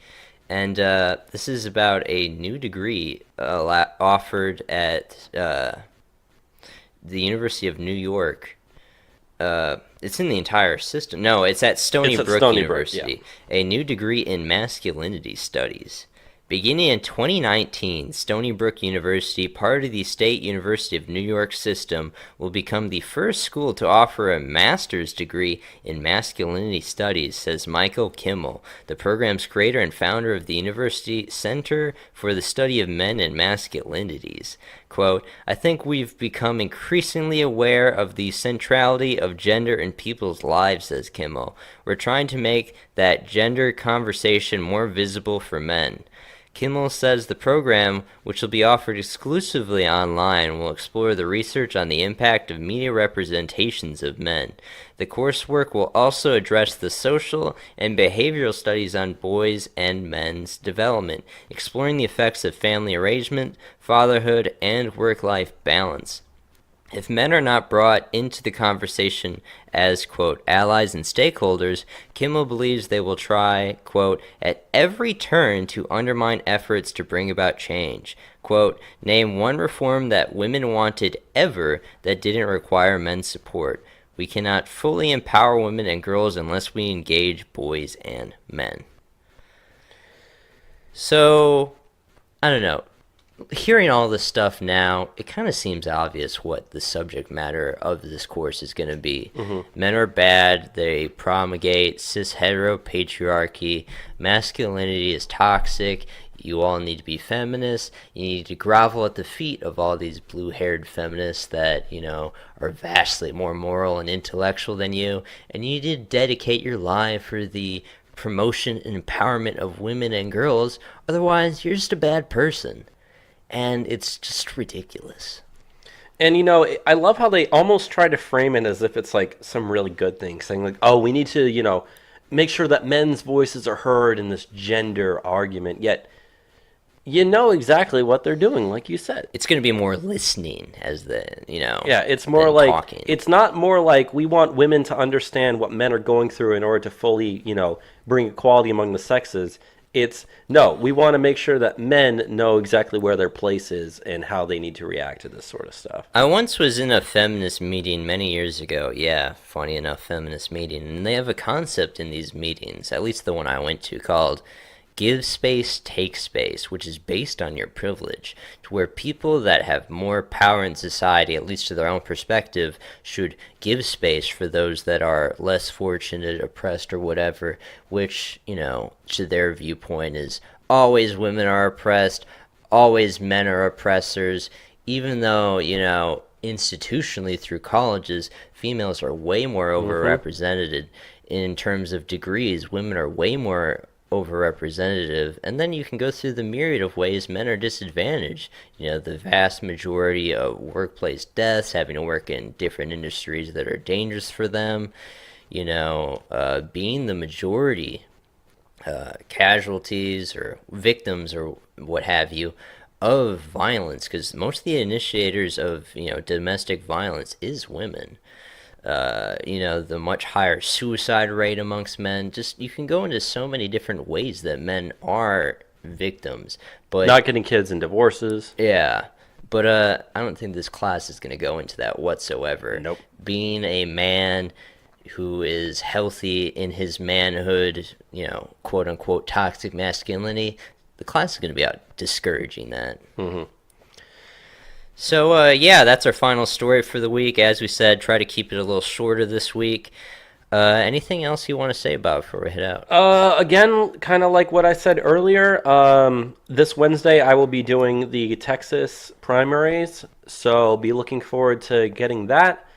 B: And this is about a new degree offered at the University of New York. It's in the entire system. No, it's at Stony Brook University. Yeah. A new degree in masculinity studies. Beginning in 2019, Stony Brook University, part of the State University of New York system, will become the first school to offer a master's degree in masculinity studies, says Michael Kimmel, the program's creator and founder of the University Center for the Study of Men and Masculinities. Quote, I think we've become increasingly aware of the centrality of gender in people's lives, says Kimmel. We're trying to make that gender conversation more visible for men. Kimmel says the program, which will be offered exclusively online, will explore the research on the impact of media representations of men. The coursework will also address the social and behavioral studies on boys' and men's development, exploring the effects of family arrangement, fatherhood, and work-life balance. If men are not brought into the conversation as, quote, allies and stakeholders, Kimmel believes they will try, quote, at every turn to undermine efforts to bring about change. Quote, name one reform that women wanted ever that didn't require men's support. We cannot fully empower women and girls unless we engage boys and men. So, I don't know. Hearing all this stuff now, it kind of seems obvious what the subject matter of this course is going to be. Men are bad, they promulgate cis-hetero patriarchy, masculinity is toxic, you all need to be feminists, you need to grovel at the feet of all these blue-haired feminists that, are vastly more moral and intellectual than you, and you need to dedicate your life for the promotion and empowerment of women and girls, otherwise you're just a bad person. And it's just ridiculous.
C: And, I love how they almost try to frame it as if it's like some really good thing, saying like, oh, we need to, make sure that men's voices are heard in this gender argument. Yet, you know exactly what they're doing, like you said.
B: It's going to be more listening as
C: Yeah, it's more like, talking. It's not more like we want women to understand what men are going through in order to fully, bring equality among the sexes. It's, no, we want to make sure that men know exactly where their place is and how they need to react to this sort of stuff.
B: I once was in a feminist meeting many years ago. Yeah, funny enough, feminist meeting. And they have a concept in these meetings, at least the one I went to, called give space, take space, which is based on your privilege, to where people that have more power in society, at least to their own perspective, should give space for those that are less fortunate, oppressed, or whatever, which, to their viewpoint is always women are oppressed, always men are oppressors, even though, institutionally through colleges, females are way more overrepresented in terms of degrees, women are way more overrepresented, and then you can go through the myriad of ways men are disadvantaged. The vast majority of workplace deaths, having to work in different industries that are dangerous for them, being the majority casualties or victims or what have you of violence, because most of the initiators of domestic violence is women. The much higher suicide rate amongst men. Just, you can go into so many different ways that men are victims. But
C: not getting kids in divorces.
B: Yeah. But I don't think this class is going to go into that whatsoever.
C: Nope.
B: Being a man who is healthy in his manhood, quote unquote toxic masculinity, the class is going to be out discouraging that.
C: Mm-hmm.
B: So, that's our final story for the week. As we said, try to keep it a little shorter this week. Anything else you want to say about it before we head out?
C: Again, kind of like what I said earlier, this Wednesday I will be doing the Texas primaries, so be looking forward to getting that.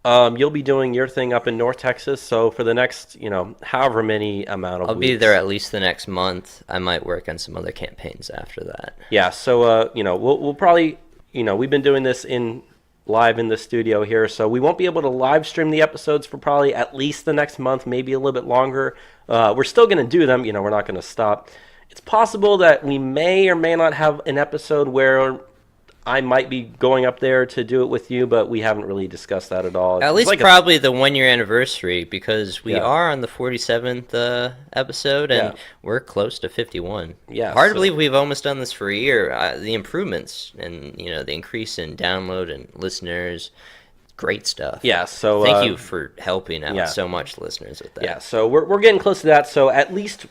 C: You'll be doing your thing up in North Texas, so for the next, however many amount of
B: I'll
C: weeks.
B: be there at least the next month. I might work on some other campaigns after that.
C: Yeah, so, we'll probably, we've been doing this live in the studio here, so we won't be able to live stream the episodes for probably at least the next month, maybe a little bit longer. We're still going to do them, we're not going to stop. It's possible that we may or may not have an episode where I might be going up there to do it with you, but we haven't really discussed that at all.
B: At least probably the 1 year anniversary, because we are on the 47th episode, and we're close to 51.
C: Yeah,
B: hard to believe we've almost done this for a year. The improvements and the increase in download and listeners, great stuff.
C: Yeah, so
B: thank you for helping out so much, listeners, with that.
C: Yeah, so we're getting close to that. So at least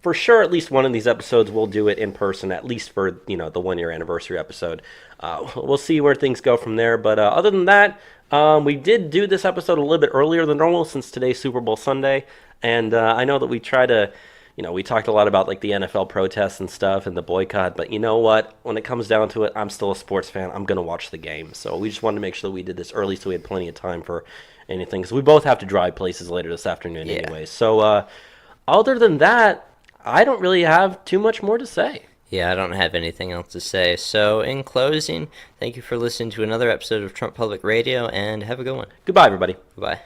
C: for sure, at least one of these episodes, we'll do it in person, at least for, the 1 year anniversary episode. We'll see where things go from there. But other than that, we did do this episode a little bit earlier than normal since today's Super Bowl Sunday. And I know that we try to, we talked a lot about like the NFL protests and stuff and the boycott. But you know what? When it comes down to it, I'm still a sports fan. I'm going to watch the game. So we just wanted to make sure that we did this early so we had plenty of time for anything. Because we both have to drive places later this afternoon anyway. So other than that, I don't really have too much more to say.
B: Yeah, I don't have anything else to say. So, in closing, thank you for listening to another episode of Trump Public Radio, and have a good one.
C: Goodbye, everybody.
B: Bye.